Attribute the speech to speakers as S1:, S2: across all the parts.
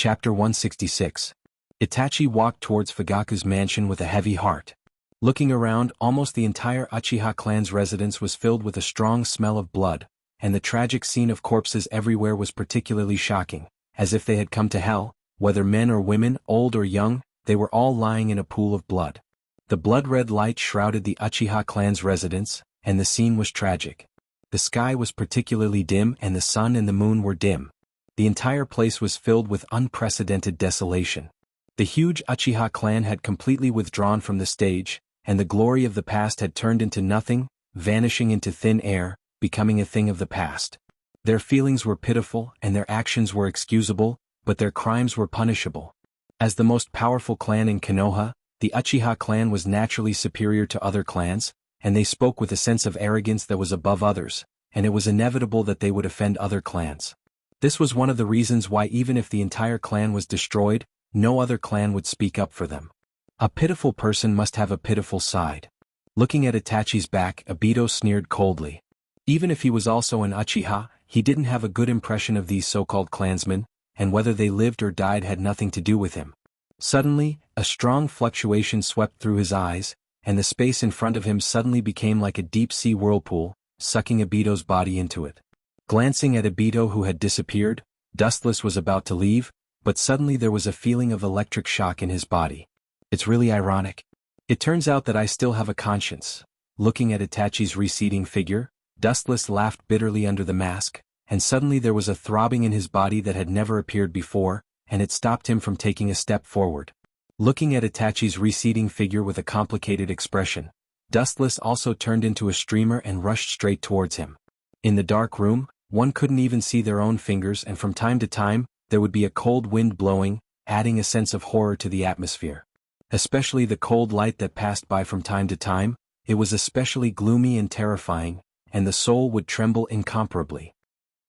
S1: Chapter 166. Itachi walked towards Fugaku's mansion with a heavy heart. Looking around, almost the entire Uchiha clan's residence was filled with a strong smell of blood, and the tragic scene of corpses everywhere was particularly shocking, as if they had come to hell. Whether men or women, old or young, they were all lying in a pool of blood. The blood-red light shrouded the Uchiha clan's residence, and the scene was tragic. The sky was particularly dim and the sun and the moon were dim. The entire place was filled with unprecedented desolation. The huge Uchiha clan had completely withdrawn from the stage, and the glory of the past had turned into nothing, vanishing into thin air, becoming a thing of the past. Their feelings were pitiful and their actions were excusable, but their crimes were punishable. As the most powerful clan in Konoha, the Uchiha clan was naturally superior to other clans, and they spoke with a sense of arrogance that was above others, and it was inevitable that they would offend other clans. This was one of the reasons why even if the entire clan was destroyed, no other clan would speak up for them. A pitiful person must have a pitiful side. Looking at Itachi's back, Obito sneered coldly. Even if he was also an Uchiha, he didn't have a good impression of these so-called clansmen, and whether they lived or died had nothing to do with him. Suddenly, a strong fluctuation swept through his eyes, and the space in front of him suddenly became like a deep-sea whirlpool, sucking Obito's body into it. Glancing at Obito who had disappeared, Dustless was about to leave, but suddenly there was a feeling of electric shock in his body. It's really ironic. It turns out that I still have a conscience. Looking at Itachi's receding figure, Dustless laughed bitterly under the mask, and suddenly there was a throbbing in his body that had never appeared before, and it stopped him from taking a step forward. Looking at Itachi's receding figure with a complicated expression, Dustless also turned into a streamer and rushed straight towards him. In the dark room, one couldn't even see their own fingers, and from time to time, there would be a cold wind blowing, adding a sense of horror to the atmosphere. Especially the cold light that passed by from time to time, it was especially gloomy and terrifying, and the soul would tremble incomparably.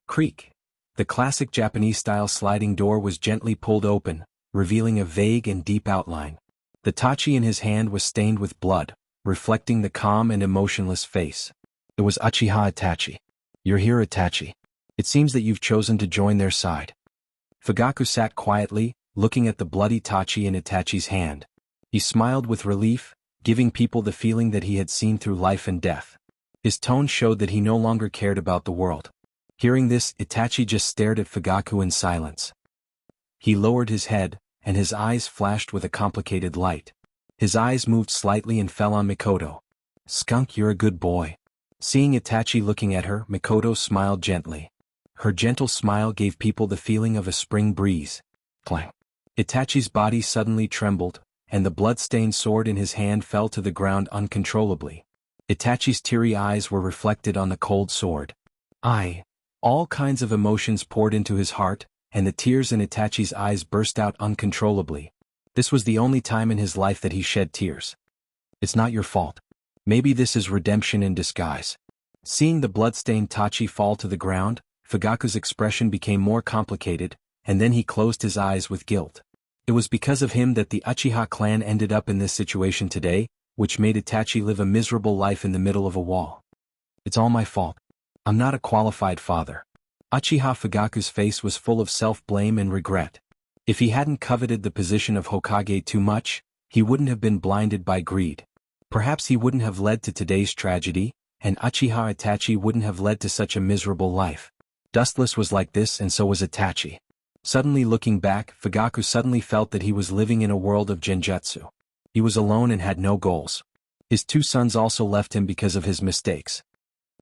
S1: Creak. The classic Japanese-style sliding door was gently pulled open, revealing a vague and deep outline. The tachi in his hand was stained with blood, reflecting the calm and emotionless face. It was Uchiha Itachi. You're here, Itachi. It seems that you've chosen to join their side. Fugaku sat quietly, looking at the bloody tachi in Itachi's hand. He smiled with relief, giving people the feeling that he had seen through life and death. His tone showed that he no longer cared about the world. Hearing this, Itachi just stared at Fugaku in silence. He lowered his head, and his eyes flashed with a complicated light. His eyes moved slightly and fell on Mikoto. Skunk, you're a good boy. Seeing Itachi looking at her, Mikoto smiled gently. Her gentle smile gave people the feeling of a spring breeze. Clang. Itachi's body suddenly trembled, and the blood-stained sword in his hand fell to the ground uncontrollably. Itachi's teary eyes were reflected on the cold sword. All kinds of emotions poured into his heart, and the tears in Itachi's eyes burst out uncontrollably. This was the only time in his life that he shed tears. It's not your fault. Maybe this is redemption in disguise. Seeing the blood-stained tachi fall to the ground, Fugaku's expression became more complicated, and then he closed his eyes with guilt. It was because of him that the Uchiha clan ended up in this situation today, which made Itachi live a miserable life in the middle of a wall. It's all my fault. I'm not a qualified father. Uchiha Fugaku's face was full of self-blame and regret. If he hadn't coveted the position of Hokage too much, he wouldn't have been blinded by greed. Perhaps he wouldn't have led to today's tragedy, and Uchiha Itachi wouldn't have led to such a miserable life. Dustless was like this, and so was Itachi. Suddenly looking back, Fugaku suddenly felt that he was living in a world of genjutsu. He was alone and had no goals. His two sons also left him because of his mistakes.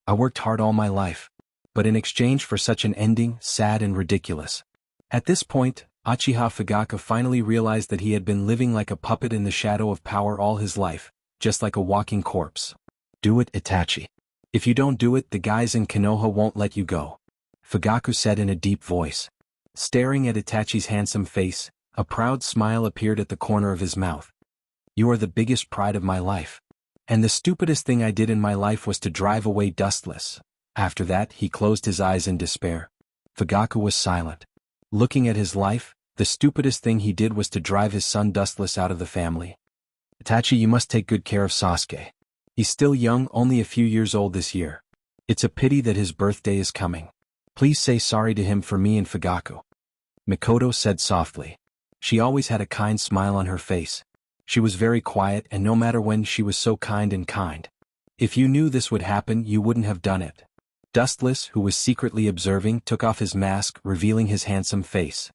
S1: I worked hard all my life, but in exchange for such an ending, sad and ridiculous. At this point, Uchiha Fugaku finally realized that he had been living like a puppet in the shadow of power all his life, just like a walking corpse. Do it, Itachi. If you don't do it, the guys in Konoha won't let you go. Fugaku said in a deep voice. Staring at Itachi's handsome face, a proud smile appeared at the corner of his mouth. You are the biggest pride of my life. And the stupidest thing I did in my life was to drive away Dustless. After that, he closed his eyes in despair. Fugaku was silent. Looking at his life, the stupidest thing he did was to drive his son Dustless out of the family. Itachi, you must take good care of Sasuke. He's still young, only a few years old this year. It's a pity that his birthday is coming. Please say sorry to him for me and Fugaku. Mikoto said softly. She always had a kind smile on her face. She was very quiet, and no matter when, she was so kind and kind. If you knew this would happen, you wouldn't have done it. Dustless, who was secretly observing, took off his mask, revealing his handsome face.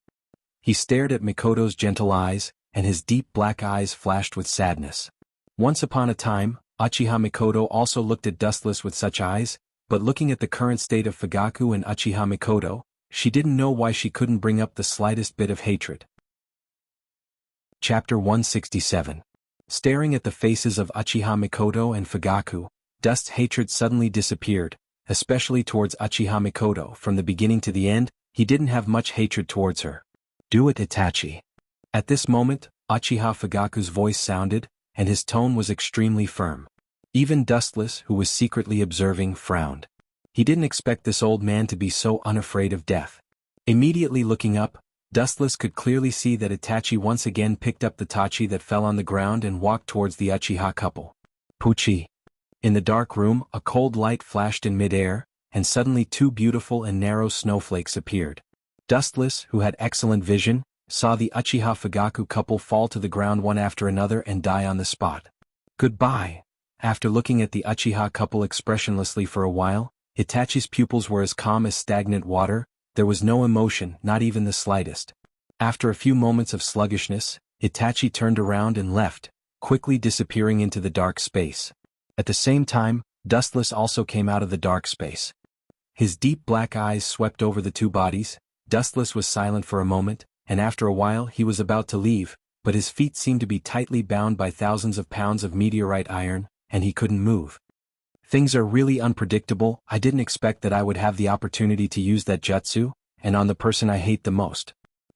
S1: He stared at Mikoto's gentle eyes, and his deep black eyes flashed with sadness. Once upon a time, Uchiha Mikoto also looked at Dustless with such eyes, but looking at the current state of Fugaku and Uchiha Mikoto, she didn't know why she couldn't bring up the slightest bit of hatred. Chapter 167. Staring at the faces of Uchiha Mikoto and Fugaku, Dust's hatred suddenly disappeared, especially towards Uchiha Mikoto. From the beginning to the end, he didn't have much hatred towards her. Do it, Itachi. At this moment, Uchiha Fugaku's voice sounded, and his tone was extremely firm. Even Dustless, who was secretly observing, frowned. He didn't expect this old man to be so unafraid of death. Immediately looking up, Dustless could clearly see that Itachi once again picked up the tachi that fell on the ground and walked towards the Uchiha couple. Puchi. In the dark room, a cold light flashed in midair, and suddenly two beautiful and narrow snowflakes appeared. Dustless, who had excellent vision, saw the Uchiha Fugaku couple fall to the ground one after another and die on the spot. Goodbye. After looking at the Uchiha couple expressionlessly for a while, Itachi's pupils were as calm as stagnant water. There was no emotion, not even the slightest. After a few moments of sluggishness, Itachi turned around and left, quickly disappearing into the dark space. At the same time, Dustless also came out of the dark space. His deep black eyes swept over the two bodies. Dustless was silent for a moment, and after a while he was about to leave, but his feet seemed to be tightly bound by thousands of pounds of meteorite iron, and he couldn't move. Things are really unpredictable. I didn't expect that I would have the opportunity to use that jutsu, and on the person I hate the most.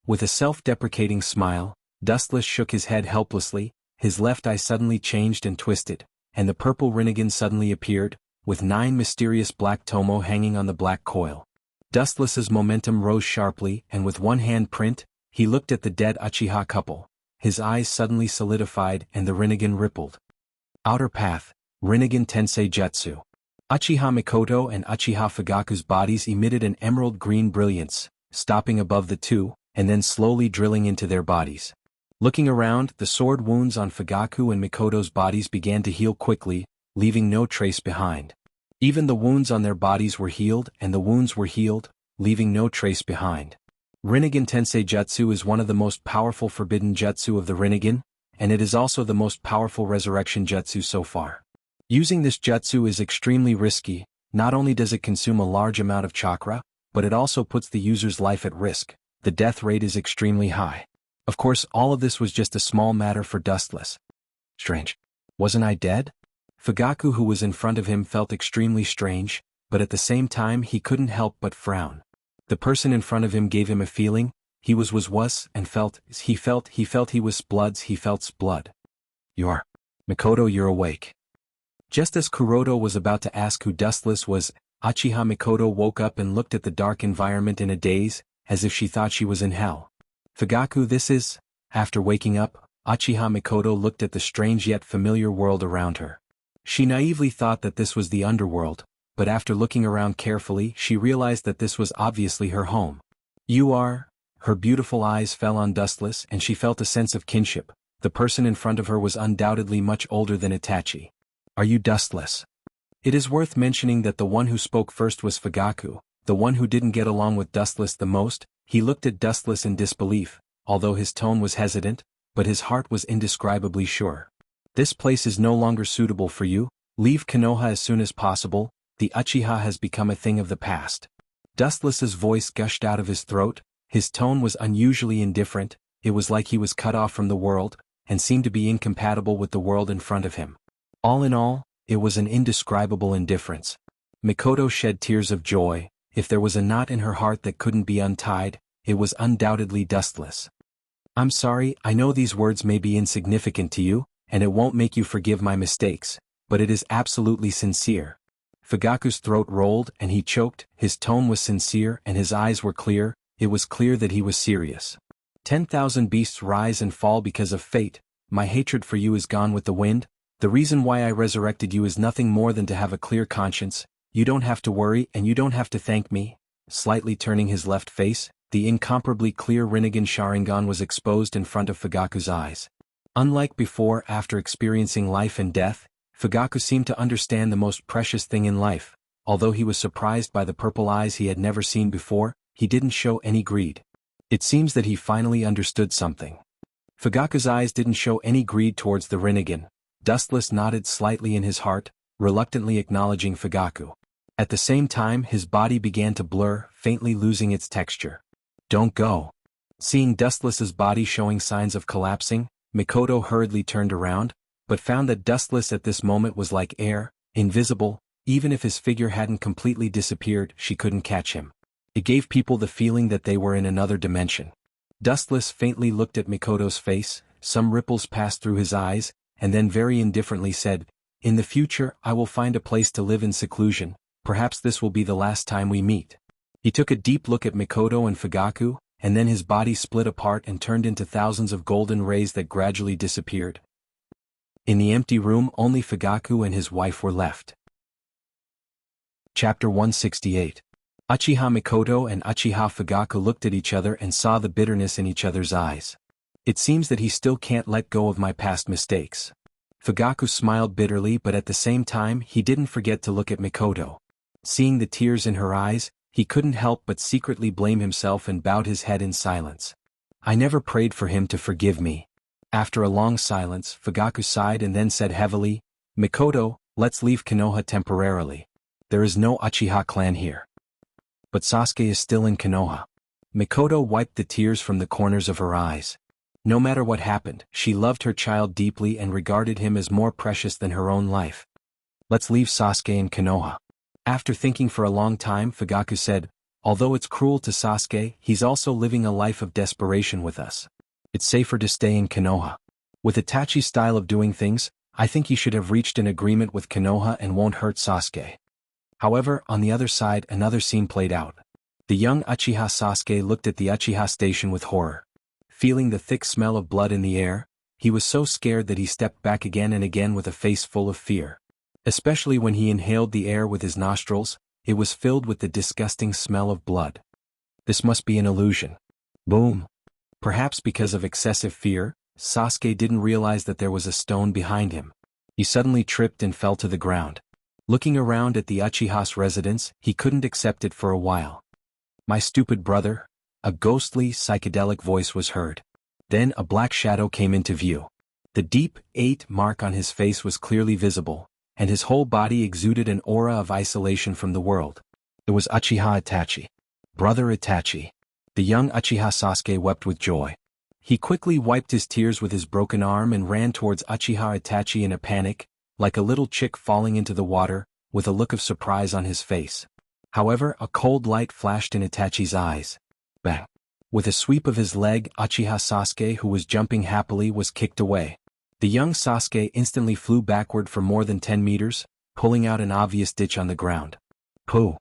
S1: With a self-deprecating smile, Dustless shook his head helplessly, his left eye suddenly changed and twisted, and the purple Rinnegan suddenly appeared, with 9 mysterious black tomo hanging on the black coil. Dustless's momentum rose sharply, and with one hand print, he looked at the dead Uchiha couple. His eyes suddenly solidified and the Rinnegan rippled. Outer Path, Rinnegan Tensei Jutsu. Uchiha Mikoto and Uchiha Fugaku's bodies emitted an emerald green brilliance, stopping above the two, and then slowly drilling into their bodies. Looking around, the sword wounds on Fugaku and Mikoto's bodies began to heal quickly, leaving no trace behind. Even the wounds on their bodies were healed, and the wounds were healed, leaving no trace behind. Rinnegan Tensei Jutsu is one of the most powerful forbidden jutsu of the Rinnegan, and it is also the most powerful resurrection jutsu so far. Using this jutsu is extremely risky. Not only does it consume a large amount of chakra, but it also puts the user's life at risk. The death rate is extremely high. Of course, all of this was just a small matter for Dustless. Strange. Wasn't I dead? Fugaku, who was in front of him, felt extremely strange, but at the same time he couldn't help but frown. The person in front of him gave him a feeling. He was and felt he was bloods. He felt blood. You're Mikoto, you're awake. Just as Kuroto was about to ask who Dustless was, Uchiha Mikoto woke up and looked at the dark environment in a daze, as if she thought she was in hell. Fugaku, this is... After waking up, Uchiha Mikoto looked at the strange yet familiar world around her. She naively thought that this was the underworld, but after looking around carefully she realized that this was obviously her home. You are... Her beautiful eyes fell on Dustless and she felt a sense of kinship. The person in front of her was undoubtedly much older than Itachi. Are you Dustless? It is worth mentioning that the one who spoke first was Fugaku, the one who didn't get along with Dustless the most. He looked at Dustless in disbelief, although his tone was hesitant, but his heart was indescribably sure. This place is no longer suitable for you. Leave Konoha as soon as possible. The Uchiha has become a thing of the past. Dustless's voice gushed out of his throat. His tone was unusually indifferent. It was like he was cut off from the world, and seemed to be incompatible with the world in front of him. All in all, it was an indescribable indifference. Mikoto shed tears of joy. If there was a knot in her heart that couldn't be untied, it was undoubtedly Dustless. I'm sorry, I know these words may be insignificant to you, and it won't make you forgive my mistakes, but it is absolutely sincere. Fugaku's throat rolled and he choked. His tone was sincere and his eyes were clear. It was clear that he was serious. 10,000 beasts rise and fall because of fate. My hatred for you is gone with the wind. The reason why I resurrected you is nothing more than to have a clear conscience. You don't have to worry and you don't have to thank me. Slightly turning his left face, the incomparably clear Rinnegan Sharingan was exposed in front of Fugaku's eyes. Unlike before, after experiencing life and death, Fugaku seemed to understand the most precious thing in life. Although he was surprised by the purple eyes he had never seen before, he didn't show any greed. It seems that he finally understood something. Fugaku's eyes didn't show any greed towards the Rinnegan. Dustless nodded slightly in his heart, reluctantly acknowledging Fugaku. At the same time, his body began to blur, faintly losing its texture. "Don't go." Seeing Dustless's body showing signs of collapsing, Mikoto hurriedly turned around, but found that Dustless at this moment was like air, invisible. Even if his figure hadn't completely disappeared, she couldn't catch him. It gave people the feeling that they were in another dimension. Dustless faintly looked at Mikoto's face, some ripples passed through his eyes, and then very indifferently said, "In the future, I will find a place to live in seclusion. Perhaps this will be the last time we meet." He took a deep look at Mikoto and Fugaku, and then his body split apart and turned into thousands of golden rays that gradually disappeared. In the empty room, only Fugaku and his wife were left. Chapter 168. Uchiha Mikoto and Uchiha Fugaku looked at each other and saw the bitterness in each other's eyes. "It seems that he still can't let go of my past mistakes." Fugaku smiled bitterly, but at the same time he didn't forget to look at Mikoto. Seeing the tears in her eyes, he couldn't help but secretly blame himself and bowed his head in silence. "I never prayed for him to forgive me." After a long silence, Fugaku sighed and then said heavily, "Mikoto, let's leave Konoha temporarily. There is no Uchiha clan here." "But Sasuke is still in Konoha." Mikoto wiped the tears from the corners of her eyes. No matter what happened, she loved her child deeply and regarded him as more precious than her own life. "Let's leave Sasuke in Konoha." After thinking for a long time, Fugaku said, "Although it's cruel to Sasuke, he's also living a life of desperation with us. It's safer to stay in Konoha. With Itachi's style of doing things, I think he should have reached an agreement with Konoha and won't hurt Sasuke." However, on the other side, another scene played out. The young Uchiha Sasuke looked at the Uchiha station with horror. Feeling the thick smell of blood in the air, he was so scared that he stepped back again and again with a face full of fear. Especially when he inhaled the air with his nostrils, it was filled with the disgusting smell of blood. This must be an illusion. Boom. Perhaps because of excessive fear, Sasuke didn't realize that there was a stone behind him. He suddenly tripped and fell to the ground. Looking around at the Uchiha's residence, he couldn't accept it for a while. "My stupid brother?" A ghostly, psychedelic voice was heard. Then a black shadow came into view. The deep 8 mark on his face was clearly visible, and his whole body exuded an aura of isolation from the world. It was Uchiha Itachi. "Brother Itachi." The young Uchiha Sasuke wept with joy. He quickly wiped his tears with his broken arm and ran towards Uchiha Itachi in a panic, like a little chick falling into the water, with a look of surprise on his face. However, a cold light flashed in Itachi's eyes. Bang! With a sweep of his leg, Uchiha Sasuke, who was jumping happily, was kicked away. The young Sasuke instantly flew backward for more than 10 meters, pulling out an obvious ditch on the ground. Pooh!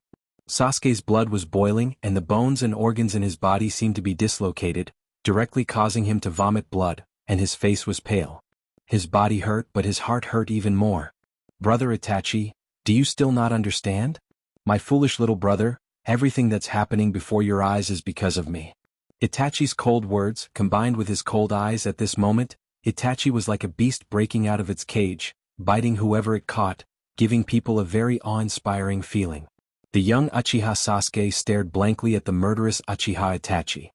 S1: Sasuke's blood was boiling, and the bones and organs in his body seemed to be dislocated, directly causing him to vomit blood, and his face was pale. His body hurt, but his heart hurt even more. "Brother Itachi, do you still not understand? My foolish little brother, everything that's happening before your eyes is because of me." Itachi's cold words, combined with his cold eyes at this moment, Itachi was like a beast breaking out of its cage, biting whoever it caught, giving people a very awe-inspiring feeling. The young Uchiha Sasuke stared blankly at the murderous Uchiha Itachi.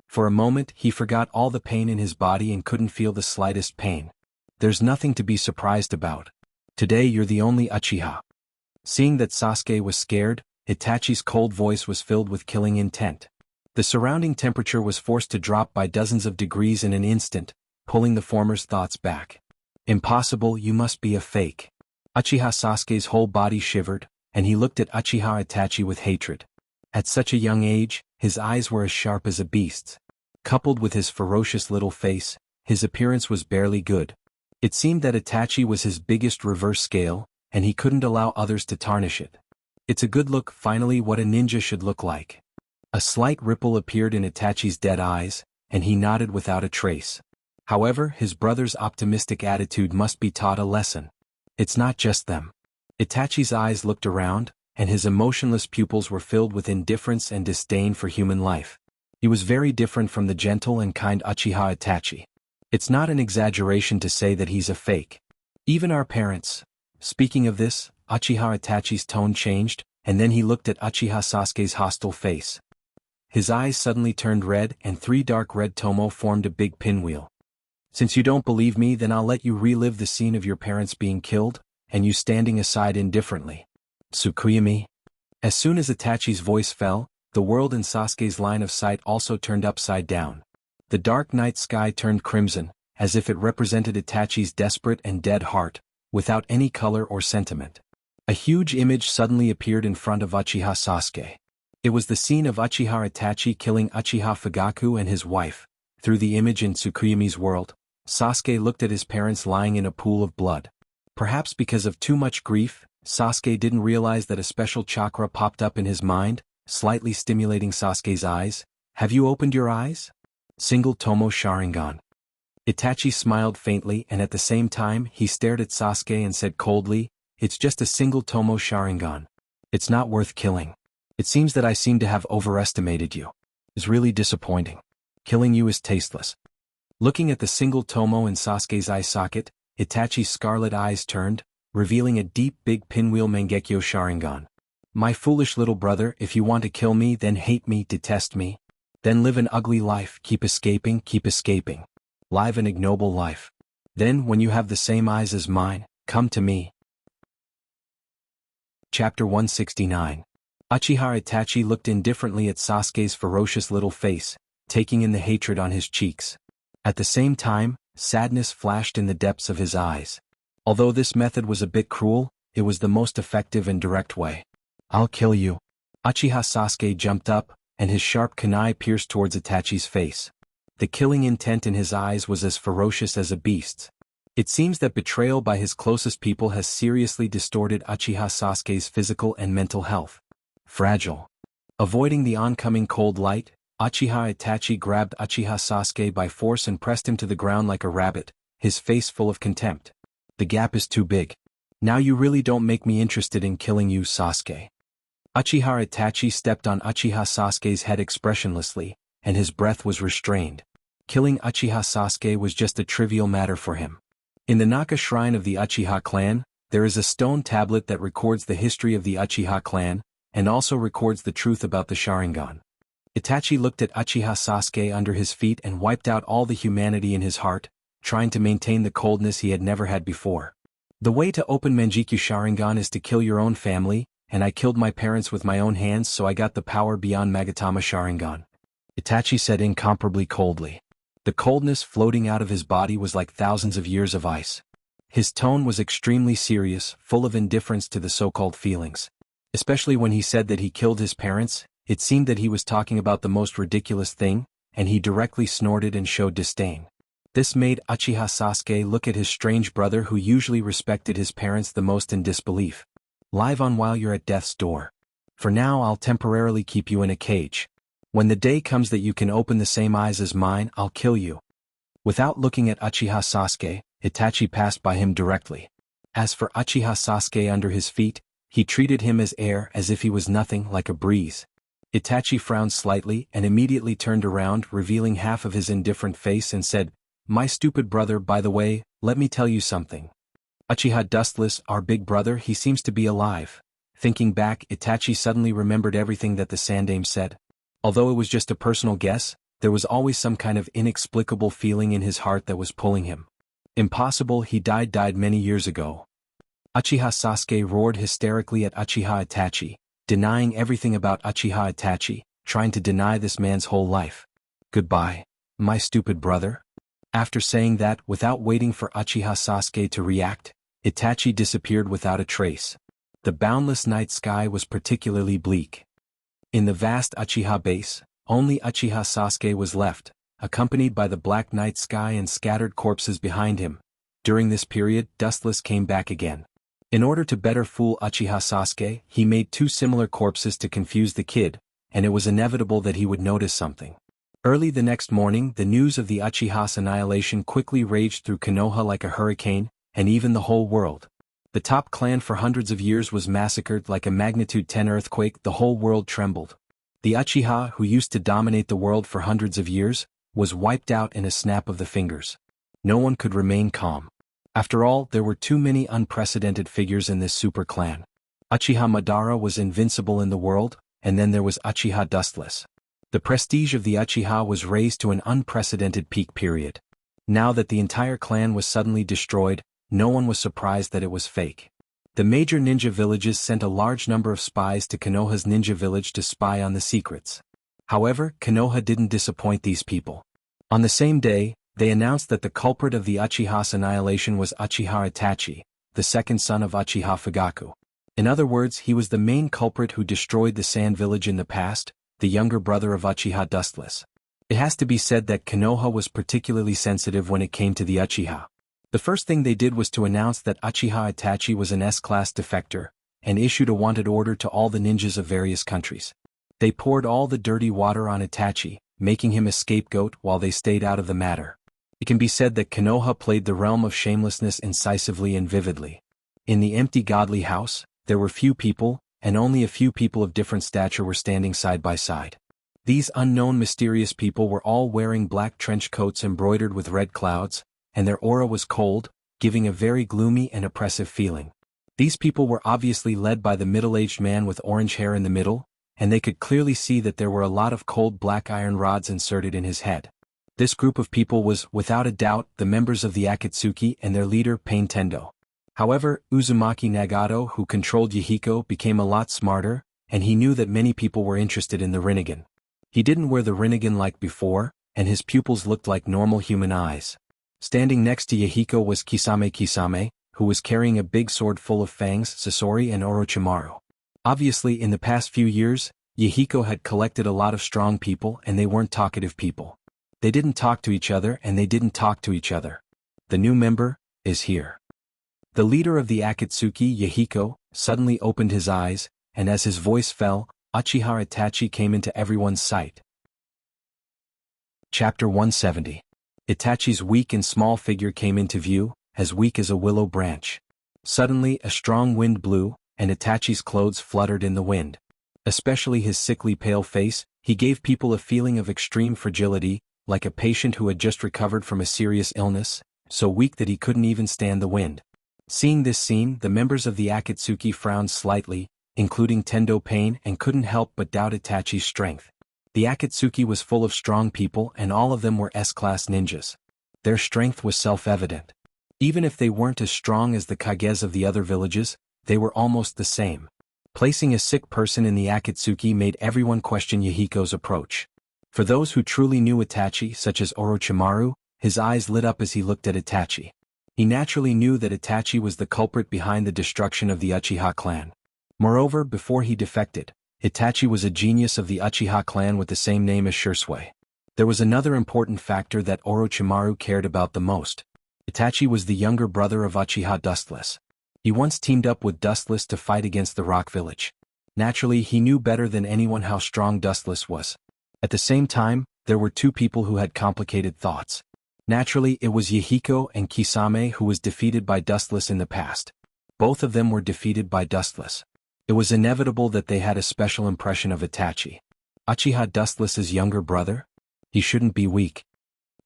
S1: For a moment, he forgot all the pain in his body and couldn't feel the slightest pain. "There's nothing to be surprised about. Today you're the only Uchiha." Seeing that Sasuke was scared, Itachi's cold voice was filled with killing intent. The surrounding temperature was forced to drop by dozens of degrees in an instant, pulling the former's thoughts back. "Impossible, you must be a fake." Uchiha Sasuke's whole body shivered, and he looked at Uchiha Itachi with hatred. At such a young age, his eyes were as sharp as a beast's. Coupled with his ferocious little face, his appearance was barely good. It seemed that Itachi was his biggest reverse scale, and he couldn't allow others to tarnish it. "It's a good look, finally what a ninja should look like." A slight ripple appeared in Itachi's dead eyes, and he nodded without a trace. However, his brother's optimistic attitude must be taught a lesson. It's not just them. Itachi's eyes looked around, and his emotionless pupils were filled with indifference and disdain for human life. He was very different from the gentle and kind Uchiha Itachi. It's not an exaggeration to say that he's a fake. Even our parents. Speaking of this, Uchiha Itachi's tone changed, and then he looked at Uchiha Sasuke's hostile face. His eyes suddenly turned red and 3 dark red tomo formed a big pinwheel. Since you don't believe me, then I'll let you relive the scene of your parents being killed, and you standing aside indifferently. Tsukuyami. As soon as Itachi's voice fell, the world in Sasuke's line of sight also turned upside down. The dark night sky turned crimson, as if it represented Itachi's desperate and dead heart, without any color or sentiment. A huge image suddenly appeared in front of Uchiha Sasuke. It was the scene of Uchiha Itachi killing Uchiha Fugaku and his wife. Through the image in Tsukuyami's world, Sasuke looked at his parents lying in a pool of blood. Perhaps because of too much grief, Sasuke didn't realize that a special chakra popped up in his mind, slightly stimulating Sasuke's eyes. Have you opened your eyes? Single Tomo Sharingan. Itachi smiled faintly and at the same time he stared at Sasuke and said coldly, "It's just a single Tomo Sharingan. It's not worth killing. It seems that I seem to have overestimated you. It's really disappointing. Killing you is tasteless." Looking at the single Tomo in Sasuke's eye socket, Itachi's scarlet eyes turned, revealing a deep big pinwheel Mangekyo Sharingan. "My foolish little brother, if you want to kill me then hate me, detest me. Then live an ugly life, keep escaping. Live an ignoble life. Then when you have the same eyes as mine, come to me." Chapter 169. Uchiha Itachi looked indifferently at Sasuke's ferocious little face, taking in the hatred on his cheeks. At the same time, sadness flashed in the depths of his eyes. Although this method was a bit cruel, it was the most effective and direct way. "I'll kill you." Uchiha Sasuke jumped up, and his sharp kunai pierced towards Itachi's face. The killing intent in his eyes was as ferocious as a beast's. It seems that betrayal by his closest people has seriously distorted Uchiha Sasuke's physical and mental health. Fragile. Avoiding the oncoming cold light, Uchiha Itachi grabbed Uchiha Sasuke by force and pressed him to the ground like a rabbit, his face full of contempt. "The gap is too big. Now you really don't make me interested in killing you, Sasuke." Uchiha Itachi stepped on Uchiha Sasuke's head expressionlessly, and his breath was restrained. Killing Uchiha Sasuke was just a trivial matter for him. In the Naka shrine of the Uchiha clan, there is a stone tablet that records the history of the Uchiha clan, and also records the truth about the Sharingan. Itachi looked at Uchiha Sasuke under his feet and wiped out all the humanity in his heart, trying to maintain the coldness he had never had before. "The way to open Mangekyo Sharingan is to kill your own family, and I killed my parents with my own hands so I got the power beyond Magatama Sharingan," Itachi said incomparably coldly. The coldness floating out of his body was like thousands of years of ice. His tone was extremely serious, full of indifference to the so-called feelings. Especially when he said that he killed his parents, it seemed that he was talking about the most ridiculous thing, and he directly snorted and showed disdain. This made Uchiha Sasuke look at his strange brother who usually respected his parents the most in disbelief. "Live on while you're at death's door. For now I'll temporarily keep you in a cage. When the day comes that you can open the same eyes as mine, I'll kill you." Without looking at Uchiha Sasuke, Itachi passed by him directly. As for Uchiha Sasuke under his feet, he treated him as air, as if he was nothing, like a breeze. Itachi frowned slightly and immediately turned around, revealing half of his indifferent face and said, "My stupid brother, by the way, let me tell you something. Uchiha Dustless, our big brother, he seems to be alive." Thinking back, Itachi suddenly remembered everything that the Sandaime said. Although it was just a personal guess, there was always some kind of inexplicable feeling in his heart that was pulling him. "Impossible, he died many years ago." Uchiha Sasuke roared hysterically at Uchiha Itachi, denying everything about Uchiha Itachi, trying to deny this man's whole life. "Goodbye, my stupid brother." After saying that, without waiting for Uchiha Sasuke to react, Itachi disappeared without a trace. The boundless night sky was particularly bleak. In the vast Uchiha base, only Uchiha Sasuke was left, accompanied by the black night sky and scattered corpses behind him. During this period, Dustless came back again. In order to better fool Uchiha Sasuke, he made 2 similar corpses to confuse the kid, and it was inevitable that he would notice something. Early the next morning, the news of the Uchiha's annihilation quickly raged through Konoha like a hurricane, and even the whole world. The top clan for hundreds of years was massacred like a magnitude 10 earthquake. The whole world trembled. The Uchiha, who used to dominate the world for hundreds of years, was wiped out in a snap of the fingers. No one could remain calm. After all, there were too many unprecedented figures in this super clan. Uchiha Madara was invincible in the world, and then there was Uchiha Dustless. The prestige of the Uchiha was raised to an unprecedented peak period. Now that the entire clan was suddenly destroyed, no one was surprised that it was fake. The major ninja villages sent a large number of spies to Konoha's ninja village to spy on the secrets. However, Konoha didn't disappoint these people. On the same day, they announced that the culprit of the Uchiha's annihilation was Uchiha Itachi, the second son of Uchiha Fugaku. In other words, he was the main culprit who destroyed the Sand Village in the past, the younger brother of Uchiha Dustless. It has to be said that Konoha was particularly sensitive when it came to the Uchiha. The first thing they did was to announce that Uchiha Itachi was an S-class defector, and issued a wanted order to all the ninjas of various countries. They poured all the dirty water on Itachi, making him a scapegoat while they stayed out of the matter. It can be said that Konoha played the realm of shamelessness incisively and vividly. In the empty godly house, there were few people, and only a few people of different stature were standing side by side. These unknown mysterious people were all wearing black trench coats embroidered with red clouds, and their aura was cold, giving a very gloomy and oppressive feeling. These people were obviously led by the middle-aged man with orange hair in the middle, and they could clearly see that there were a lot of cold black iron rods inserted in his head. This group of people was, without a doubt, the members of the Akatsuki and their leader Pain Tendo. However, Uzumaki Nagato, who controlled Yahiko, became a lot smarter, and he knew that many people were interested in the Rinnegan. He didn't wear the Rinnegan like before, and his pupils looked like normal human eyes. Standing next to Yahiko was Kisame, who was carrying a big sword full of fangs, Sasori and Orochimaru. Obviously, in the past few years, Yahiko had collected a lot of strong people and they weren't talkative people. They didn't talk to each other and they didn't talk to each other. The new member is here. The leader of the Akatsuki, Yahiko, suddenly opened his eyes, and as his voice fell, Uchiha Itachi came into everyone's sight. Chapter 170. Itachi's weak and small figure came into view, as weak as a willow branch. Suddenly a strong wind blew, and Itachi's clothes fluttered in the wind. Especially his sickly pale face, he gave people a feeling of extreme fragility, like a patient who had just recovered from a serious illness, so weak that he couldn't even stand the wind. Seeing this scene, the members of the Akatsuki frowned slightly, including Tendo Pain, and couldn't help but doubt Itachi's strength. The Akatsuki was full of strong people and all of them were S-class ninjas. Their strength was self-evident. Even if they weren't as strong as the Kages of the other villages, they were almost the same. Placing a sick person in the Akatsuki made everyone question Yahiko's approach. For those who truly knew Itachi, such as Orochimaru, his eyes lit up as he looked at Itachi. He naturally knew that Itachi was the culprit behind the destruction of the Uchiha clan. Moreover, before he defected, Itachi was a genius of the Uchiha clan with the same name as Shursui. There was another important factor that Orochimaru cared about the most. Itachi was the younger brother of Uchiha Dustless. He once teamed up with Dustless to fight against the Rock Village. Naturally, he knew better than anyone how strong Dustless was. At the same time, there were two people who had complicated thoughts. Naturally, it was Yahiko and Kisame who was defeated by Dustless in the past. Both of them were defeated by Dustless. It was inevitable that they had a special impression of Itachi. Uchiha Dustless's younger brother? He shouldn't be weak.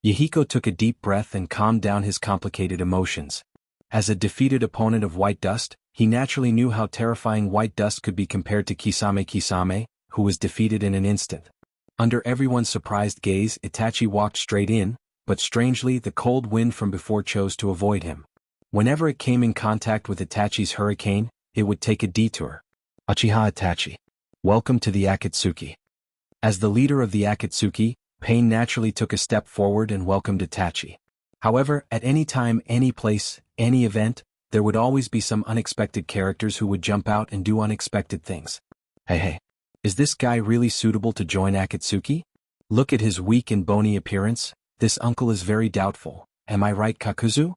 S1: Yahiko took a deep breath and calmed down his complicated emotions. As a defeated opponent of White Dust, he naturally knew how terrifying White Dust could be compared to Kisame, who was defeated in an instant. Under everyone's surprised gaze, Itachi walked straight in, but strangely the cold wind from before chose to avoid him. Whenever it came in contact with Itachi's hurricane, it would take a detour. Uchiha Itachi. Welcome to the Akatsuki. As the leader of the Akatsuki, Pain naturally took a step forward and welcomed Itachi. However, at any time, any place, any event, there would always be some unexpected characters who would jump out and do unexpected things. Hey, is this guy really suitable to join Akatsuki? Look at his weak and bony appearance, this uncle is very doubtful, am I right, Kakuzu?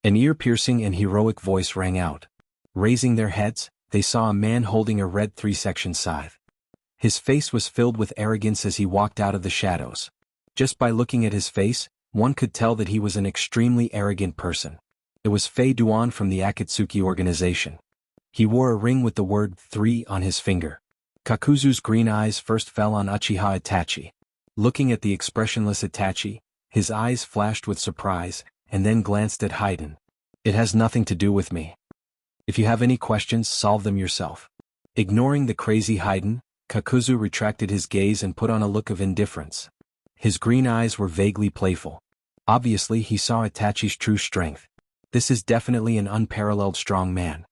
S1: An ear-piercing and heroic voice rang out. Raising their heads, they saw a man holding a red 3-section scythe. His face was filled with arrogance as he walked out of the shadows. Just by looking at his face, one could tell that he was an extremely arrogant person. It was Fei Duan from the Akatsuki organization. He wore a ring with the word 3 on his finger. Kakuzu's green eyes first fell on Uchiha Itachi. Looking at the expressionless Itachi, his eyes flashed with surprise, and then glanced at Haiden. It has nothing to do with me. If you have any questions, solve them yourself. Ignoring the crazy Haiden, Kakuzu retracted his gaze and put on a look of indifference. His green eyes were vaguely playful. Obviously he saw Itachi's true strength. This is definitely an unparalleled strong man.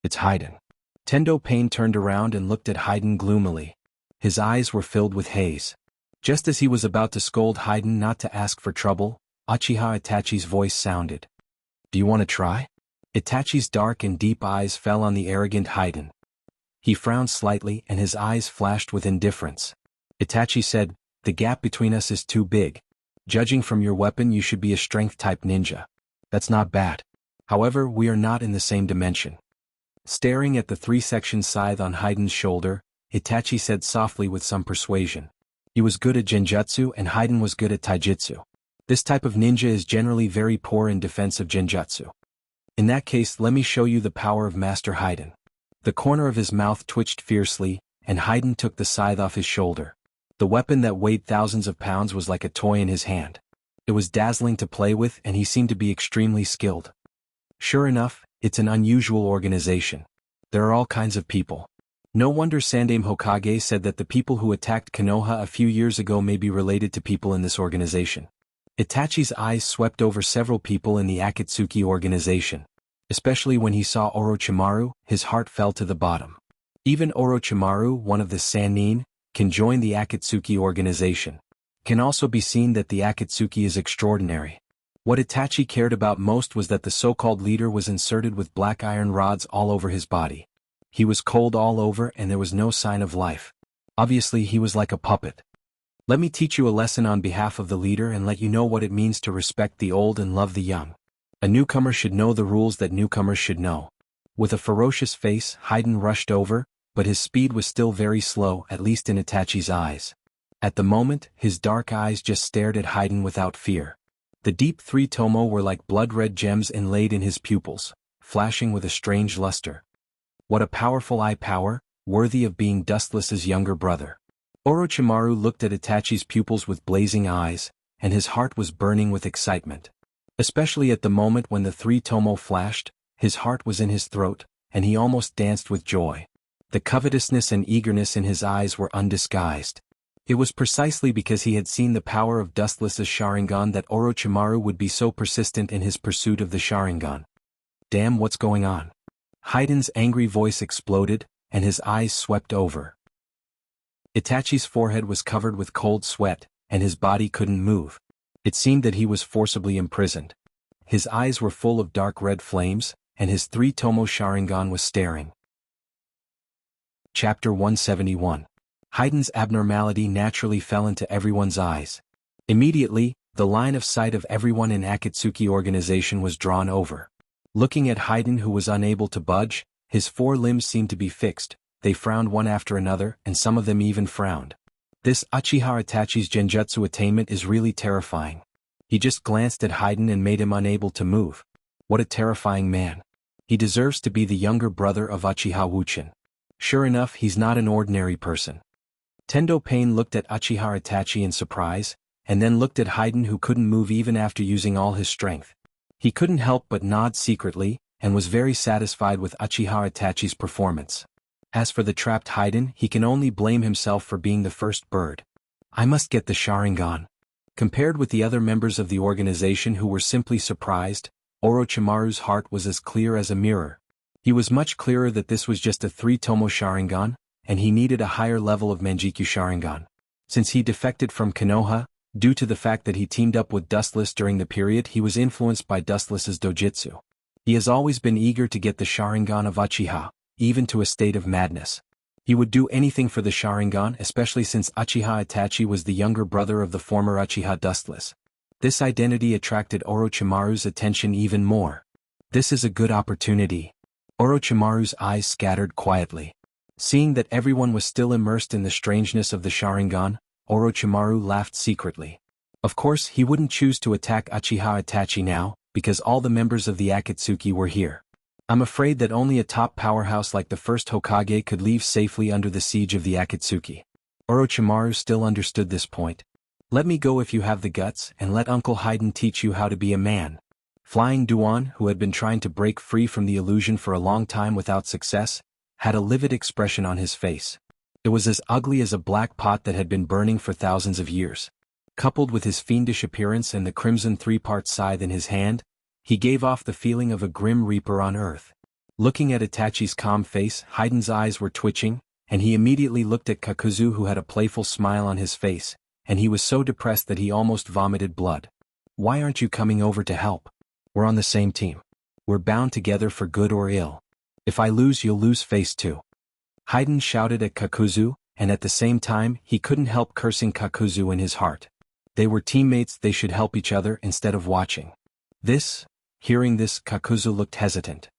S1: It's Haiden. Tendo Pain turned around and looked at Haiden gloomily. His eyes were filled with haze. Just as he was about to scold Haiden not to ask for trouble, Uchiha Itachi's voice sounded. Do you want to try? Itachi's dark and deep eyes fell on the arrogant Haiden. He frowned slightly and his eyes flashed with indifference. Itachi said, the gap between us is too big. Judging from your weapon you should be a strength-type ninja. That's not bad. However, we are not in the same dimension. Staring at the three-section scythe on Haiden's shoulder, Itachi said softly with some persuasion. He was good at genjutsu and Haiden was good at taijutsu. This type of ninja is generally very poor in defense of genjutsu. In that case, let me show you the power of Master Haiden. The corner of his mouth twitched fiercely, and Haiden took the scythe off his shoulder. The weapon that weighed thousands of pounds was like a toy in his hand. It was dazzling to play with and he seemed to be extremely skilled. Sure enough, it's an unusual organization. There are all kinds of people. No wonder Sandaime Hokage said that the people who attacked Konoha a few years ago may be related to people in this organization. Itachi's eyes swept over several people in the Akatsuki organization. Especially when he saw Orochimaru, his heart fell to the bottom. Even Orochimaru, one of the Sannin, can join the Akatsuki organization. Can also be seen that the Akatsuki is extraordinary. What Itachi cared about most was that the so-called leader was inserted with black iron rods all over his body. He was cold all over and there was no sign of life. Obviously he was like a puppet. Let me teach you a lesson on behalf of the leader and let you know what it means to respect the old and love the young. A newcomer should know the rules that newcomers should know. With a ferocious face, Haiden rushed over, but his speed was still very slow, at least in Itachi's eyes. At the moment, his dark eyes just stared at Haiden without fear. The deep three tomo were like blood-red gems inlaid in his pupils, flashing with a strange luster. What a powerful eye power, worthy of being Dustless's younger brother. Orochimaru looked at Itachi's pupils with blazing eyes, and his heart was burning with excitement. Especially at the moment when the three tomo flashed, his heart was in his throat, and he almost danced with joy. The covetousness and eagerness in his eyes were undisguised. It was precisely because he had seen the power of Dustless's Sharingan that Orochimaru would be so persistent in his pursuit of the Sharingan. Damn, what's going on? Haiden's angry voice exploded, and his eyes swept over. Itachi's forehead was covered with cold sweat, and his body couldn't move. It seemed that he was forcibly imprisoned. His eyes were full of dark red flames, and his three tomo Sharingan was staring. Chapter 171. Haiden's abnormality naturally fell into everyone's eyes. Immediately, the line of sight of everyone in Akatsuki organization was drawn over. Looking at Haiden, who was unable to budge, his four limbs seemed to be fixed. They frowned one after another, and some of them even frowned. This Uchiha Itachi's genjutsu attainment is really terrifying. He just glanced at Haiden and made him unable to move. What a terrifying man. He deserves to be the younger brother of Uchiha Wuchin. Sure enough, he's not an ordinary person. Tendo Pain looked at Uchiha Itachi in surprise, and then looked at Haiden, who couldn't move even after using all his strength. He couldn't help but nod secretly, and was very satisfied with Uchiha Itachi's performance. As for the trapped Haiden, he can only blame himself for being the first bird. I must get the Sharingan. Compared with the other members of the organization who were simply surprised, Orochimaru's heart was as clear as a mirror. He was much clearer that this was just a three-tomo Sharingan, and he needed a higher level of Manjikyu Sharingan. Since he defected from Konoha, due to the fact that he teamed up with Dustless during the period he was influenced by Dustless's dojutsu. He has always been eager to get the Sharingan of Uchiha, even to a state of madness. He would do anything for the Sharingan, especially since Uchiha Itachi was the younger brother of the former Uchiha Dustless. This identity attracted Orochimaru's attention even more. This is a good opportunity. Orochimaru's eyes scattered quietly. Seeing that everyone was still immersed in the strangeness of the Sharingan, Orochimaru laughed secretly. Of course, he wouldn't choose to attack Uchiha Itachi now, because all the members of the Akatsuki were here. I'm afraid that only a top powerhouse like the first Hokage could leave safely under the siege of the Akatsuki. Orochimaru still understood this point. Let me go if you have the guts, and let Uncle Haydn teach you how to be a man. Flying Duan, who had been trying to break free from the illusion for a long time without success, had a livid expression on his face. It was as ugly as a black pot that had been burning for thousands of years. Coupled with his fiendish appearance and the crimson three-part scythe in his hand, he gave off the feeling of a grim reaper on earth. Looking at Itachi's calm face, Haydn's eyes were twitching, and he immediately looked at Kakuzu, who had a playful smile on his face, and he was so depressed that he almost vomited blood. Why aren't you coming over to help? We're on the same team. We're bound together for good or ill. If I lose, you'll lose face too. Haydn shouted at Kakuzu, and at the same time he couldn't help cursing Kakuzu in his heart. They were teammates, they should help each other instead of watching. Hearing this, Kakuzu looked hesitant.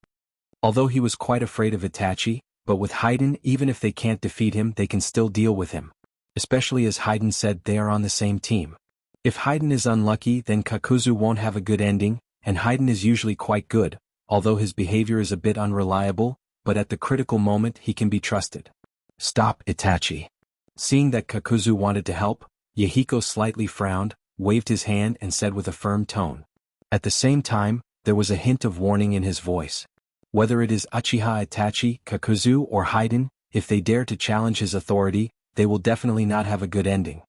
S1: Although he was quite afraid of Itachi, but with Haydn, even if they can't defeat him, they can still deal with him. Especially as Haydn said they are on the same team. If Haydn is unlucky, then Kakuzu won't have a good ending, and Haydn is usually quite good, although his behavior is a bit unreliable, but at the critical moment he can be trusted. Stop, Itachi. Seeing that Kakuzu wanted to help, Yahiko slightly frowned, waved his hand and said with a firm tone. At the same time, there was a hint of warning in his voice. Whether it is Uchiha Itachi, Kakuzu, or Haydn, if they dare to challenge his authority, they will definitely not have a good ending.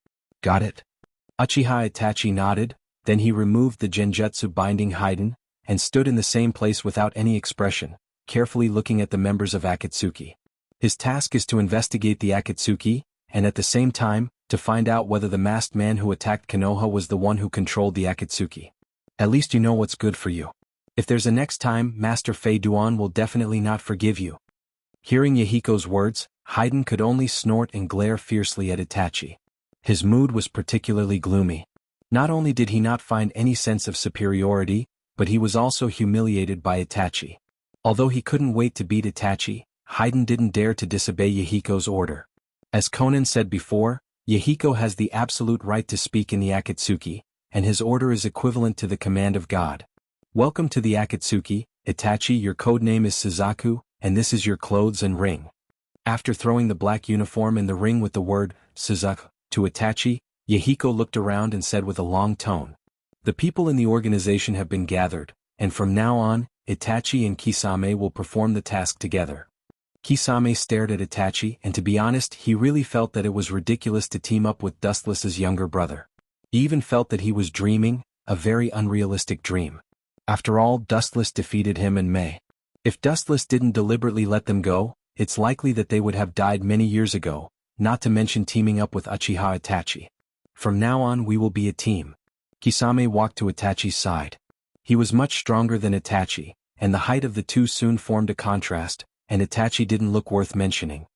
S1: Got it? Uchiha Itachi nodded, then he removed the genjutsu binding Haydn, and stood in the same place without any expression, carefully looking at the members of Akatsuki. His task is to investigate the Akatsuki, and at the same time, to find out whether the masked man who attacked Konoha was the one who controlled the Akatsuki. At least you know what's good for you. If there's a next time, Master Fei Duan will definitely not forgive you. Hearing Yahiko's words, Haydn could only snort and glare fiercely at Itachi. His mood was particularly gloomy. Not only did he not find any sense of superiority, but he was also humiliated by Itachi. Although he couldn't wait to beat Itachi, Haydn didn't dare to disobey Yahiko's order. As Conan said before, Yahiko has the absolute right to speak in the Akatsuki, and his order is equivalent to the command of God. Welcome to the Akatsuki, Itachi. Your code name is Suzaku, and this is your clothes and ring. After throwing the black uniform in the ring with the word, Suzaku, to Itachi, Yahiko looked around and said with a long tone. The people in the organization have been gathered, and from now on, Itachi and Kisame will perform the task together. Kisame stared at Itachi, and to be honest, he really felt that it was ridiculous to team up with Dustless's younger brother. He even felt that he was dreaming, a very unrealistic dream. After all, Dustless defeated him in May. If Dustless didn't deliberately let them go, it's likely that they would have died many years ago, not to mention teaming up with Uchiha Itachi. From now on we will be a team. Kisame walked to Itachi's side. He was much stronger than Itachi, and the height of the two soon formed a contrast, and Itachi didn't look worth mentioning.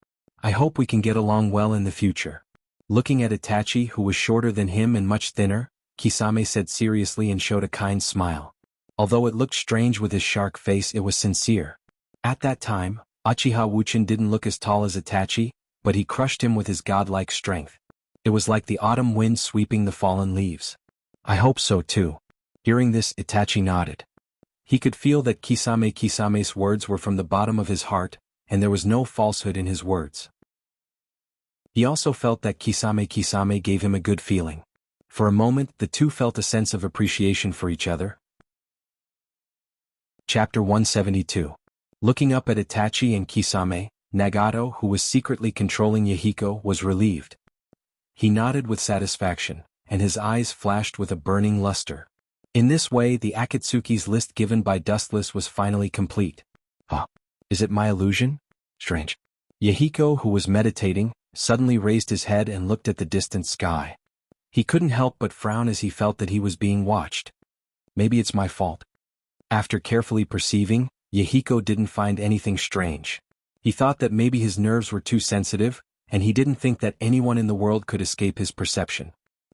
S1: I hope we can get along well in the future. Looking at Itachi, who was shorter than him and much thinner, Kisame said seriously and showed a kind smile. Although it looked strange with his shark face, it was sincere. At that time, Uchiha Wuchin didn't look as tall as Itachi, but he crushed him with his godlike strength. It was like the autumn wind sweeping the fallen leaves. I hope so too. Hearing this, Itachi nodded. He could feel that Kisame's words were from the bottom of his heart, and there was no falsehood in his words. He also felt that Kisame gave him a good feeling. For a moment, the two felt a sense of appreciation for each other. Chapter 172. Looking up at Itachi and Kisame, Nagato, who was secretly controlling Yahiko, was relieved. He nodded with satisfaction, and his eyes flashed with a burning luster. In this way, the Akatsuki's list given by Dustless was finally complete. Is it my illusion? Strange. Yahiko, who was meditating, suddenly raised his head and looked at the distant sky. He couldn't help but frown as he felt that he was being watched. Maybe it's my fault. After carefully perceiving, Yahiko didn't find anything strange. He thought that maybe his nerves were too sensitive, and he didn't think that anyone in the world could escape his perception.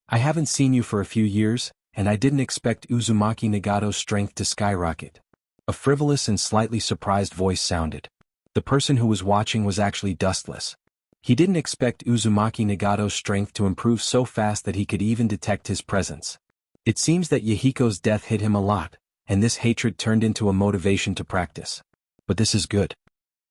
S1: I haven't seen you for a few years, and I didn't expect Uzumaki Nagato's strength to skyrocket. A frivolous and slightly surprised voice sounded. The person who was watching was actually Dustless. He didn't expect Uzumaki Nagato's strength to improve so fast that he could even detect his presence. It seems that Yahiko's death hit him a lot, and this hatred turned into a motivation to practice. but this is good.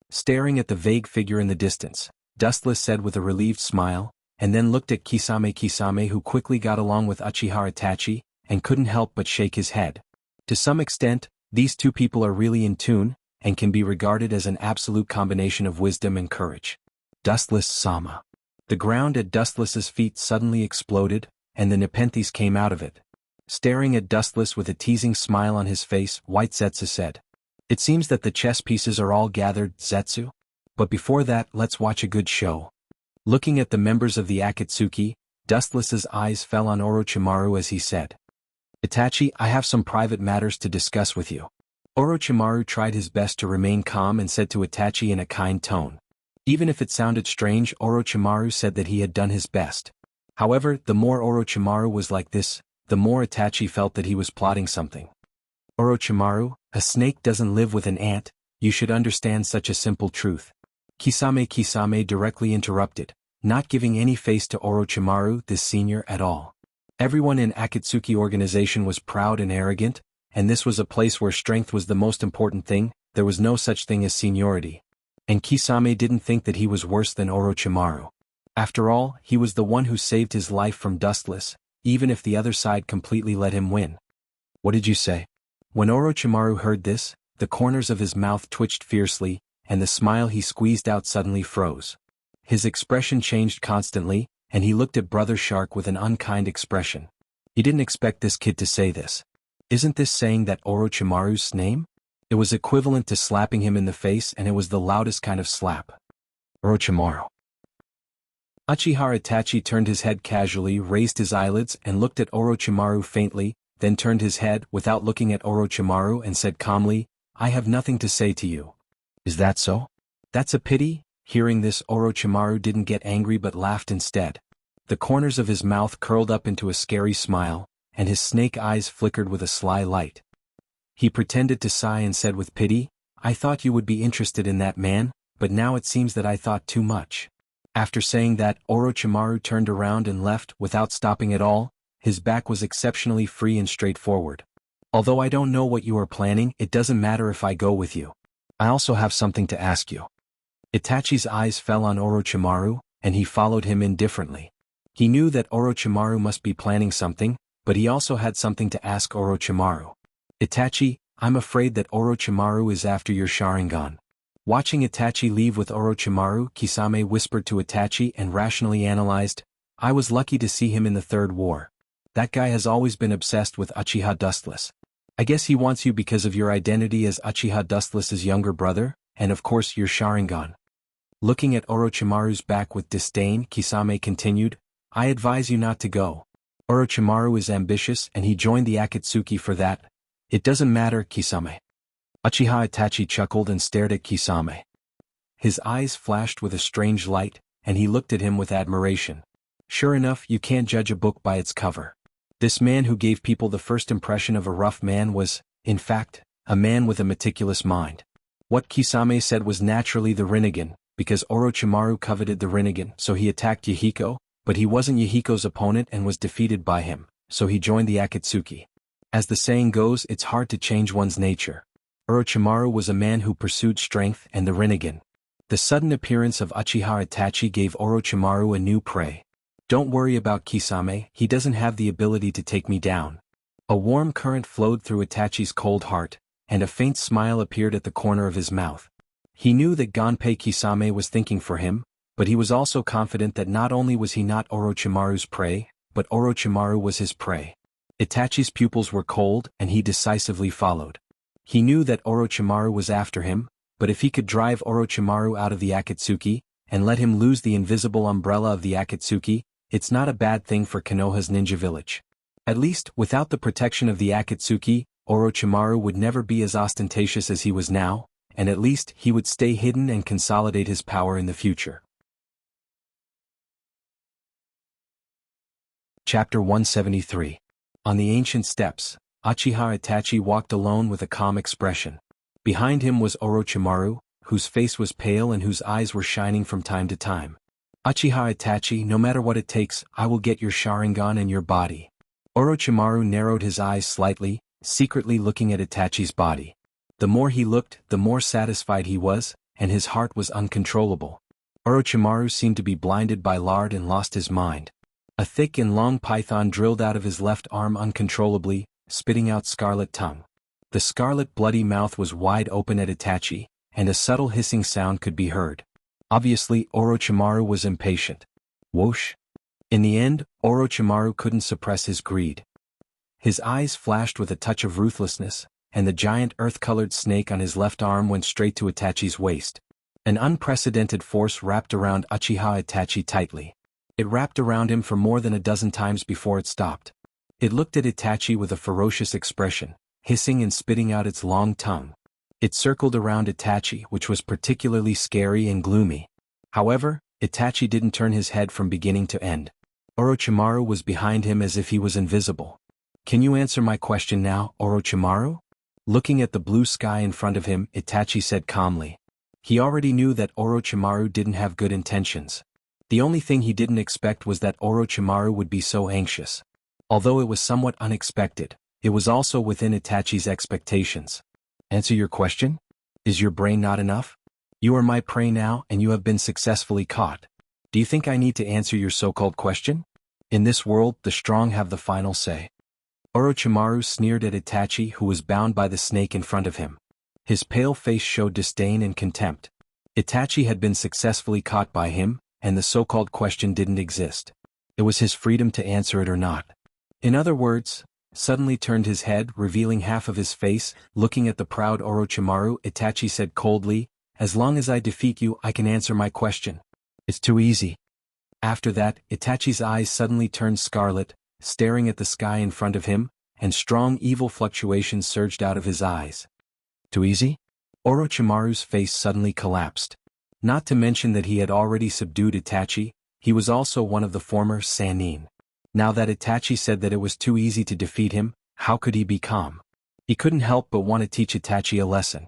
S1: Staring at the vague figure in the distance, Dustless said with a relieved smile, and then looked at Kisame who quickly got along with Uchiha Itachi, and couldn't help but shake his head. To some extent, these two people are really in tune, and can be regarded as an absolute combination of wisdom and courage. Dustless-sama. The ground at Dustless's feet suddenly exploded, and the Nepenthes came out of it. Staring at Dustless with a teasing smile on his face, White Zetsu said, "It seems that the chess pieces are all gathered, Zetsu. But before that, let's watch a good show." Looking at the members of the Akatsuki, Dustless's eyes fell on Orochimaru as he said, "Itachi, I have some private matters to discuss with you." Orochimaru tried his best to remain calm and said to Itachi in a kind tone. Even if it sounded strange, Orochimaru said that he had done his best. However, the more Orochimaru was like this, the more Itachi felt that he was plotting something. "Orochimaru, a snake doesn't live with an ant, you should understand such a simple truth." Kisame directly interrupted, not giving any face to Orochimaru, this senior, at all. Everyone in Akatsuki organization was proud and arrogant, and this was a place where strength was the most important thing. There was no such thing as seniority. And Kisame didn't think that he was worse than Orochimaru. After all, he was the one who saved his life from Dustless, even if the other side completely let him win. "What did you say?" When Orochimaru heard this, the corners of his mouth twitched fiercely, and the smile he squeezed out suddenly froze. His expression changed constantly, and he looked at Brother Shark with an unkind expression. He didn't expect this kid to say this. Isn't this saying that Orochimaru's name? It was equivalent to slapping him in the face, and it was the loudest kind of slap. Orochimaru. Uchiha Itachi turned his head casually, raised his eyelids, and looked at Orochimaru faintly, then turned his head without looking at Orochimaru and said calmly, "I have nothing to say to you." "Is that so?" "That's a pity." Hearing this, Orochimaru didn't get angry but laughed instead. The corners of his mouth curled up into a scary smile, and his snake eyes flickered with a sly light. He pretended to sigh and said with pity, "I thought you would be interested in that man, but now it seems that I thought too much." After saying that, Orochimaru turned around and left without stopping at all. His back was exceptionally free and straightforward. "Although I don't know what you are planning, it doesn't matter if I go with you. I also have something to ask you." Itachi's eyes fell on Orochimaru, and he followed him indifferently. He knew that Orochimaru must be planning something, but he also had something to ask Orochimaru. "Itachi, I'm afraid that Orochimaru is after your Sharingan." Watching Itachi leave with Orochimaru, Kisame whispered to Itachi and rationally analyzed, "I was lucky to see him in the Third War. That guy has always been obsessed with Uchiha Dustless. I guess he wants you because of your identity as Uchiha Dustless's younger brother, and of course your Sharingan." Looking at Orochimaru's back with disdain, Kisame continued, "I advise you not to go. Orochimaru is ambitious and he joined the Akatsuki for that. It doesn't matter, Kisame." Uchiha Itachi chuckled and stared at Kisame. His eyes flashed with a strange light, and he looked at him with admiration. Sure enough, you can't judge a book by its cover. This man who gave people the first impression of a rough man was, in fact, a man with a meticulous mind. What Kisame said was naturally the Rinnegan, because Orochimaru coveted the Rinnegan, so he attacked Yahiko, but he wasn't Yahiko's opponent and was defeated by him, so he joined the Akatsuki. As the saying goes, it's hard to change one's nature. Orochimaru was a man who pursued strength and the Rinnegan. The sudden appearance of Uchiha Itachi gave Orochimaru a new prey. "Don't worry about Kisame, he doesn't have the ability to take me down." A warm current flowed through Itachi's cold heart, and a faint smile appeared at the corner of his mouth. He knew that Gonpei Kisame was thinking for him, but he was also confident that not only was he not Orochimaru's prey, but Orochimaru was his prey. Itachi's pupils were cold and he decisively followed. He knew that Orochimaru was after him, but if he could drive Orochimaru out of the Akatsuki, and let him lose the invisible umbrella of the Akatsuki, it's not a bad thing for Konoha's ninja village. At least, without the protection of the Akatsuki, Orochimaru would never be as ostentatious as he was now, and at least he would stay hidden and consolidate his power in the future. Chapter 173. On the ancient steps, Uchiha Itachi walked alone with a calm expression. Behind him was Orochimaru, whose face was pale and whose eyes were shining from time to time. "Uchiha Itachi, no matter what it takes, I will get your Sharingan and your body." Orochimaru narrowed his eyes slightly, secretly looking at Itachi's body. The more he looked, the more satisfied he was, and his heart was uncontrollable. Orochimaru seemed to be blinded by lard and lost his mind. A thick and long python drilled out of his left arm uncontrollably, spitting out scarlet tongue. The scarlet bloody mouth was wide open at Itachi, and a subtle hissing sound could be heard. Obviously, Orochimaru was impatient. Whoosh! In the end, Orochimaru couldn't suppress his greed. His eyes flashed with a touch of ruthlessness, and the giant earth-colored snake on his left arm went straight to Itachi's waist. An unprecedented force wrapped around Uchiha Itachi tightly. It wrapped around him for more than a dozen times before it stopped. It looked at Itachi with a ferocious expression, hissing and spitting out its long tongue. It circled around Itachi, which was particularly scary and gloomy. However, Itachi didn't turn his head from beginning to end. Orochimaru was behind him as if he was invisible. "Can you answer my question now, Orochimaru?" Looking at the blue sky in front of him, Itachi said calmly. He already knew that Orochimaru didn't have good intentions. The only thing he didn't expect was that Orochimaru would be so anxious. Although it was somewhat unexpected, it was also within Itachi's expectations. "Answer your question? Is your brain not enough? You are my prey now and you have been successfully caught. Do you think I need to answer your so-called question? In this world, the strong have the final say." Orochimaru sneered at Itachi, who was bound by the snake in front of him. His pale face showed disdain and contempt. Itachi had been successfully caught by him, and the so-called question didn't exist. It was his freedom to answer it or not. In other words, suddenly turned his head, revealing half of his face, looking at the proud Orochimaru, Itachi said coldly, "As long as I defeat you, I can answer my question. It's too easy." After that, Itachi's eyes suddenly turned scarlet, staring at the sky in front of him, and strong evil fluctuations surged out of his eyes. Too easy? Orochimaru's face suddenly collapsed. Not to mention that he had already subdued Itachi, he was also one of the former Sannin. Now that Itachi said that it was too easy to defeat him, how could he be calm? He couldn't help but want to teach Itachi a lesson.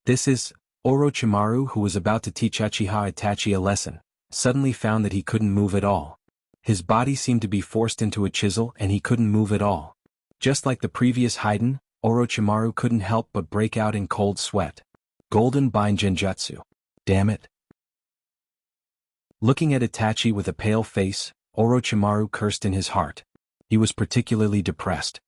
S1: This is, Orochimaru, who was about to teach Uchiha Itachi a lesson, suddenly found that he couldn't move at all. His body seemed to be forced into a chisel and he couldn't move at all. Just like the previous Haiden, Orochimaru couldn't help but break out in cold sweat. Golden Bind Genjutsu. Damn it. Looking at Itachi with a pale face, Orochimaru cursed in his heart. He was particularly depressed.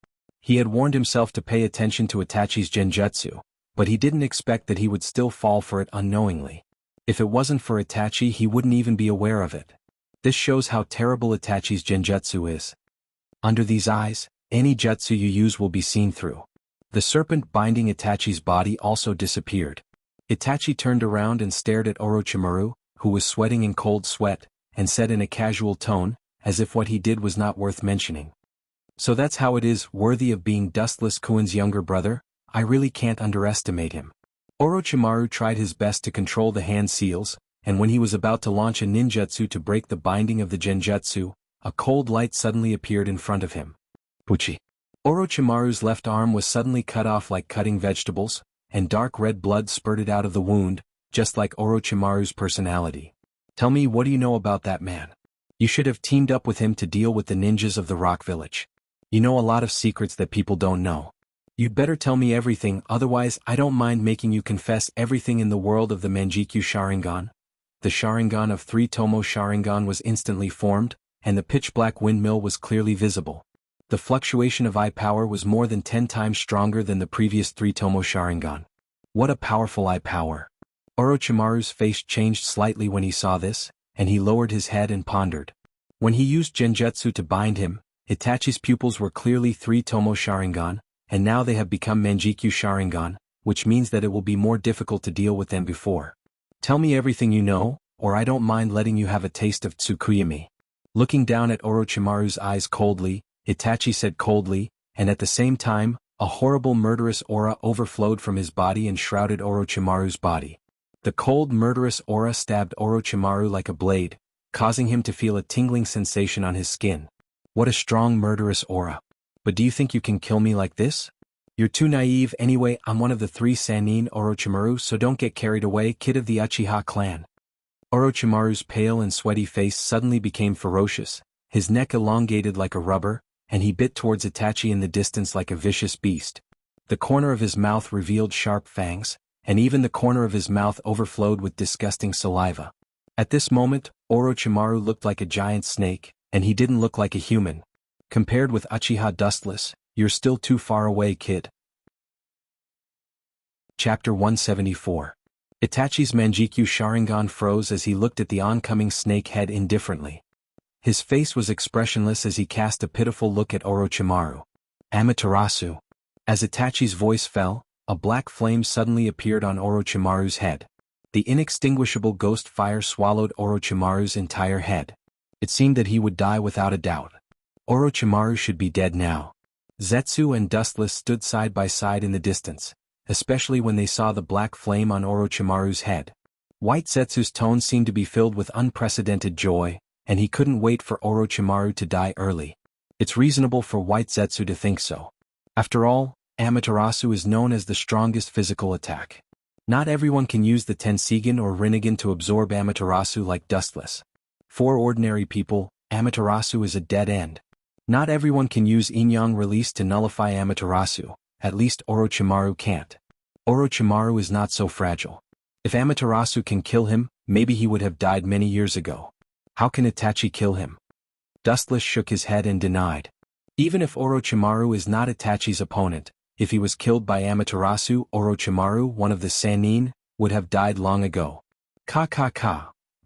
S1: He had warned himself to pay attention to Itachi's genjutsu, but he didn't expect that he would still fall for it unknowingly. If it wasn't for Itachi, he wouldn't even be aware of it. This shows how terrible Itachi's genjutsu is. Under these eyes, any jutsu you use will be seen through. The serpent binding Itachi's body also disappeared. Itachi turned around and stared at Orochimaru, who was sweating in cold sweat, and said in a casual tone, as if what he did was not worth mentioning. "So that's how it is, worthy of being Dustless Kuin's younger brother? I really can't underestimate him." Orochimaru tried his best to control the hand seals, and when he was about to launch a ninjutsu to break the binding of the genjutsu, a cold light suddenly appeared in front of him. Puchi. Orochimaru's left arm was suddenly cut off like cutting vegetables, and dark red blood spurted out of the wound, just like Orochimaru's personality. "Tell me, what do you know about that man? You should have teamed up with him to deal with the ninjas of the Rock Village. You know a lot of secrets that people don't know. You'd better tell me everything, otherwise I don't mind making you confess everything in the world of the Manjikyu Sharingan." The Sharingan of 3 Tomo Sharingan was instantly formed, and the pitch-black windmill was clearly visible. The fluctuation of eye power was more than 10 times stronger than the previous 3 Tomo Sharingan. What a powerful eye power. Orochimaru's face changed slightly when he saw this, and he lowered his head and pondered. When he used genjutsu to bind him, Itachi's pupils were clearly 3 Tomo Sharingan, and now they have become Manjikyu Sharingan, which means that it will be more difficult to deal with than before. "Tell me everything you know, or I don't mind letting you have a taste of Tsukuyami." Looking down at Orochimaru's eyes coldly, Itachi said coldly, and at the same time, a horrible murderous aura overflowed from his body and shrouded Orochimaru's body. The cold murderous aura stabbed Orochimaru like a blade, causing him to feel a tingling sensation on his skin. What a strong murderous aura. But do you think you can kill me like this? You're too naive anyway. I'm one of the 3 Sannin, Orochimaru, so don't get carried away, kid of the Uchiha clan. Orochimaru's pale and sweaty face suddenly became ferocious, his neck elongated like a rubber, and he bit towards Itachi in the distance like a vicious beast. The corner of his mouth revealed sharp fangs, and even the corner of his mouth overflowed with disgusting saliva. At this moment, Orochimaru looked like a giant snake, and he didn't look like a human. Compared with Uchiha Dustless, you're still too far away, kid. Chapter 174. Itachi's Manjikyu Sharingan froze as he looked at the oncoming snake head indifferently. His face was expressionless as he cast a pitiful look at Orochimaru. Amaterasu. As Itachi's voice fell, a black flame suddenly appeared on Orochimaru's head. The inextinguishable ghost fire swallowed Orochimaru's entire head. It seemed that he would die without a doubt. Orochimaru should be dead now. Zetsu and Dustless stood side by side in the distance, especially when they saw the black flame on Orochimaru's head. White Zetsu's tone seemed to be filled with unprecedented joy, and he couldn't wait for Orochimaru to die early. It's reasonable for White Zetsu to think so. After all, Amaterasu is known as the strongest physical attack. Not everyone can use the Tensigen or Rinnegan to absorb Amaterasu like Dustless. For ordinary people, Amaterasu is a dead end. Not everyone can use Yin-Yang release to nullify Amaterasu, at least Orochimaru can't. Orochimaru is not so fragile. If Amaterasu can kill him, maybe he would have died many years ago. How can Itachi kill him? Dustless shook his head and denied. Even if Orochimaru is not Itachi's opponent, if he was killed by Amaterasu, Orochimaru, one of the Sannin, would have died long ago. Ka.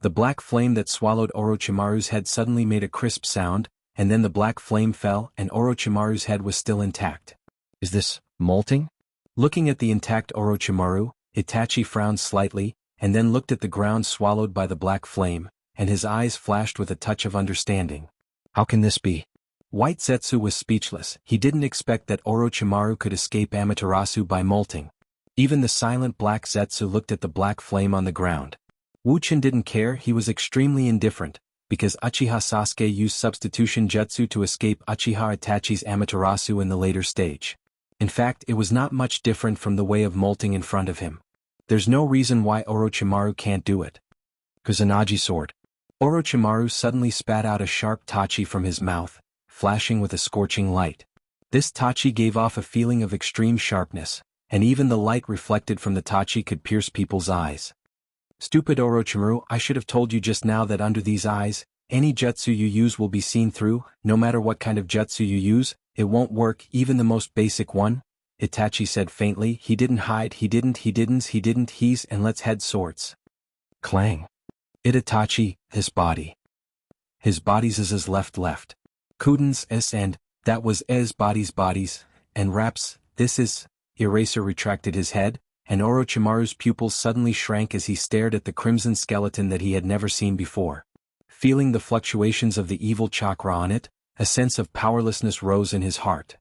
S1: The black flame that swallowed Orochimaru's head suddenly made a crisp sound, and then the black flame fell and Orochimaru's head was still intact. Is this molting? Looking at the intact Orochimaru, Itachi frowned slightly, and then looked at the ground swallowed by the black flame, and his eyes flashed with a touch of understanding. How can this be? White Zetsu was speechless. He didn't expect that Orochimaru could escape Amaterasu by molting. Even the silent black Zetsu looked at the black flame on the ground. Wuchen didn't care, he was extremely indifferent, because Uchiha Sasuke used substitution jutsu to escape Uchiha Itachi's Amaterasu in the later stage. In fact, it was not much different from the way of molting in front of him. There's no reason why Orochimaru can't do it. Kusanagi sword. Orochimaru suddenly spat out a sharp tachi from his mouth, flashing with a scorching light. This tachi gave off a feeling of extreme sharpness, and even the light reflected from the tachi could pierce people's eyes. Stupid Orochimaru, I should have told you just now that under these eyes, any jutsu you use will be seen through. No matter what kind of jutsu you use, it won't work, even the most basic one. Itachi said faintly. He didn't hide, he didn't, he's, and let's head swords. Clang. Itachi, his body. His body's is his left. Kuden's s and, that was es bodies, and raps, this is, Eraser retracted his head, and Orochimaru's pupils suddenly shrank as he stared at the crimson skeleton that he had never seen before. Feeling the fluctuations of the evil chakra on it, a sense of powerlessness rose in his heart.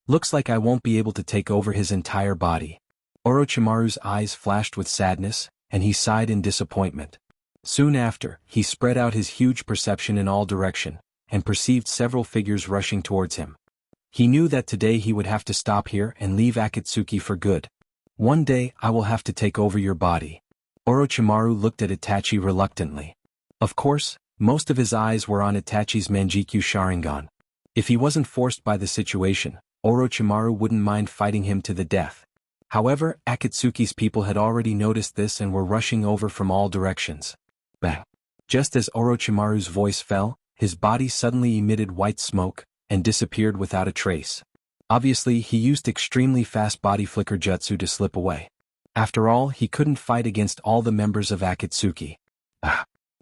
S1: Looks like I won't be able to take over his entire body. Orochimaru's eyes flashed with sadness, and he sighed in disappointment. Soon after, he spread out his huge perception in all direction, and perceived several figures rushing towards him. He knew that today he would have to stop here and leave Akatsuki for good. One day, I will have to take over your body. Orochimaru looked at Itachi reluctantly. Of course, most of his eyes were on Itachi's Manjikyu Sharingan. If he wasn't forced by the situation, Orochimaru wouldn't mind fighting him to the death. However, Akatsuki's people had already noticed this and were rushing over from all directions. Bang! Just as Orochimaru's voice fell, his body suddenly emitted white smoke, and disappeared without a trace. Obviously, he used extremely fast body flicker jutsu to slip away. After all, he couldn't fight against all the members of Akatsuki.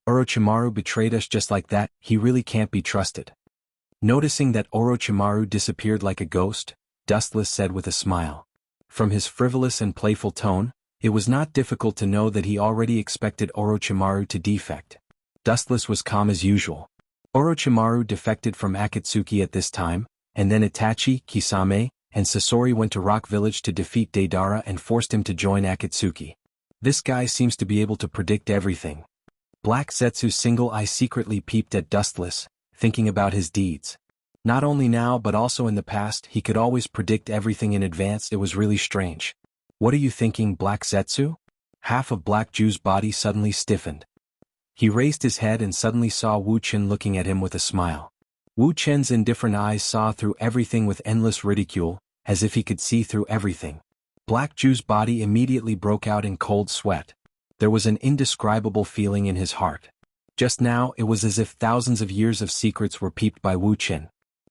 S1: Orochimaru betrayed us just like that, he really can't be trusted. Noticing that Orochimaru disappeared like a ghost, Dustless said with a smile. From his frivolous and playful tone, it was not difficult to know that he already expected Orochimaru to defect. Dustless was calm as usual. Orochimaru defected from Akatsuki at this time, and then Itachi, Kisame, and Sasori went to Rock Village to defeat Deidara and forced him to join Akatsuki. This guy seems to be able to predict everything. Black Zetsu's single eye secretly peeped at Dustless, thinking about his deeds. Not only now but also in the past, he could always predict everything in advance. It was really strange. What are you thinking, Black Zetsu? Half of Black Jew's body suddenly stiffened. He raised his head and suddenly saw Wu Chen looking at him with a smile. Wu Chen's indifferent eyes saw through everything with endless ridicule, as if he could see through everything. Black Jew's body immediately broke out in cold sweat. There was an indescribable feeling in his heart. Just now it was as if thousands of years of secrets were peeped by Wu Qin.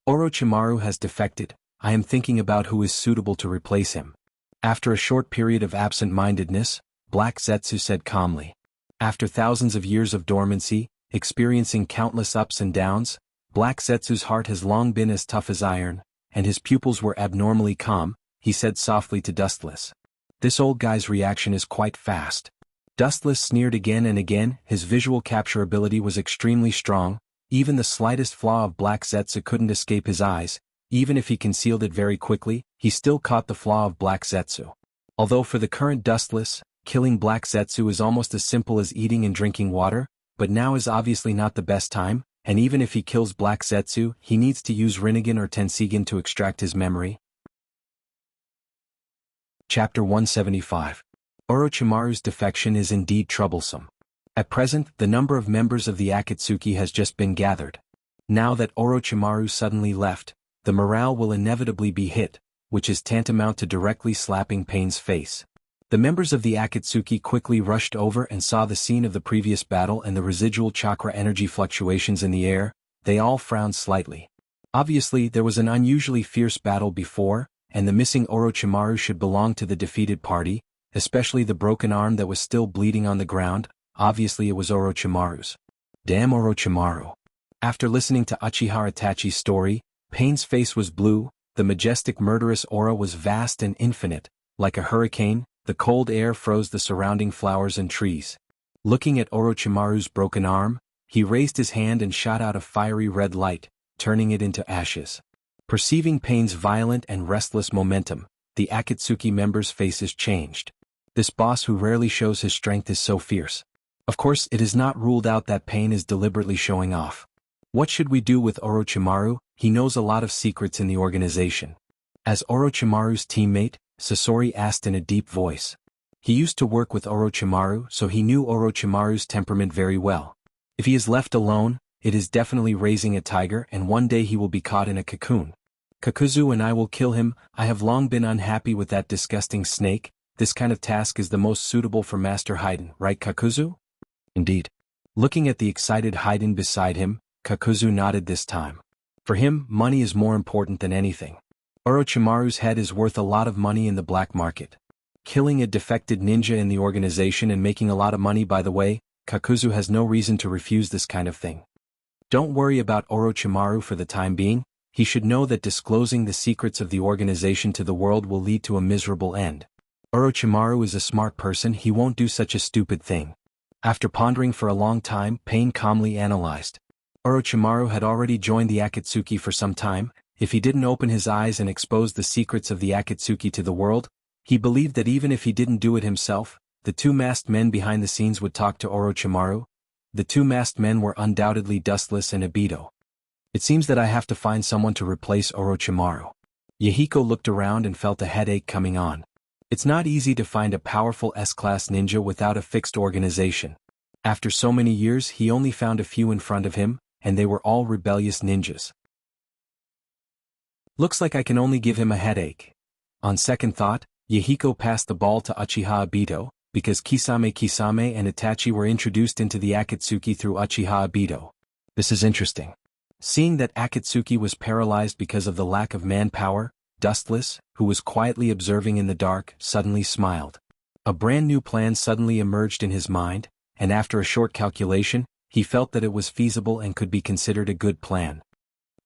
S1: Orochimaru has defected. I am thinking about who is suitable to replace him. After a short period of absent-mindedness, Black Zetsu said calmly. After thousands of years of dormancy, experiencing countless ups and downs, Black Zetsu's heart has long been as tough as iron, and his pupils were abnormally calm, he said softly to Dustless. This old guy's reaction is quite fast. Dustless sneered again and again, his visual capture ability was extremely strong, even the slightest flaw of Black Zetsu couldn't escape his eyes, even if he concealed it very quickly, he still caught the flaw of Black Zetsu. Although for the current Dustless, killing Black Zetsu is almost as simple as eating and drinking water, but now is obviously not the best time, and even if he kills Black Zetsu, he needs to use Rinnegan or Tensegan to extract his memory. Chapter 175. Orochimaru's defection is indeed troublesome. At present, the number of members of the Akatsuki has just been gathered. Now that Orochimaru suddenly left, the morale will inevitably be hit, which is tantamount to directly slapping Pain's face. The members of the Akatsuki quickly rushed over and saw the scene of the previous battle and the residual chakra energy fluctuations in the air. They all frowned slightly. Obviously, there was an unusually fierce battle before, and the missing Orochimaru should belong to the defeated party, especially the broken arm that was still bleeding on the ground. Obviously it was Orochimaru's. Damn Orochimaru. After listening to Uchiha Itachi's story, Pain's face was blue, the majestic murderous aura was vast and infinite. Like a hurricane, the cold air froze the surrounding flowers and trees. Looking at Orochimaru's broken arm, he raised his hand and shot out a fiery red light, turning it into ashes. Perceiving Pain's violent and restless momentum, the Akatsuki members' faces changed. This boss who rarely shows his strength is so fierce. Of course, it is not ruled out that Pain is deliberately showing off. What should we do with Orochimaru? He knows a lot of secrets in the organization. As Orochimaru's teammate, Sasori asked in a deep voice. He used to work with Orochimaru, so he knew Orochimaru's temperament very well. If he is left alone, it is definitely raising a tiger and one day he will be caught in a cocoon. Kakuzu and I will kill him. I have long been unhappy with that disgusting snake. This kind of task is the most suitable for Master Haiden, right Kakuzu? Indeed. Looking at the excited Haiden beside him, Kakuzu nodded this time. For him, money is more important than anything. Orochimaru's head is worth a lot of money in the black market. Killing a defected ninja in the organization and making a lot of money, by the way, Kakuzu has no reason to refuse this kind of thing. Don't worry about Orochimaru for the time being. He should know that disclosing the secrets of the organization to the world will lead to a miserable end. Orochimaru is a smart person, he won't do such a stupid thing. After pondering for a long time, Pain calmly analyzed. Orochimaru had already joined the Akatsuki for some time. If he didn't open his eyes and expose the secrets of the Akatsuki to the world, he believed that even if he didn't do it himself, the two masked men behind the scenes would talk to Orochimaru. The two masked men were undoubtedly Dustless and Obito. It seems that I have to find someone to replace Orochimaru. Yahiko looked around and felt a headache coming on. It's not easy to find a powerful S-class ninja without a fixed organization. After so many years he only found a few in front of him, and they were all rebellious ninjas. Looks like I can only give him a headache. On second thought, Yahiko passed the ball to Uchiha Obito, because Kisame and Itachi were introduced into the Akatsuki through Uchiha Obito. This is interesting. Seeing that Akatsuki was paralyzed because of the lack of manpower, Dustless, who was quietly observing in the dark, suddenly smiled. A brand new plan suddenly emerged in his mind, and after a short calculation, he felt that it was feasible and could be considered a good plan.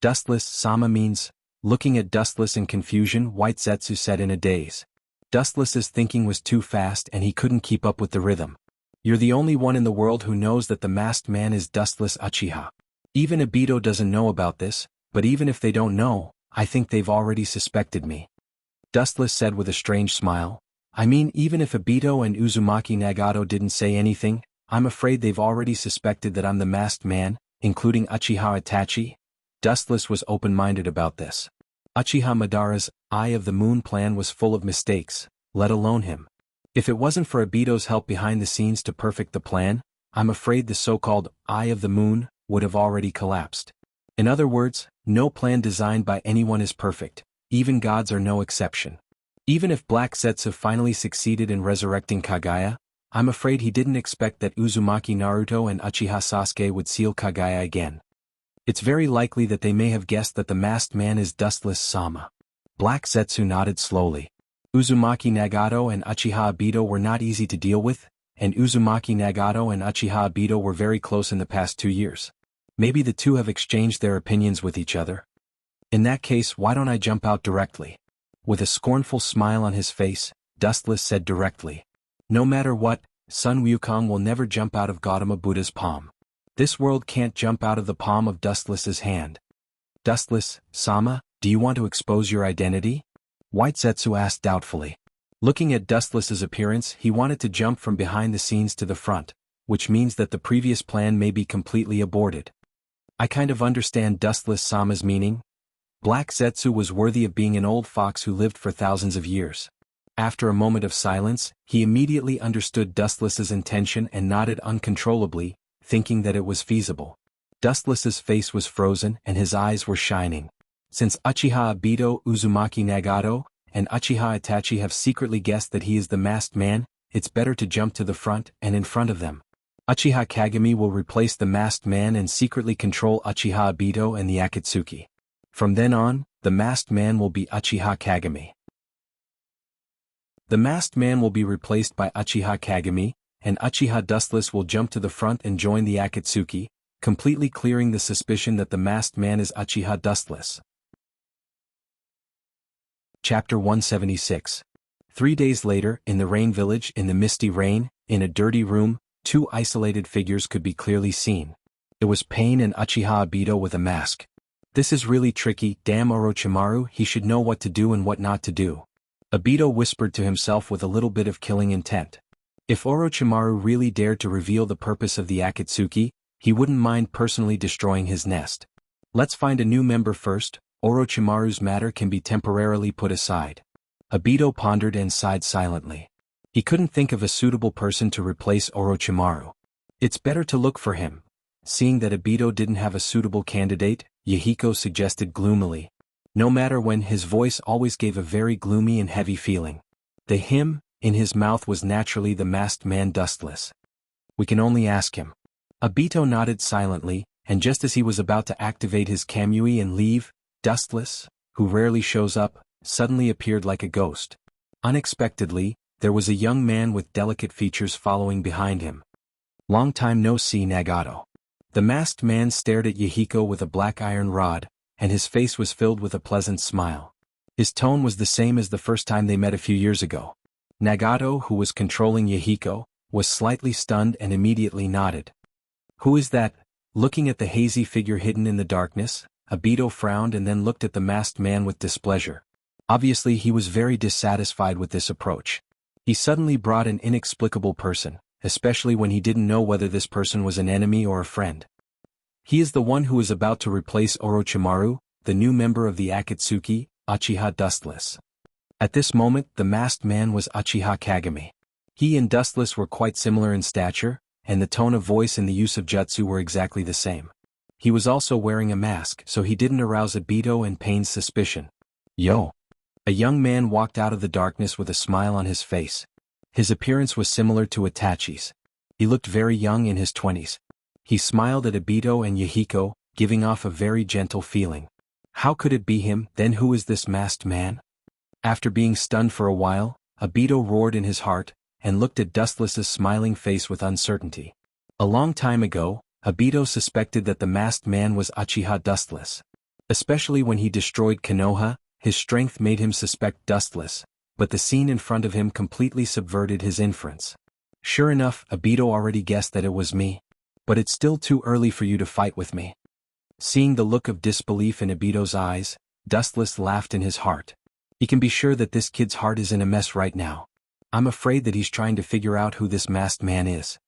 S1: Dustless-sama means. Looking at Dustless in confusion, White Zetsu said in a daze. Dustless's thinking was too fast and he couldn't keep up with the rhythm. You're the only one in the world who knows that the masked man is Dustless Uchiha. Even Obito doesn't know about this, but even if they don't know, I think they've already suspected me. Dustless said with a strange smile. I mean, even if Obito and Uzumaki Nagato didn't say anything, I'm afraid they've already suspected that I'm the masked man, including Uchiha Itachi. Dustless was open-minded about this. Uchiha Madara's Eye of the Moon plan was full of mistakes, let alone him. If it wasn't for Obito's help behind the scenes to perfect the plan, I'm afraid the so-called Eye of the Moon would have already collapsed. In other words, no plan designed by anyone is perfect, even gods are no exception. Even if Black Zetsu finally succeeded in resurrecting Kaguya, I'm afraid he didn't expect that Uzumaki Naruto and Uchiha Sasuke would seal Kaguya again. It's very likely that they may have guessed that the masked man is Dustless Sama. Black Zetsu nodded slowly. Uzumaki Nagato and Uchiha Obito were not easy to deal with, and Uzumaki Nagato and Uchiha Obito were very close in the past 2 years. Maybe the two have exchanged their opinions with each other. In that case, why don't I jump out directly? With a scornful smile on his face, Dustless said directly. No matter what, Sun Wukong will never jump out of Gautama Buddha's palm. This world can't jump out of the palm of Dustless's hand. Dustless, Sama, do you want to expose your identity? White Zetsu asked doubtfully. Looking at Dustless's appearance, he wanted to jump from behind the scenes to the front, which means that the previous plan may be completely aborted. I kind of understand Dustless Sama's meaning. Black Zetsu was worthy of being an old fox who lived for thousands of years. After a moment of silence, he immediately understood Dustless's intention and nodded uncontrollably, thinking that it was feasible. Dustless's face was frozen and his eyes were shining. Since Uchiha Obito, Uzumaki Nagato, and Uchiha Itachi have secretly guessed that he is the masked man, it's better to jump to the front and in front of them. Uchiha Kagami will replace the masked man and secretly control Uchiha Obito and the Akatsuki. From then on, the masked man will be Uchiha Kagami. The masked man will be replaced by Uchiha Kagami, and Uchiha Dustless will jump to the front and join the Akatsuki, completely clearing the suspicion that the masked man is Uchiha Dustless. Chapter 176. 3 days later, in the Rain Village in the misty rain, in a dirty room, 2 isolated figures could be clearly seen. It was Pain and Uchiha Obito with a mask. This is really tricky, damn Orochimaru, he should know what to do and what not to do. Obito whispered to himself with a little bit of killing intent. If Orochimaru really dared to reveal the purpose of the Akatsuki, he wouldn't mind personally destroying his nest. Let's find a new member first. Orochimaru's matter can be temporarily put aside. Obito pondered and sighed silently. He couldn't think of a suitable person to replace Orochimaru. It's better to look for him. Seeing that Obito didn't have a suitable candidate, Yahiko suggested gloomily. No matter when, his voice always gave a very gloomy and heavy feeling. The him in his mouth was naturally the masked man Dustless. We can only ask him. Obito nodded silently, and just as he was about to activate his Kamui and leave, Dustless, who rarely shows up, suddenly appeared like a ghost. Unexpectedly, there was a young man with delicate features following behind him. Long time no see, Nagato. The masked man stared at Yahiko with a black iron rod, and his face was filled with a pleasant smile. His tone was the same as the first time they met a few years ago. Nagato, who was controlling Yahiko, was slightly stunned and immediately nodded. Who is that? Looking at the hazy figure hidden in the darkness, Obito frowned and then looked at the masked man with displeasure. Obviously he was very dissatisfied with this approach. He suddenly brought an inexplicable person, especially when he didn't know whether this person was an enemy or a friend. He is the one who is about to replace Orochimaru, the new member of the Akatsuki, Uchiha Dustless. At this moment, the masked man was Uchiha Kagami. He and Dustless were quite similar in stature, and the tone of voice and the use of jutsu were exactly the same. He was also wearing a mask, so he didn't arouse Obito and Pain's suspicion. Yo! A young man walked out of the darkness with a smile on his face. His appearance was similar to Itachi's. He looked very young, in his 20s. He smiled at Obito and Yahiko, giving off a very gentle feeling. How could it be him? Then who is this masked man? After being stunned for a while, Obito roared in his heart, and looked at Dustless's smiling face with uncertainty. A long time ago, Obito suspected that the masked man was Uchiha Dustless. Especially when he destroyed Konoha, his strength made him suspect Dustless, but the scene in front of him completely subverted his inference. Sure enough, Obito already guessed that it was me. But it's still too early for you to fight with me. Seeing the look of disbelief in Obito's eyes, Dustless laughed in his heart. He can be sure that this kid's heart is in a mess right now. I'm afraid that he's trying to figure out who this masked man is.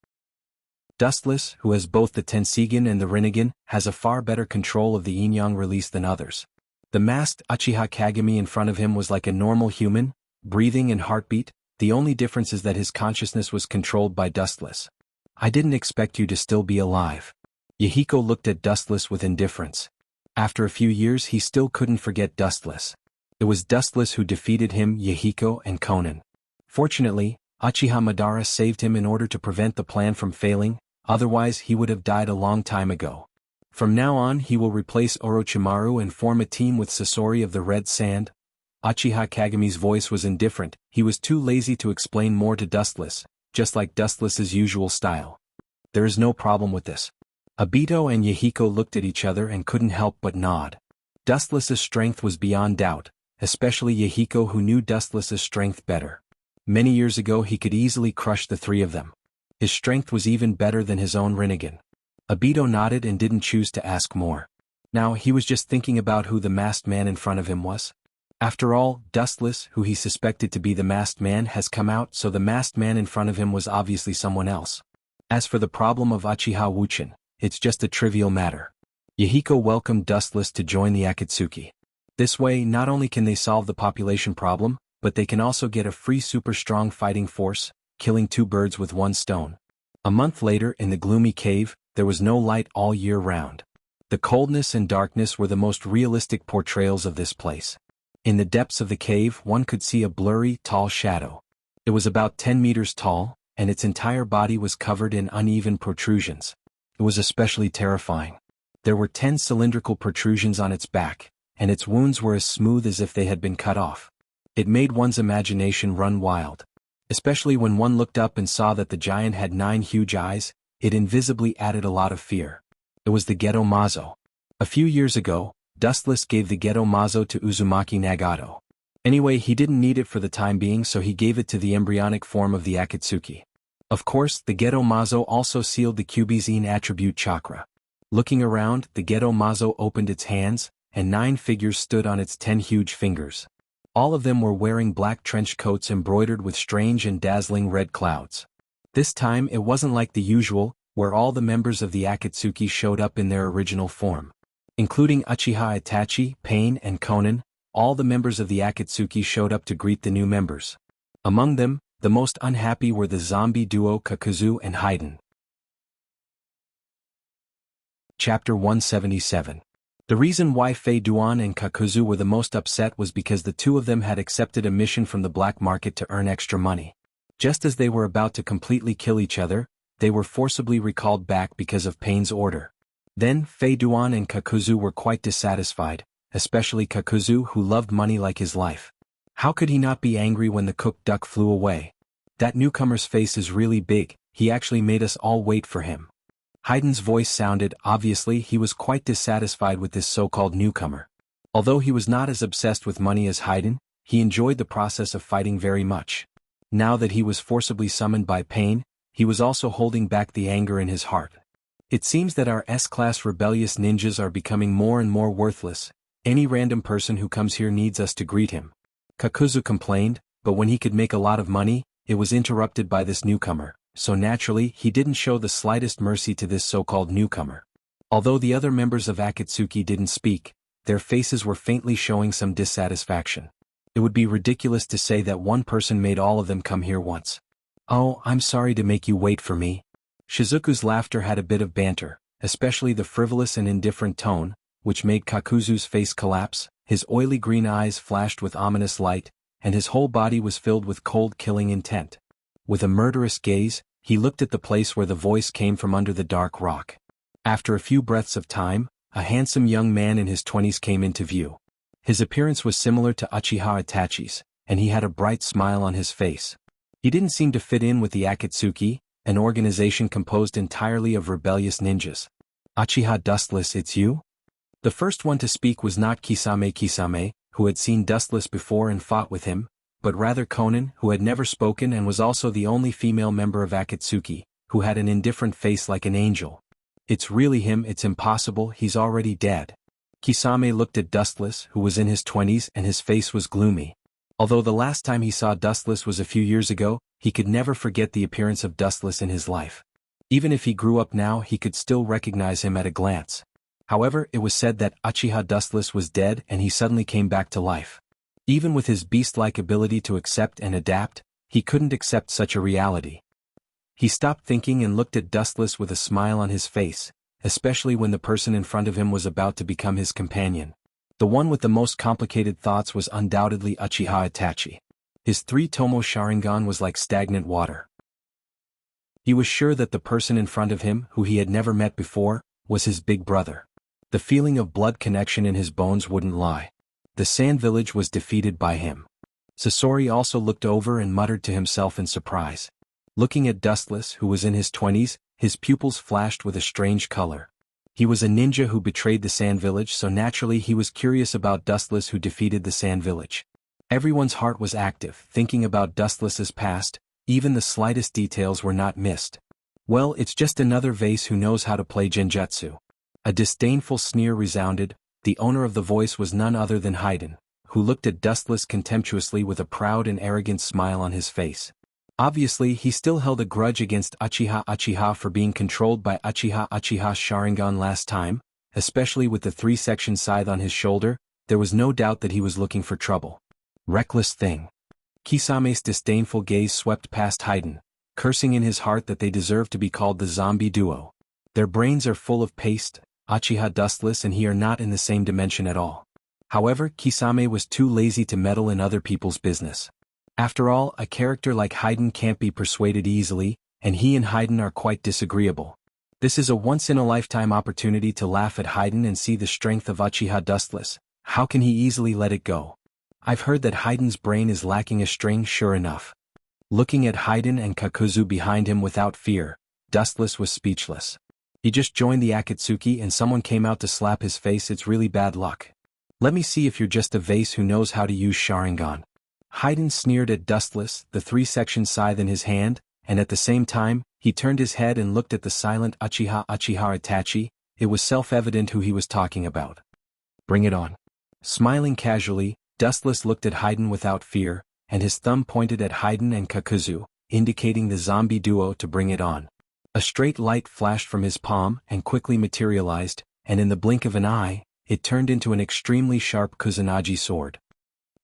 S1: Dustless, who has both the Tensigen and the Rinnegan, has a far better control of the yin-yang release than others. The masked Uchiha Kagami in front of him was like a normal human, breathing and heartbeat. The only difference is that his consciousness was controlled by Dustless. I didn't expect you to still be alive. Yahiko looked at Dustless with indifference. After a few years he still couldn't forget Dustless. It was Dustless who defeated him, Yahiko and Conan. Fortunately, Uchiha Madara saved him in order to prevent the plan from failing, otherwise he would have died a long time ago. From now on he will replace Orochimaru and form a team with Sasori of the Red Sand. Uchiha Kagami's voice was indifferent, he was too lazy to explain more to Dustless, just like Dustless's usual style. There is no problem with this. Obito and Yahiko looked at each other and couldn't help but nod. Dustless's strength was beyond doubt, especially Yahiko who knew Dustless's strength better. Many years ago he could easily crush the three of them. His strength was even better than his own Rinnegan. Obito nodded and didn't choose to ask more. Now he was just thinking about who the masked man in front of him was. After all, Dustless, who he suspected to be the masked man, has come out, so the masked man in front of him was obviously someone else. As for the problem of Uchiha Wuchin, it's just a trivial matter. Yahiko welcomed Dustless to join the Akatsuki. This way not only can they solve the population problem, but they can also get a free super strong fighting force, killing two birds with one stone. A month later in the gloomy cave, there was no light all year round. The coldness and darkness were the most realistic portrayals of this place. In the depths of the cave one could see a blurry, tall shadow. It was about 10 meters tall, and its entire body was covered in uneven protrusions. It was especially terrifying. There were 10 cylindrical protrusions on its back, and its wounds were as smooth as if they had been cut off. It made one's imagination run wild. Especially when one looked up and saw that the giant had 9 huge eyes, it invisibly added a lot of fear. It was the Geto Mazo. A few years ago, Dustless gave the Geto Mazo to Uzumaki Nagato. Anyway, he didn't need it for the time being, so he gave it to the embryonic form of the Akatsuki. Of course, the Geto Mazo also sealed the Cubizine attribute chakra. Looking around, the Geto Mazo opened its hands, and 9 figures stood on its 10 huge fingers. All of them were wearing black trench coats embroidered with strange and dazzling red clouds. This time it wasn't like the usual, where all the members of the Akatsuki showed up in their original form. Including Uchiha Itachi, Pain, and Conan, all the members of the Akatsuki showed up to greet the new members. Among them, the most unhappy were the zombie duo Kakuzu and Haiden. Chapter 177. The reason why Fei Duan and Kakuzu were the most upset was because the two of them had accepted a mission from the black market to earn extra money. Just as they were about to completely kill each other, they were forcibly recalled back because of Pain's order. Then, Fei Duan and Kakuzu were quite dissatisfied, especially Kakuzu who loved money like his life. How could he not be angry when the cooked duck flew away? That newcomer's face is really big, he actually made us all wait for him. Haiden's voice sounded, obviously he was quite dissatisfied with this so-called newcomer. Although he was not as obsessed with money as Haiden, he enjoyed the process of fighting very much. Now that he was forcibly summoned by Pain, he was also holding back the anger in his heart. It seems that our S-class rebellious ninjas are becoming more and more worthless. Any random person who comes here needs us to greet him. Kakuzu complained, but when he could make a lot of money, it was interrupted by this newcomer, so naturally he didn't show the slightest mercy to this so-called newcomer. Although the other members of Akatsuki didn't speak, their faces were faintly showing some dissatisfaction. It would be ridiculous to say that one person made all of them come here once. Oh, I'm sorry to make you wait for me. Shizuku's laughter had a bit of banter, especially the frivolous and indifferent tone, which made Kakuzu's face collapse, his oily green eyes flashed with ominous light, and his whole body was filled with cold killing intent. With a murderous gaze, he looked at the place where the voice came from under the dark rock. After a few breaths of time, a handsome young man in his 20s came into view. His appearance was similar to Uchiha Itachi's, and he had a bright smile on his face. He didn't seem to fit in with the Akatsuki, an organization composed entirely of rebellious ninjas. Uchiha Dustless, it's you? The first one to speak was not Kisame, who had seen Dustless before and fought with him, but rather Conan, who had never spoken and was also the only female member of Akatsuki, who had an indifferent face like an angel. It's really him, it's impossible, he's already dead. Kisame looked at Dustless, who was in his 20s, and his face was gloomy. Although the last time he saw Dustless was a few years ago, he could never forget the appearance of Dustless in his life. Even if he grew up now, he could still recognize him at a glance. However, it was said that Uchiha Dustless was dead and he suddenly came back to life. Even with his beast-like ability to accept and adapt, he couldn't accept such a reality. He stopped thinking and looked at Dustless with a smile on his face, especially when the person in front of him was about to become his companion. The one with the most complicated thoughts was undoubtedly Uchiha Itachi. His 3-tomo Sharingan was like stagnant water. He was sure that the person in front of him, who he had never met before, was his big brother. The feeling of blood connection in his bones wouldn't lie. The Sand Village was defeated by him. Sasori also looked over and muttered to himself in surprise. Looking at Dustless, who was in his 20s, his pupils flashed with a strange color. He was a ninja who betrayed the Sand Village, so naturally he was curious about Dustless, who defeated the Sand Village. Everyone's heart was active, thinking about Dustless's past. Even the slightest details were not missed. Well, it's just another vase who knows how to play genjutsu. A disdainful sneer resounded. The owner of the voice was none other than Haydn, who looked at Dustless contemptuously with a proud and arrogant smile on his face. Obviously, he still held a grudge against Uchiha for being controlled by Uchiha's Sharingan last time, especially with the 3-section scythe on his shoulder. There was no doubt that he was looking for trouble. Reckless thing. Kisame's disdainful gaze swept past Haydn, cursing in his heart that they deserve to be called the zombie duo. Their brains are full of paste. Uchiha Dustless and he are not in the same dimension at all. However, Kisame was too lazy to meddle in other people's business. After all, a character like Haydn can't be persuaded easily, and he and Haydn are quite disagreeable. This is a once-in-a-lifetime opportunity to laugh at Haydn and see the strength of Uchiha Dustless. How can he easily let it go? I've heard that Haydn's brain is lacking a string, sure enough. Looking at Haydn and Kakuzu behind him without fear, Dustless was speechless. He just joined the Akatsuki and someone came out to slap his face. It's really bad luck. Let me see if you're just a vase who knows how to use Sharingan. Haydn sneered at Dustless, the 3-section scythe in his hand, and at the same time, he turned his head and looked at the silent Uchiha Itachi. It was self-evident who he was talking about. Bring it on. Smiling casually, Dustless looked at Haydn without fear, and his thumb pointed at Haydn and Kakuzu, indicating the zombie duo to bring it on. A straight light flashed from his palm and quickly materialized, and in the blink of an eye, it turned into an extremely sharp Kusanagi sword.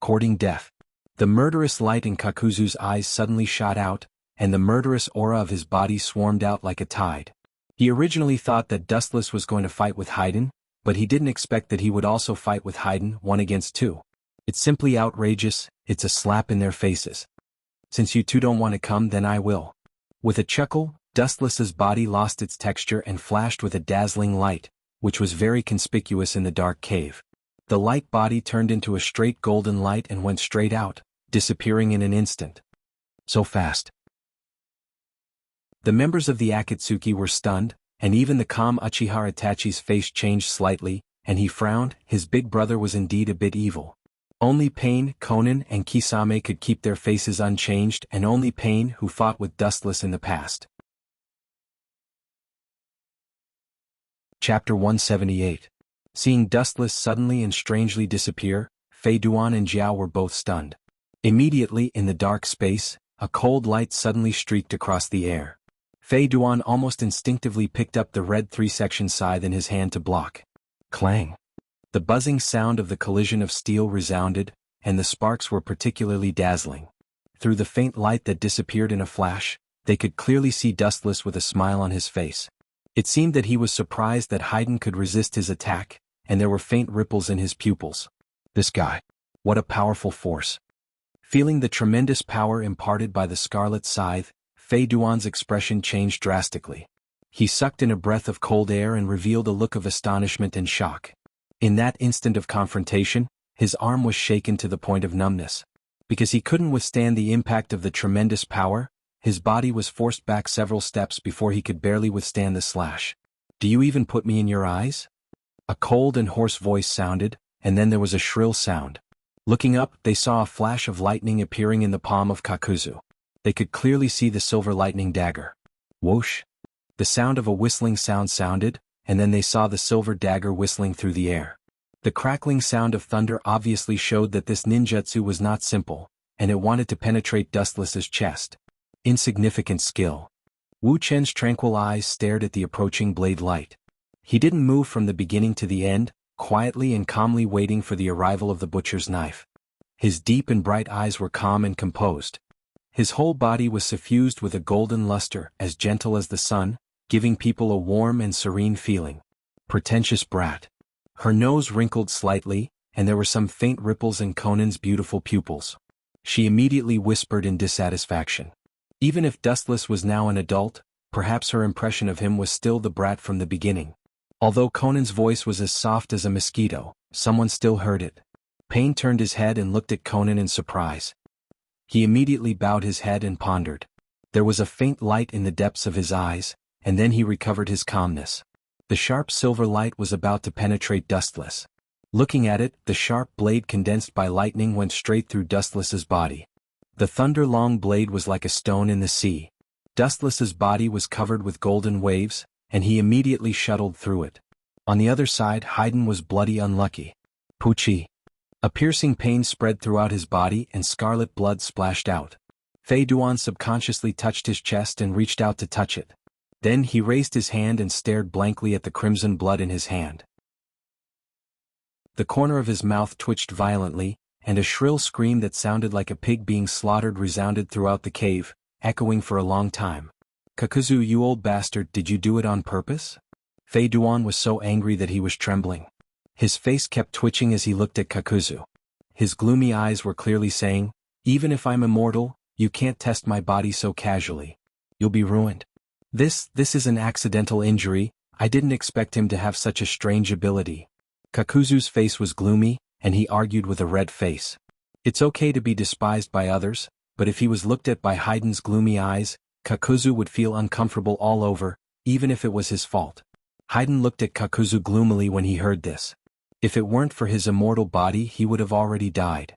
S1: Courting death. The murderous light in Kakuzu's eyes suddenly shot out, and the murderous aura of his body swarmed out like a tide. He originally thought that Dustless was going to fight with Haydn, but he didn't expect that he would also fight with Haydn 1 against 2. It's simply outrageous. It's a slap in their faces. Since you two don't want to come, then I will. With a chuckle, Dustless's body lost its texture and flashed with a dazzling light, which was very conspicuous in the dark cave. The light body turned into a straight golden light and went straight out, disappearing in an instant. So fast. The members of the Akatsuki were stunned, and even the calm Uchiha Itachi's face changed slightly, and he frowned. His big brother was indeed a bit evil. Only Pain, Konan, and Kisame could keep their faces unchanged, and only Pain, who fought with Dustless in the past. Chapter 178. Seeing Dustless suddenly and strangely disappear, Fei Duan and Jiao were both stunned. Immediately, in the dark space, a cold light suddenly streaked across the air. Fei Duan almost instinctively picked up the red 3-section scythe in his hand to block. Clang! The buzzing sound of the collision of steel resounded, and the sparks were particularly dazzling. Through the faint light that disappeared in a flash, they could clearly see Dustless with a smile on his face. It seemed that he was surprised that Haydn could resist his attack, and there were faint ripples in his pupils. This guy. What a powerful force. Feeling the tremendous power imparted by the scarlet scythe, Fei Duan's expression changed drastically. He sucked in a breath of cold air and revealed a look of astonishment and shock. In that instant of confrontation, his arm was shaken to the point of numbness. Because he couldn't withstand the impact of the tremendous power, his body was forced back several steps before he could barely withstand the slash. Do you even put me in your eyes? A cold and hoarse voice sounded, and then there was a shrill sound. Looking up, they saw a flash of lightning appearing in the palm of Kakuzu. They could clearly see the silver lightning dagger. Whoosh! The sound of a whistling sound sounded, and then they saw the silver dagger whistling through the air. The crackling sound of thunder obviously showed that this ninjutsu was not simple, and it wanted to penetrate Dustless's chest. Insignificant skill. Wu Chen's tranquil eyes stared at the approaching blade light. He didn't move from the beginning to the end, quietly and calmly waiting for the arrival of the butcher's knife. His deep and bright eyes were calm and composed. His whole body was suffused with a golden luster, as gentle as the sun, giving people a warm and serene feeling. Pretentious brat. Her nose wrinkled slightly, and there were some faint ripples in Conan's beautiful pupils. She immediately whispered in dissatisfaction. Even if Dustless was now an adult, perhaps her impression of him was still the brat from the beginning. Although Conan's voice was as soft as a mosquito, someone still heard it. Pain turned his head and looked at Conan in surprise. He immediately bowed his head and pondered. There was a faint light in the depths of his eyes, and then he recovered his calmness. The sharp silver light was about to penetrate Dustless. Looking at it, the sharp blade condensed by lightning went straight through Dustless's body. The thunder-long blade was like a stone in the sea. Dustless's body was covered with golden waves, and he immediately shuttled through it. On the other side, Haydn was bloody unlucky. Poochie. A piercing pain spread throughout his body and scarlet blood splashed out. Fei Duan subconsciously touched his chest and reached out to touch it. Then he raised his hand and stared blankly at the crimson blood in his hand. The corner of his mouth twitched violently, and a shrill scream that sounded like a pig being slaughtered resounded throughout the cave, echoing for a long time. Kakuzu, you old bastard, did you do it on purpose? Fei Duan was so angry that he was trembling. His face kept twitching as he looked at Kakuzu. His gloomy eyes were clearly saying, even if I'm immortal, you can't test my body so casually. You'll be ruined. This is an accidental injury. I didn't expect him to have such a strange ability. Kakuzu's face was gloomy, and he argued with a red face. It's okay to be despised by others, but if he was looked at by Haydn's gloomy eyes, Kakuzu would feel uncomfortable all over, even if it was his fault. Haydn looked at Kakuzu gloomily when he heard this. If it weren't for his immortal body, he would have already died.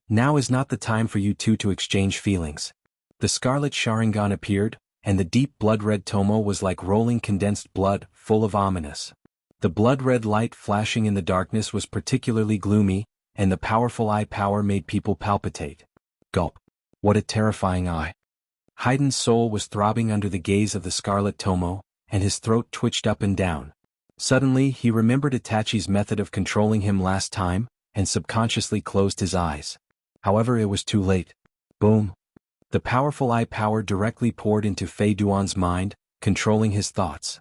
S1: Now is not the time for you two to exchange feelings. The scarlet Sharingan appeared, and the deep blood-red tomo was like rolling condensed blood, full of ominous. The blood-red light flashing in the darkness was particularly gloomy, and the powerful eye power made people palpitate. Gulp. What a terrifying eye. Haydn's soul was throbbing under the gaze of the scarlet tomo, and his throat twitched up and down. Suddenly he remembered Itachi's method of controlling him last time, and subconsciously closed his eyes. However, it was too late. Boom. The powerful eye power directly poured into Fei Duan's mind, controlling his thoughts.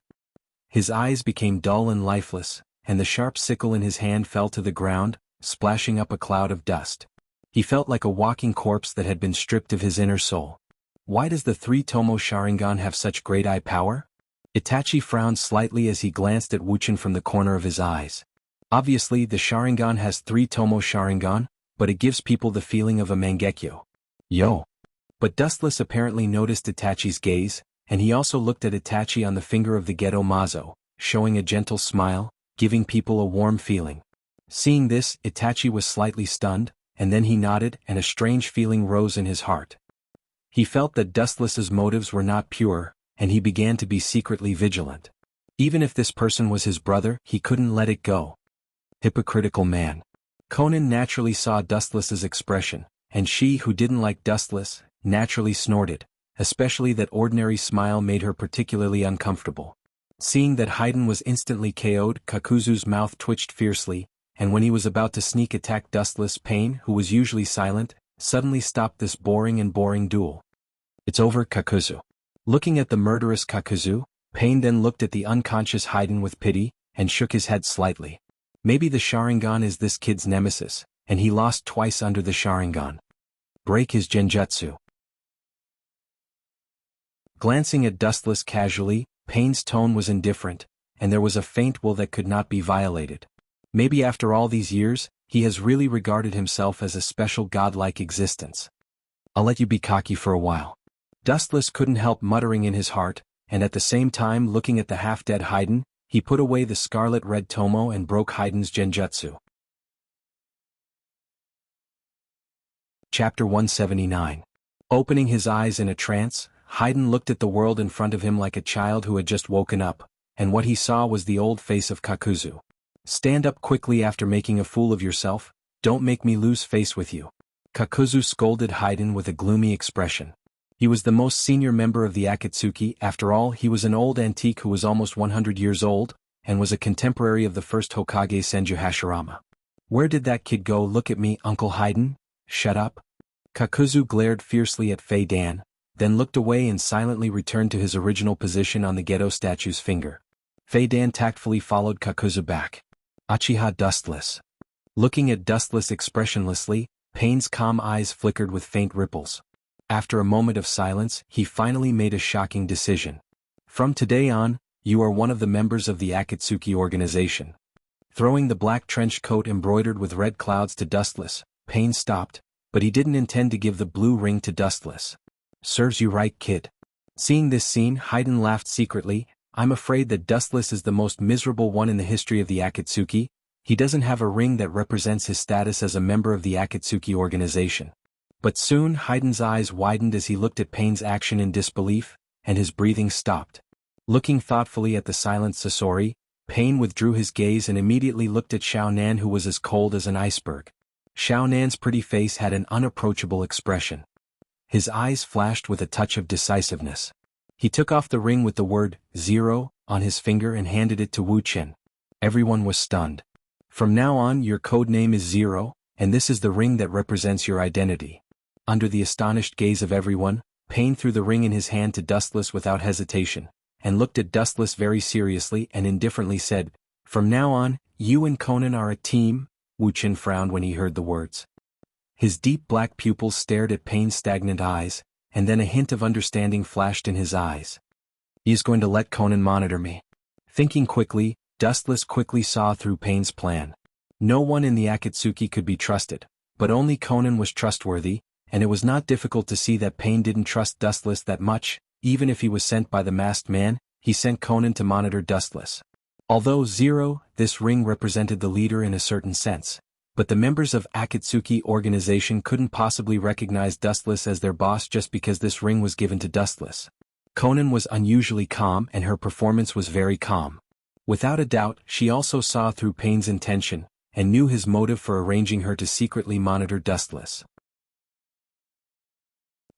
S1: His eyes became dull and lifeless, and the sharp sickle in his hand fell to the ground, splashing up a cloud of dust. He felt like a walking corpse that had been stripped of his inner soul. Why does the three-tomo Sharingan have such great eye power? Itachi frowned slightly as he glanced at Wuchen from the corner of his eyes. Obviously, the Sharingan has three-tomo Sharingan, but it gives people the feeling of a Mangekyo. Yo! But Dustless apparently noticed Itachi's gaze, and he also looked at Itachi on the finger of the Gedo Mazo, showing a gentle smile, giving people a warm feeling. Seeing this, Itachi was slightly stunned, and then he nodded and a strange feeling rose in his heart. He felt that Dustless's motives were not pure, and he began to be secretly vigilant. Even if this person was his brother, he couldn't let it go. Hypocritical man. Conan naturally saw Dustless's expression, and she who didn't like Dustless, naturally snorted, especially that ordinary smile made her particularly uncomfortable. Seeing that Haydn was instantly KO'd, Kakuzu's mouth twitched fiercely, and when he was about to sneak attack Dustless, Pain, who was usually silent, suddenly stopped this boring duel. It's over, Kakuzu. Looking at the murderous Kakuzu, Pain then looked at the unconscious Haydn with pity, and shook his head slightly. Maybe the Sharingan is this kid's nemesis, and he lost twice under the Sharingan. Break his genjutsu. Glancing at Dustless casually, Pain's tone was indifferent, and there was a faint will that could not be violated. Maybe after all these years, he has really regarded himself as a special godlike existence. I'll let you be cocky for a while. Dustless couldn't help muttering in his heart, and at the same time looking at the half-dead Haydn, he put away the scarlet-red tomo and broke Haydn's genjutsu. Chapter 179. Opening his eyes in a trance, Haydn looked at the world in front of him like a child who had just woken up, and what he saw was the old face of Kakuzu. Stand up quickly after making a fool of yourself, don't make me lose face with you. Kakuzu scolded Haydn with a gloomy expression. He was the most senior member of the Akatsuki. After all, he was an old antique who was almost 100 years old, and was a contemporary of the first Hokage Senju Hashirama. Where did that kid go? Look at me, Uncle Haydn. Shut up. Kakuzu glared fiercely at Fei Dan, then looked away and silently returned to his original position on the Gedo statue's finger. Fei Dan tactfully followed Kakuzu back. Uchiha Dustless. Looking at Dustless expressionlessly, Payne's calm eyes flickered with faint ripples. After a moment of silence, he finally made a shocking decision. From today on, you are one of the members of the Akatsuki organization. Throwing the black trench coat embroidered with red clouds to Dustless, Payne stopped, but he didn't intend to give the blue ring to Dustless. Serves you right, kid. Seeing this scene, Haydn laughed secretly. I'm afraid that Dustless is the most miserable one in the history of the Akatsuki. He doesn't have a ring that represents his status as a member of the Akatsuki organization. But soon Haydn's eyes widened as he looked at Payne's action in disbelief, and his breathing stopped. Looking thoughtfully at the silent Sasori, Payne withdrew his gaze and immediately looked at Xuanhuan, who was as cold as an iceberg. Xuanhuan's pretty face had an unapproachable expression. His eyes flashed with a touch of decisiveness. He took off the ring with the word 0 on his finger and handed it to Wu Chen. Everyone was stunned. From now on, your code name is 0, and this is the ring that represents your identity. Under the astonished gaze of everyone, Payne threw the ring in his hand to Dustless without hesitation, and looked at Dustless very seriously and indifferently said, From now on, you and Conan are a team. Wu Chen frowned when he heard the words. His deep black pupils stared at Payne's stagnant eyes, and then a hint of understanding flashed in his eyes. He is going to let Conan monitor me. Thinking quickly, Dustless quickly saw through Payne's plan. No one in the Akatsuki could be trusted, but only Conan was trustworthy, and it was not difficult to see that Payne didn't trust Dustless that much. Even if he was sent by the masked man, he sent Conan to monitor Dustless. Although 0, this ring represented the leader in a certain sense, but the members of Akatsuki organization couldn't possibly recognize Dustless as their boss just because this ring was given to Dustless. Conan was unusually calm and her performance was very calm. Without a doubt, she also saw through Payne's intention, and knew his motive for arranging her to secretly monitor Dustless.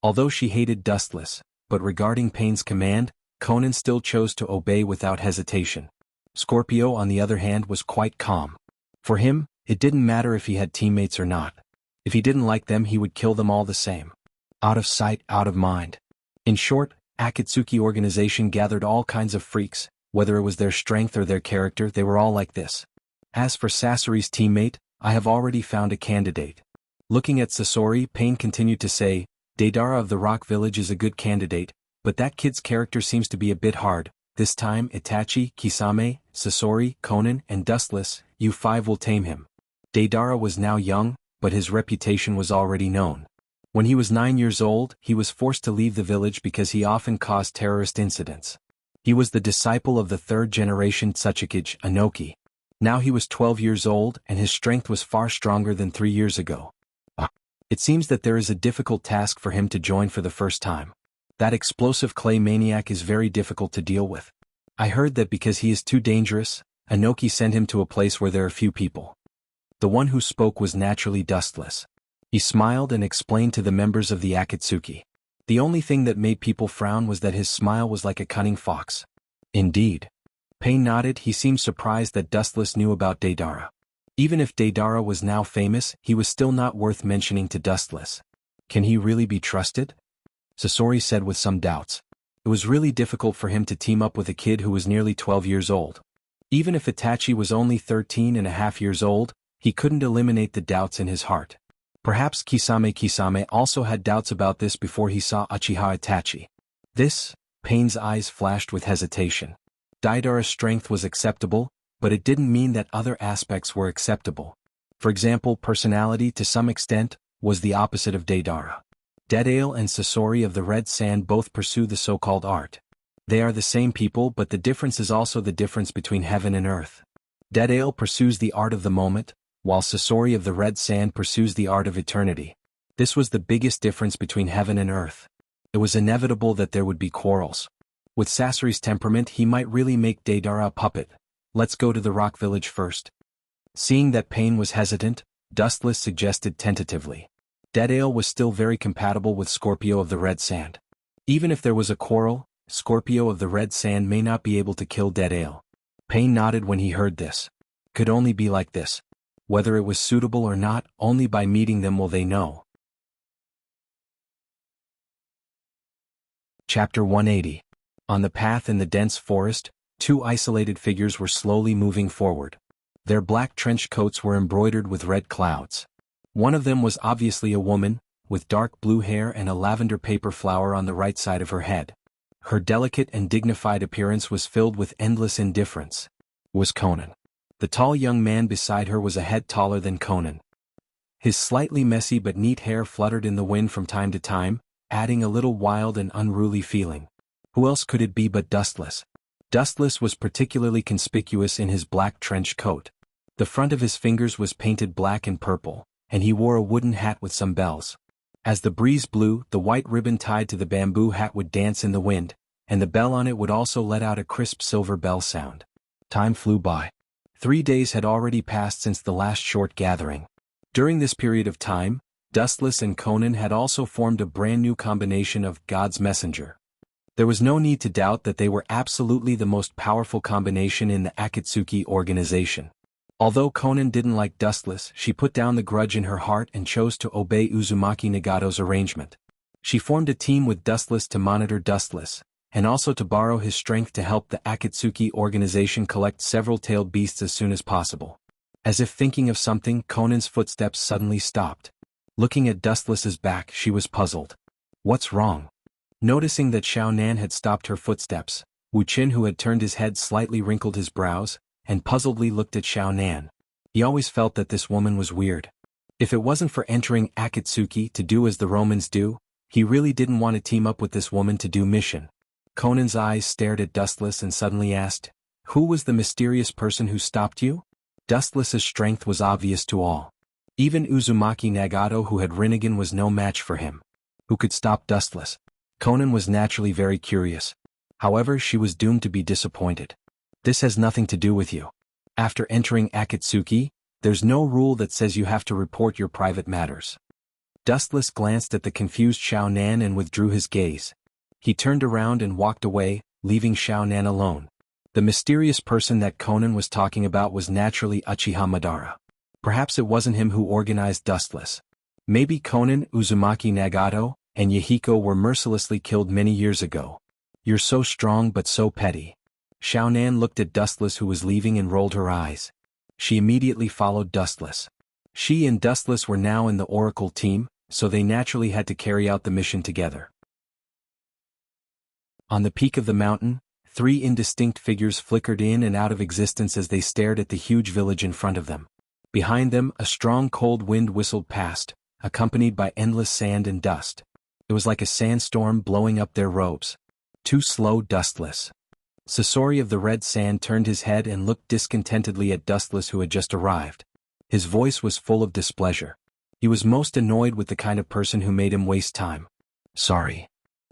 S1: Although she hated Dustless, but regarding Payne's command, Conan still chose to obey without hesitation. Scorpio, on the other hand, was quite calm. For him, it didn't matter if he had teammates or not. If he didn't like them, he would kill them all the same. Out of sight, out of mind. In short, Akatsuki organization gathered all kinds of freaks, whether it was their strength or their character, they were all like this. As for Sasori's teammate, I have already found a candidate. Looking at Sasori, Payne continued to say, Deidara of the Rock Village is a good candidate, but that kid's character seems to be a bit hard. This time Itachi, Kisame, Sasori, Conan, and Dustless, you 5 will tame him. Deidara was now young, but his reputation was already known. When he was 9 years old, he was forced to leave the village because he often caused terrorist incidents. He was the disciple of the 3rd generation Tsuchikage Anoki. Now he was 12 years old and his strength was far stronger than 3 years ago. It seems that there is a difficult task for him to join for the first time. That explosive clay maniac is very difficult to deal with. I heard that because he is too dangerous, Anoki sent him to a place where there are few people. The one who spoke was naturally Dustless. He smiled and explained to the members of the Akatsuki. The only thing that made people frown was that his smile was like a cunning fox. Indeed. Payne nodded. He seemed surprised that Dustless knew about Deidara. Even if Deidara was now famous, he was still not worth mentioning to Dustless. Can he really be trusted? Sasori said with some doubts. It was really difficult for him to team up with a kid who was nearly 12 years old. Even if Itachi was only 13.5 years old, he couldn't eliminate the doubts in his heart. Perhaps Kisame also had doubts about this before he saw Uchiha Itachi. This, Payne's eyes flashed with hesitation. Deidara's strength was acceptable, but it didn't mean that other aspects were acceptable. For example, personality to some extent was the opposite of Deidara. Deidale and Sasori of the Red Sand both pursue the so-called art. They are the same people, but the difference is also the difference between heaven and earth. Deidale pursues the art of the moment, while Sasori of the Red Sand pursues the art of eternity. This was the biggest difference between heaven and earth. It was inevitable that there would be quarrels. With Sasori's temperament, he might really make Deidara a puppet. Let's go to the rock village first. Seeing that Payne was hesitant, Dustless suggested tentatively. Deidale was still very compatible with Scorpio of the Red Sand. Even if there was a quarrel, Scorpio of the Red Sand may not be able to kill Deidale. Payne nodded when he heard this. Could only be like this. Whether it was suitable or not, only by meeting them will they know. Chapter 180. On the path in the dense forest, 2 isolated figures were slowly moving forward. Their black trench coats were embroidered with red clouds. One of them was obviously a woman, with dark blue hair and a lavender paper flower on the right side of her head. Her delicate and dignified appearance was filled with endless indifference. Was Conan. The tall young man beside her was a head taller than Conan. His slightly messy but neat hair fluttered in the wind from time to time, adding a little wild and unruly feeling. Who else could it be but Dustless? Dustless was particularly conspicuous in his black trench coat. The front of his fingers was painted black and purple, and he wore a wooden hat with some bells. As the breeze blew, the white ribbon tied to the bamboo hat would dance in the wind, and the bell on it would also let out a crisp silver bell sound. Time flew by. 3 days had already passed since the last short gathering. During this period of time, Dustless and Conan had also formed a brand new combination of God's Messenger. There was no need to doubt that they were absolutely the most powerful combination in the Akatsuki organization. Although Conan didn't like Dustless, she put down the grudge in her heart and chose to obey Uzumaki Nagato's arrangement. She formed a team with Dustless to monitor Dustless, and also to borrow his strength to help the Akatsuki organization collect several tailed beasts as soon as possible. As if thinking of something, Conan's footsteps suddenly stopped. Looking at Dustless's back, she was puzzled. What's wrong? Noticing that Xuanhuan had stopped her footsteps, Wuxin, who had turned his head slightly, wrinkled his brows, and puzzledly looked at Xuanhuan. He always felt that this woman was weird. If it wasn't for entering Akatsuki to do as the Romans do, he really didn't want to team up with this woman to do mission. Conan's eyes stared at Dustless and suddenly asked, "Who was the mysterious person who stopped you?" Dustless's strength was obvious to all. Even Uzumaki Nagato, who had Rinnegan, was no match for him. Who could stop Dustless? Conan was naturally very curious. However, she was doomed to be disappointed. This has nothing to do with you. After entering Akatsuki, there's no rule that says you have to report your private matters. Dustless glanced at the confused Xuanhuan and withdrew his gaze. He turned around and walked away, leaving Xuanhuan alone. The mysterious person that Conan was talking about was naturally Uchiha Madara. Perhaps it wasn't him who organized Dustless. Maybe Conan, Uzumaki Nagato, and Yahiko were mercilessly killed many years ago. You're so strong but so petty. Xuanhuan looked at Dustless, who was leaving, and rolled her eyes. She immediately followed Dustless. She and Dustless were now in the Oracle team, so they naturally had to carry out the mission together. On the peak of the mountain, 3 indistinct figures flickered in and out of existence as they stared at the huge village in front of them. Behind them, a strong cold wind whistled past, accompanied by endless sand and dust. It was like a sandstorm blowing up their robes. Too slow, Dustless. Sasori of the red sand turned his head and looked discontentedly at Dustless, who had just arrived. His voice was full of displeasure. He was most annoyed with the kind of person who made him waste time. Sorry.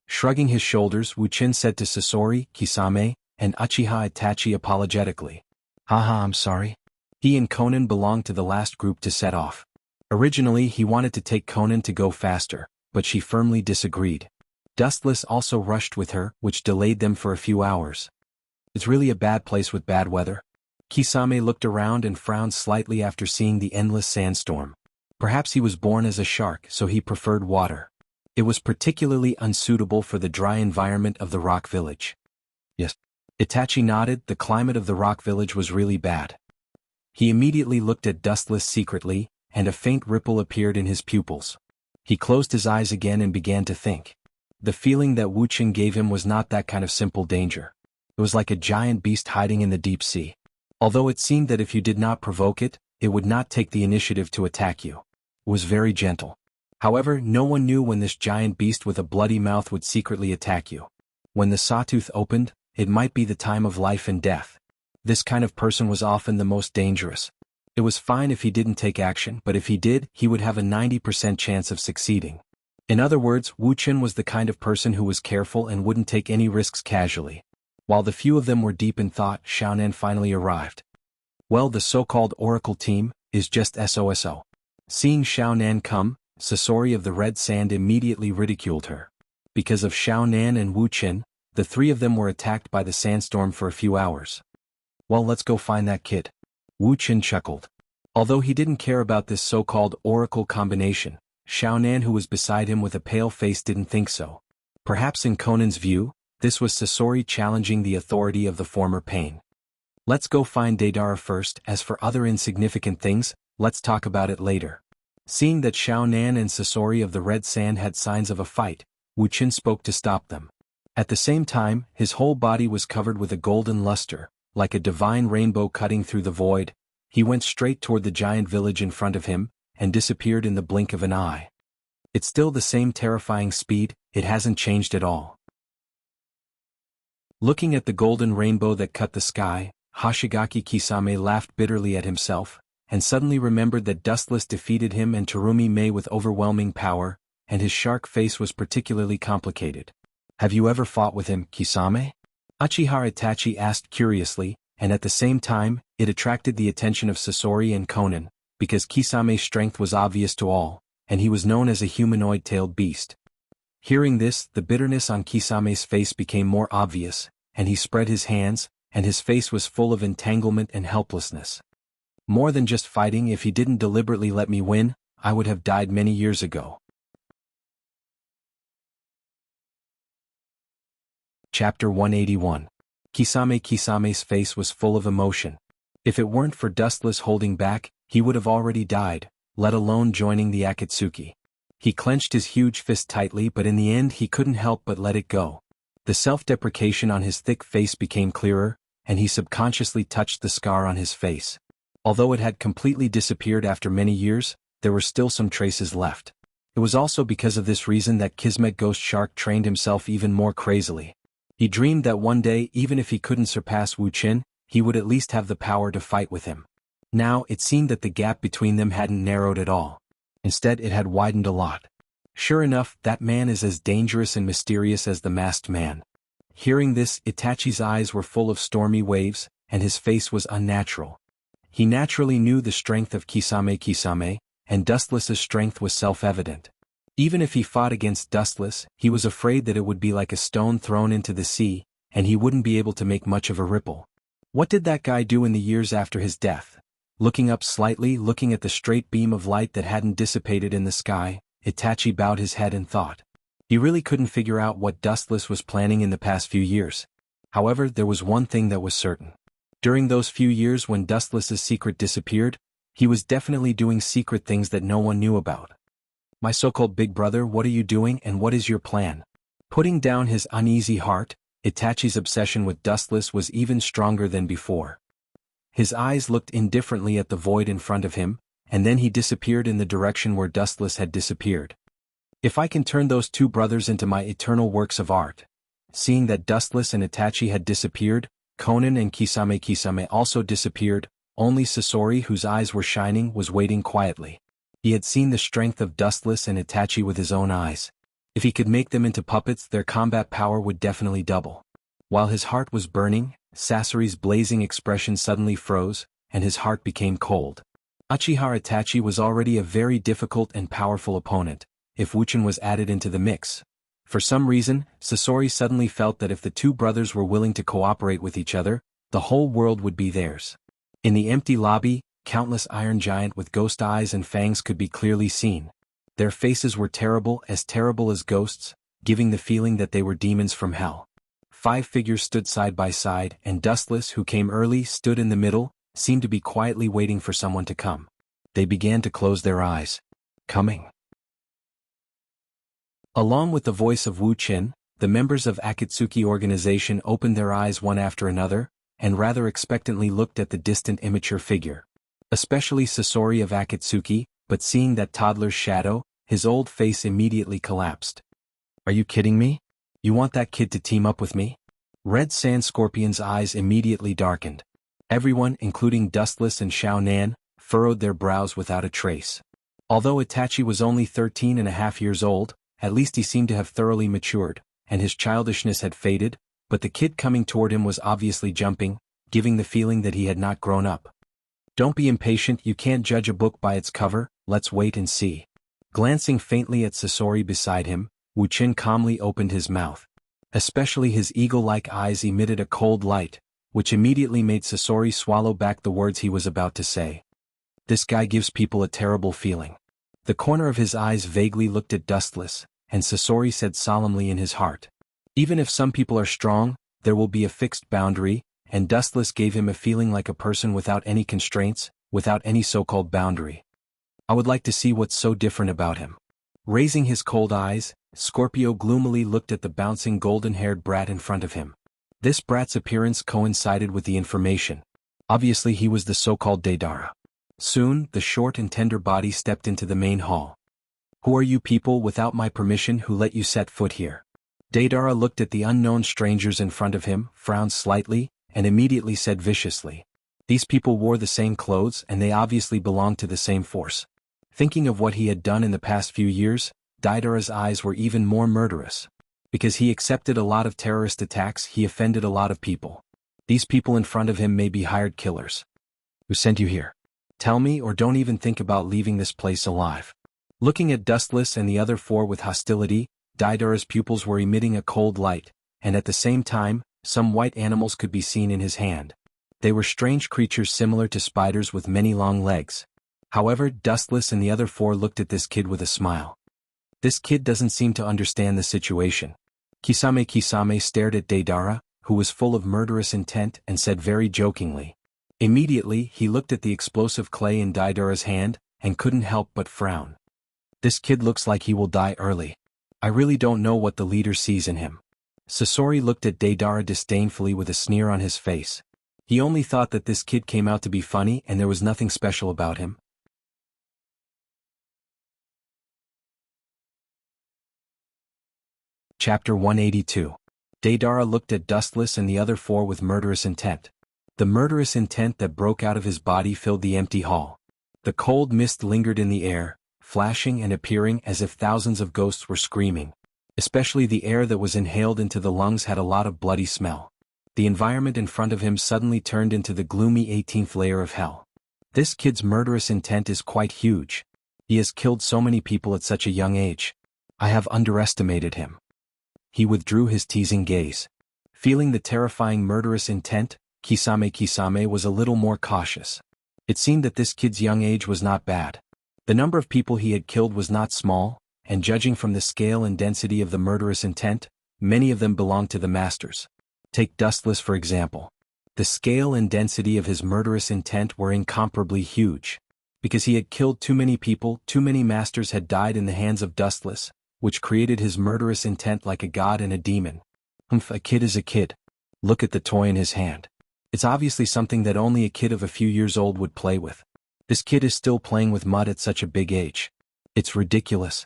S1: Shrugging his shoulders, Wuxin said to Sasori, Kisame, and Uchiha Itachi apologetically. Haha, I'm sorry. He and Conan belonged to the last group to set off. Originally he wanted to take Conan to go faster, but she firmly disagreed. Dustless also rushed with her, which delayed them for a few hours. It's really a bad place with bad weather. Kisame looked around and frowned slightly after seeing the endless sandstorm. Perhaps he was born as a shark, so he preferred water. It was particularly unsuitable for the dry environment of the rock village. Yes. Itachi nodded. The climate of the rock village was really bad. He immediately looked at Dustless secretly, and a faint ripple appeared in his pupils. He closed his eyes again and began to think. The feeling that Wuxin gave him was not that kind of simple danger. It was like a giant beast hiding in the deep sea. Although it seemed that if you did not provoke it, it would not take the initiative to attack you. It was very gentle. However, no one knew when this giant beast with a bloody mouth would secretly attack you. When the sawtooth opened, it might be the time of life and death. This kind of person was often the most dangerous. It was fine if he didn't take action, but if he did, he would have a 90% chance of succeeding. In other words, Wuxin was the kind of person who was careful and wouldn't take any risks casually. While the few of them were deep in thought, Xuanhuan finally arrived. Well, the so-called Oracle team is just SOSO. Seeing Xuanhuan come, Sasori of the red sand immediately ridiculed her. Because of Xuanhuan and Wuxin, the 3 of them were attacked by the sandstorm for a few hours. Well, let's go find that kid. Wuxin chuckled. Although he didn't care about this so-called Oracle combination, Xuanhuan, who was beside him with a pale face, didn't think so. Perhaps in Conan's view, this was Sasori challenging the authority of the former pain. Let's go find Deidara first. As for other insignificant things, let's talk about it later. Seeing that Xuanhuan and Sasori of the Red Sand had signs of a fight, Wu Qin spoke to stop them. At the same time, his whole body was covered with a golden luster, like a divine rainbow cutting through the void. He went straight toward the giant village in front of him, and disappeared in the blink of an eye. It's still the same terrifying speed, it hasn't changed at all. Looking at the golden rainbow that cut the sky, Hoshigaki Kisame laughed bitterly at himself, and suddenly remembered that Dustless defeated him and Terumi Mei with overwhelming power, and his shark face was particularly complicated. Have you ever fought with him, Kisame? Uchiha Itachi asked curiously, and at the same time, it attracted the attention of Sasori and Konan, because Kisame's strength was obvious to all, and he was known as a humanoid-tailed beast. Hearing this, the bitterness on Kisame's face became more obvious, and he spread his hands, and his face was full of entanglement and helplessness. More than just fighting, if he didn't deliberately let me win, I would have died many years ago. Chapter 181. Kisame's face was full of emotion. If it weren't for Dustless holding back, he would have already died, let alone joining the Akatsuki. He clenched his huge fist tightly, but in the end he couldn't help but let it go. The self-deprecation on his thick face became clearer, and he subconsciously touched the scar on his face. Although it had completely disappeared after many years, there were still some traces left. It was also because of this reason that Kismet Ghost Shark trained himself even more crazily. He dreamed that one day, even if he couldn't surpass Wu Qin, he would at least have the power to fight with him. Now, it seemed that the gap between them hadn't narrowed at all. Instead, it had widened a lot. Sure enough, that man is as dangerous and mysterious as the masked man. Hearing this, Itachi's eyes were full of stormy waves, and his face was unnatural. He naturally knew the strength of Kisame, and Dustless's strength was self-evident. Even if he fought against Dustless, he was afraid that it would be like a stone thrown into the sea, and he wouldn't be able to make much of a ripple. What did that guy do in the years after his death? Looking up slightly, looking at the straight beam of light that hadn't dissipated in the sky, Itachi bowed his head and thought. He really couldn't figure out what Dustless was planning in the past few years. However, there was one thing that was certain. During those few years when Dustless's secret disappeared, he was definitely doing secret things that no one knew about. My so-called big brother, what are you doing and what is your plan? Putting down his uneasy heart, Itachi's obsession with Dustless was even stronger than before. His eyes looked indifferently at the void in front of him, and then he disappeared in the direction where Dustless had disappeared. If I can turn those two brothers into my eternal works of art. Seeing that Dustless and Itachi had disappeared, Konan and Kisame also disappeared, only Sasori, whose eyes were shining, was waiting quietly. He had seen the strength of Dustless and Itachi with his own eyes. If he could make them into puppets, their combat power would definitely double. While his heart was burning, Sasori's blazing expression suddenly froze, and his heart became cold. Uchiha Itachi was already a very difficult and powerful opponent, if Wu Qin was added into the mix. For some reason, Sasori suddenly felt that if the two brothers were willing to cooperate with each other, the whole world would be theirs. In the empty lobby, countless iron giants with ghost eyes and fangs could be clearly seen. Their faces were terrible as ghosts, giving the feeling that they were demons from hell. 5 figures stood side by side, and Dustless, who came early, stood in the middle, seemed to be quietly waiting for someone to come. They began to close their eyes. Coming. Along with the voice of Wu Qin, the members of Akatsuki organization opened their eyes one after another, and rather expectantly looked at the distant immature figure. Especially Sasori of Akatsuki, but seeing that toddler's shadow, his old face immediately collapsed. Are you kidding me? You want that kid to team up with me? Red Sand Scorpion's eyes immediately darkened. Everyone, including Dustless and Xuanhuan, furrowed their brows without a trace. Although Itachi was only 13.5 years old, at least he seemed to have thoroughly matured, and his childishness had faded, but the kid coming toward him was obviously jumping, giving the feeling that he had not grown up. Don't be impatient, you can't judge a book by its cover, let's wait and see. Glancing faintly at Sasori beside him, Wu Qin calmly opened his mouth. Especially his eagle-like eyes emitted a cold light, which immediately made Sasori swallow back the words he was about to say. This guy gives people a terrible feeling. The corner of his eyes vaguely looked at Dustless, and Sasori said solemnly in his heart. Even if some people are strong, there will be a fixed boundary, and Dustless gave him a feeling like a person without any constraints, without any so-called boundary. I would like to see what's so different about him. Raising his cold eyes, Scorpio gloomily looked at the bouncing golden-haired brat in front of him. This brat's appearance coincided with the information. Obviously he was the so-called Deidara. Soon, the short and tender body stepped into the main hall. Who are you people without my permission who let you set foot here? Deidara looked at the unknown strangers in front of him, frowned slightly, and immediately said viciously. These people wore the same clothes and they obviously belonged to the same force. Thinking of what he had done in the past few years, Deidara's eyes were even more murderous. Because he accepted a lot of terrorist attacks, he offended a lot of people. These people in front of him may be hired killers. Who sent you here? Tell me, or don't even think about leaving this place alive. Looking at Dustless and the other four with hostility, Deidara's pupils were emitting a cold light, and at the same time, some white animals could be seen in his hand. They were strange creatures similar to spiders with many long legs. However, Dustless and the other four looked at this kid with a smile. This kid doesn't seem to understand the situation. Kisame stared at Deidara, who was full of murderous intent, and said very jokingly. Immediately, he looked at the explosive clay in Deidara's hand, and couldn't help but frown. This kid looks like he will die early. I really don't know what the leader sees in him. Sasori looked at Deidara disdainfully with a sneer on his face. He only thought that this kid came out to be funny and there was nothing special about him. Chapter 182. Deidara looked at Dustless and the other four with murderous intent. The murderous intent that broke out of his body filled the empty hall. The cold mist lingered in the air, flashing and appearing as if thousands of ghosts were screaming. Especially the air that was inhaled into the lungs had a lot of bloody smell. The environment in front of him suddenly turned into the gloomy 18th layer of hell. This kid's murderous intent is quite huge. He has killed so many people at such a young age. I have underestimated him. He withdrew his teasing gaze. Feeling the terrifying murderous intent, Kisame was a little more cautious. It seemed that this kid's young age was not bad. The number of people he had killed was not small, and judging from the scale and density of the murderous intent, many of them belonged to the masters. Take Dustless for example. The scale and density of his murderous intent were incomparably huge. Because he had killed too many people, too many masters had died in the hands of Dustless, which created his murderous intent like a god and a demon. A kid is a kid. Look at the toy in his hand. It's obviously something that only a kid of a few years old would play with. This kid is still playing with mud at such a big age. It's ridiculous.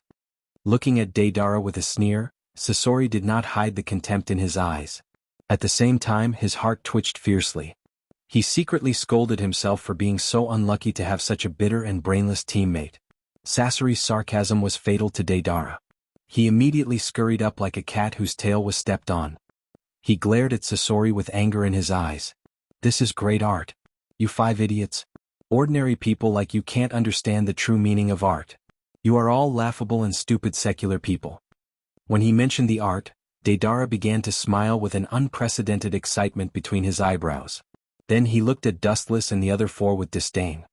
S1: Looking at Deidara with a sneer, Sasori did not hide the contempt in his eyes. At the same time, his heart twitched fiercely. He secretly scolded himself for being so unlucky to have such a bitter and brainless teammate. Sasori's sarcasm was fatal to Deidara. He immediately scurried up like a cat whose tail was stepped on. He glared at Sasori with anger in his eyes. This is great art. You five idiots. Ordinary people like you can't understand the true meaning of art. You are all laughable and stupid secular people. When he mentioned the art, Deidara began to smile with an unprecedented excitement between his eyebrows. Then he looked at Dustless and the other four with disdain.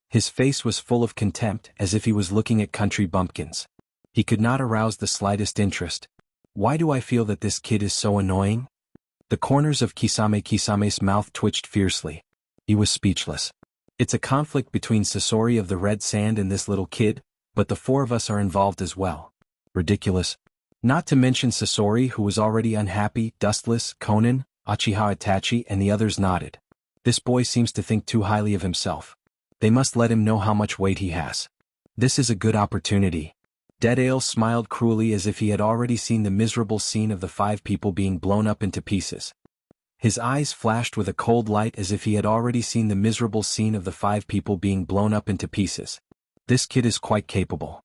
S1: His face was full of contempt as if he was looking at country bumpkins. He could not arouse the slightest interest. Why do I feel that this kid is so annoying? The corners of Kisame's mouth twitched fiercely. He was speechless. It's a conflict between Sasori of the Red Sand and this little kid, but the four of us are involved as well. Ridiculous. Not to mention Sasori, who was already unhappy, Dustless, Conan, Uchiha Itachi and the others nodded. This boy seems to think too highly of himself. They must let him know how much weight he has. This is a good opportunity. Deadale smiled cruelly as if he had already seen the miserable scene of the five people being blown up into pieces. His eyes flashed with a cold light as if he had already seen the miserable scene of the five people being blown up into pieces. This kid is quite capable.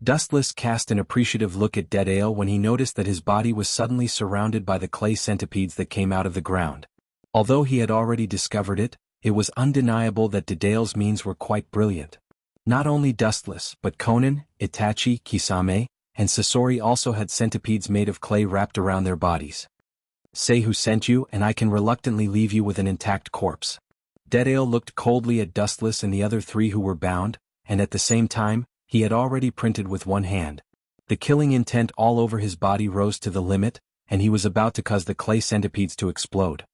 S1: Dustless cast an appreciative look at Deadale when he noticed that his body was suddenly surrounded by the clay centipedes that came out of the ground. Although he had already discovered it, it was undeniable that Deadale's means were quite brilliant. Not only Dustless, but Conan, Itachi, Kisame, and Sasori also had centipedes made of clay wrapped around their bodies. Say who sent you and I can reluctantly leave you with an intact corpse. Deadale looked coldly at Dustless and the other three who were bound, and at the same time, he had already printed with one hand. The killing intent all over his body rose to the limit, and he was about to cause the clay centipedes to explode.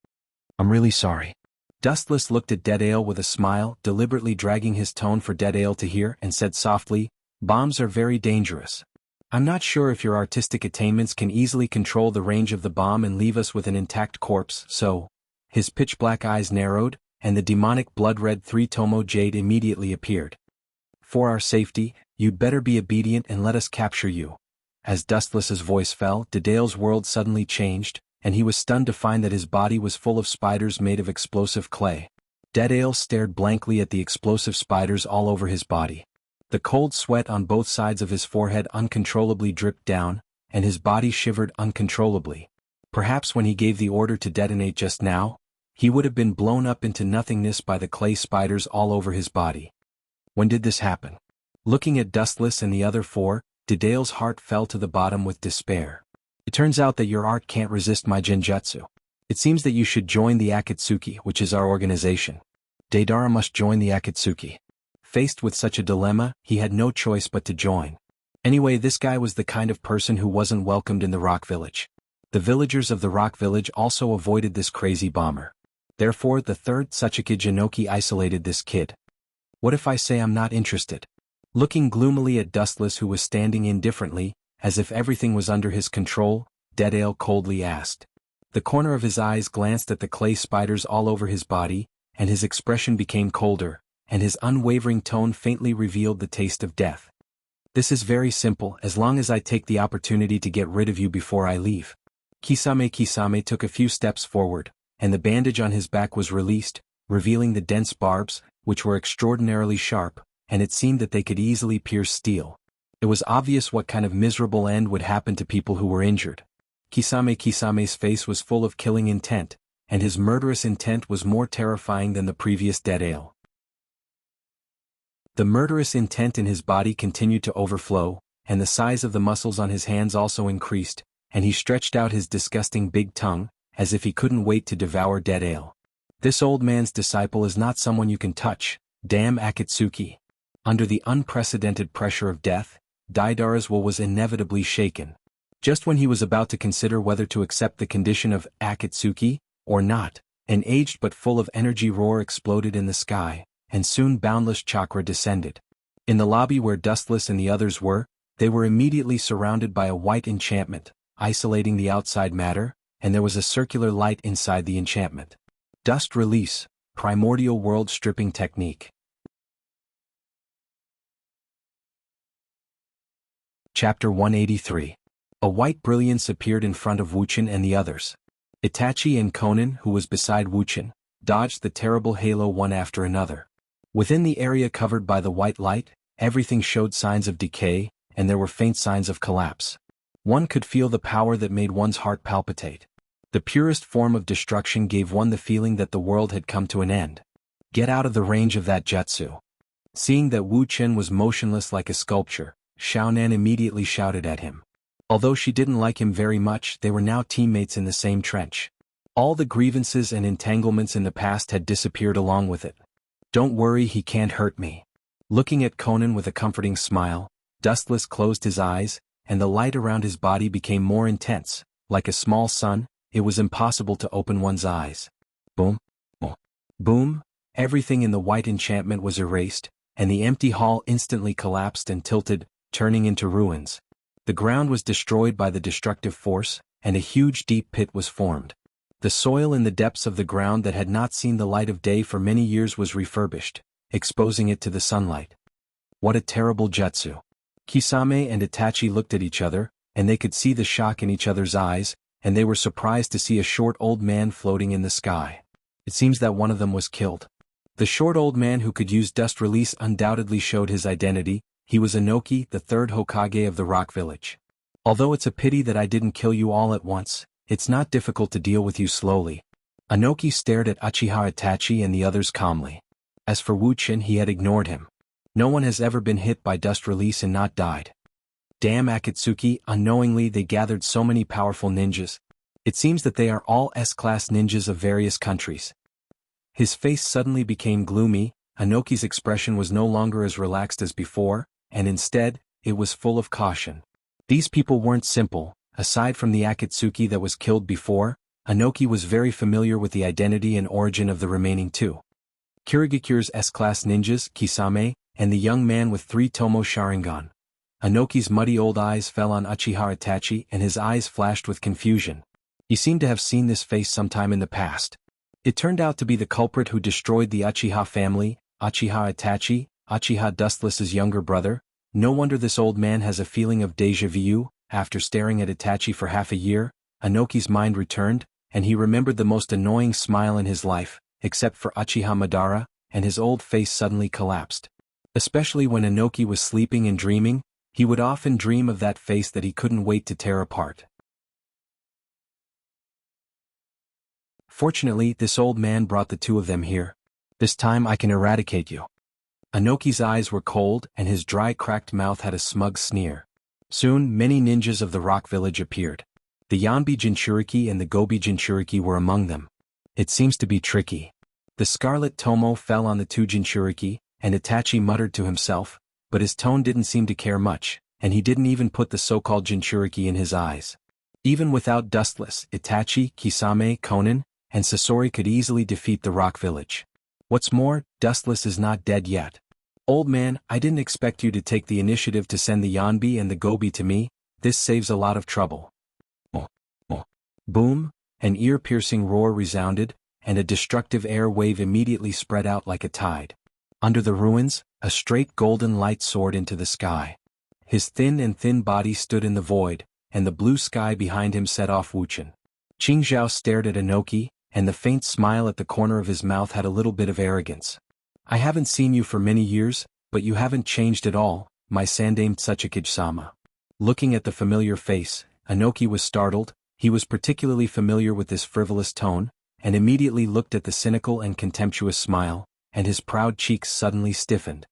S1: "I'm really sorry." Dustless looked at Dead Ale with a smile, deliberately dragging his tone for Dead Ale to hear, and said softly, "Bombs are very dangerous. I'm not sure if your artistic attainments can easily control the range of the bomb and leave us with an intact corpse, so—" His pitch-black eyes narrowed, and the demonic blood-red three-tomo jade immediately appeared. "For our safety, you'd better be obedient and let us capture you." As Dustless's voice fell, Dedale's world suddenly changed, and he was stunned to find that his body was full of spiders made of explosive clay. Dedale stared blankly at the explosive spiders all over his body. The cold sweat on both sides of his forehead uncontrollably dripped down, and his body shivered uncontrollably. Perhaps when he gave the order to detonate just now, he would have been blown up into nothingness by the clay spiders all over his body. When did this happen? Looking at Dustless and the other four, Dedale's heart fell to the bottom with despair. "It turns out that your art can't resist my genjutsu. It seems that you should join the Akatsuki, which is our organization." Deidara must join the Akatsuki. Faced with such a dilemma, he had no choice but to join. Anyway, this guy was the kind of person who wasn't welcomed in the Rock Village. The villagers of the Rock Village also avoided this crazy bomber. Therefore, the third Tsuchiki Jinoki isolated this kid. "What if I say I'm not interested?" Looking gloomily at Dustless, who was standing indifferently, as if everything was under his control, Dead Ale coldly asked. The corner of his eyes glanced at the clay spiders all over his body, and his expression became colder, and his unwavering tone faintly revealed the taste of death. "This is very simple, as long as I take the opportunity to get rid of you before I leave." Kisame took a few steps forward, and the bandage on his back was released, revealing the dense barbs, which were extraordinarily sharp, and it seemed that they could easily pierce steel. It was obvious what kind of miserable end would happen to people who were injured. Kisame's face was full of killing intent, and his murderous intent was more terrifying than the previous Dead Ale. The murderous intent in his body continued to overflow, and the size of the muscles on his hands also increased, and he stretched out his disgusting big tongue, as if he couldn't wait to devour Dead Ale. "This old man's disciple is not someone you can touch, damn Akatsuki." Under the unprecedented pressure of death, Deidara's will was inevitably shaken. Just when he was about to consider whether to accept the condition of Akatsuki, or not, an aged but full of energy roar exploded in the sky, and soon boundless chakra descended. In the lobby where Dustless and the others were, they were immediately surrounded by a white enchantment, isolating the outside matter, and there was a circular light inside the enchantment. Dust release, primordial world stripping technique. Chapter 183. A white brilliance appeared in front of Wuchen and the others. Itachi and Konan, who was beside Wuchen, dodged the terrible halo one after another. Within the area covered by the white light, everything showed signs of decay, and there were faint signs of collapse. One could feel the power that made one's heart palpitate. The purest form of destruction gave one the feeling that the world had come to an end. "Get out of the range of that jutsu." Seeing that Wu Chen was motionless like a sculpture, Xuanhuan immediately shouted at him. Although she didn't like him very much, they were now teammates in the same trench. All the grievances and entanglements in the past had disappeared along with it. "Don't worry, he can't hurt me." Looking at Konan with a comforting smile, Dustless closed his eyes, and the light around his body became more intense. Like a small sun, it was impossible to open one's eyes. Boom. Boom. Everything in the white enchantment was erased, and the empty hall instantly collapsed and tilted, turning into ruins. The ground was destroyed by the destructive force, and a huge deep pit was formed. The soil in the depths of the ground that had not seen the light of day for many years was refurbished, exposing it to the sunlight. What a terrible jutsu. Kisame and Itachi looked at each other, and they could see the shock in each other's eyes, and they were surprised to see a short old man floating in the sky. It seems that one of them was killed. The short old man who could use dust release undoubtedly showed his identity. He was Inoki, the third Hokage of the Rock Village. "Although it's a pity that I didn't kill you all at once, it's not difficult to deal with you slowly." Inoki stared at Uchiha Itachi and the others calmly. As for Wu Chen, he had ignored him. No one has ever been hit by dust release and not died. Damn Akatsuki, unknowingly they gathered so many powerful ninjas. It seems that they are all S-class ninjas of various countries. His face suddenly became gloomy. Inoki's expression was no longer as relaxed as before, and instead, it was full of caution. These people weren't simple, Aside from the Akatsuki that was killed before, Anoki was very familiar with the identity and origin of the remaining two. Kirigakure's S-class ninjas, Kisame, and the young man with 3 Tomo Sharingan. Anoki's muddy old eyes fell on Uchiha Itachi and his eyes flashed with confusion. He seemed to have seen this face sometime in the past. It turned out to be the culprit who destroyed the Uchiha family, Uchiha Itachi, Uchiha Dustless's younger brother. No wonder this old man has a feeling of déjà vu. After staring at Itachi for half a year, Anoki's mind returned, and he remembered the most annoying smile in his life, except for Uchiha Madara, and his old face suddenly collapsed. Especially when Anoki was sleeping and dreaming, he would often dream of that face that he couldn't wait to tear apart. Fortunately, this old man brought the two of them here. This time I can eradicate you. Anoki's eyes were cold and his dry cracked mouth had a smug sneer. Soon, many ninjas of the rock village appeared. The Yanbi Jinchuriki and the Gobi Jinchuriki were among them. It seems to be tricky. The scarlet Tomo fell on the 2 Jinchuriki, and Itachi muttered to himself, but his tone didn't seem to care much, and he didn't even put the so-called Jinchuriki in his eyes. Even without Dustless, Itachi, Kisame, Konan, and Sasori could easily defeat the rock village. What's more, Dustless is not dead yet. Old man, I didn't expect you to take the initiative to send the Yanbi and the Gobi to me. This saves a lot of trouble. Boom, an ear-piercing roar resounded, and a destructive air wave immediately spread out like a tide. Under the ruins, a straight golden light soared into the sky. His thin body stood in the void, and the blue sky behind him set off wuxian. Qingzhao stared at Anoki, and the faint smile at the corner of his mouth had a little bit of arrogance. I haven't seen you for many years, but you haven't changed at all, my sandaime Tsukikage-sama. Looking at the familiar face, Anoki was startled. He was particularly familiar with this frivolous tone, and immediately looked at the cynical and contemptuous smile, and his proud cheeks suddenly stiffened.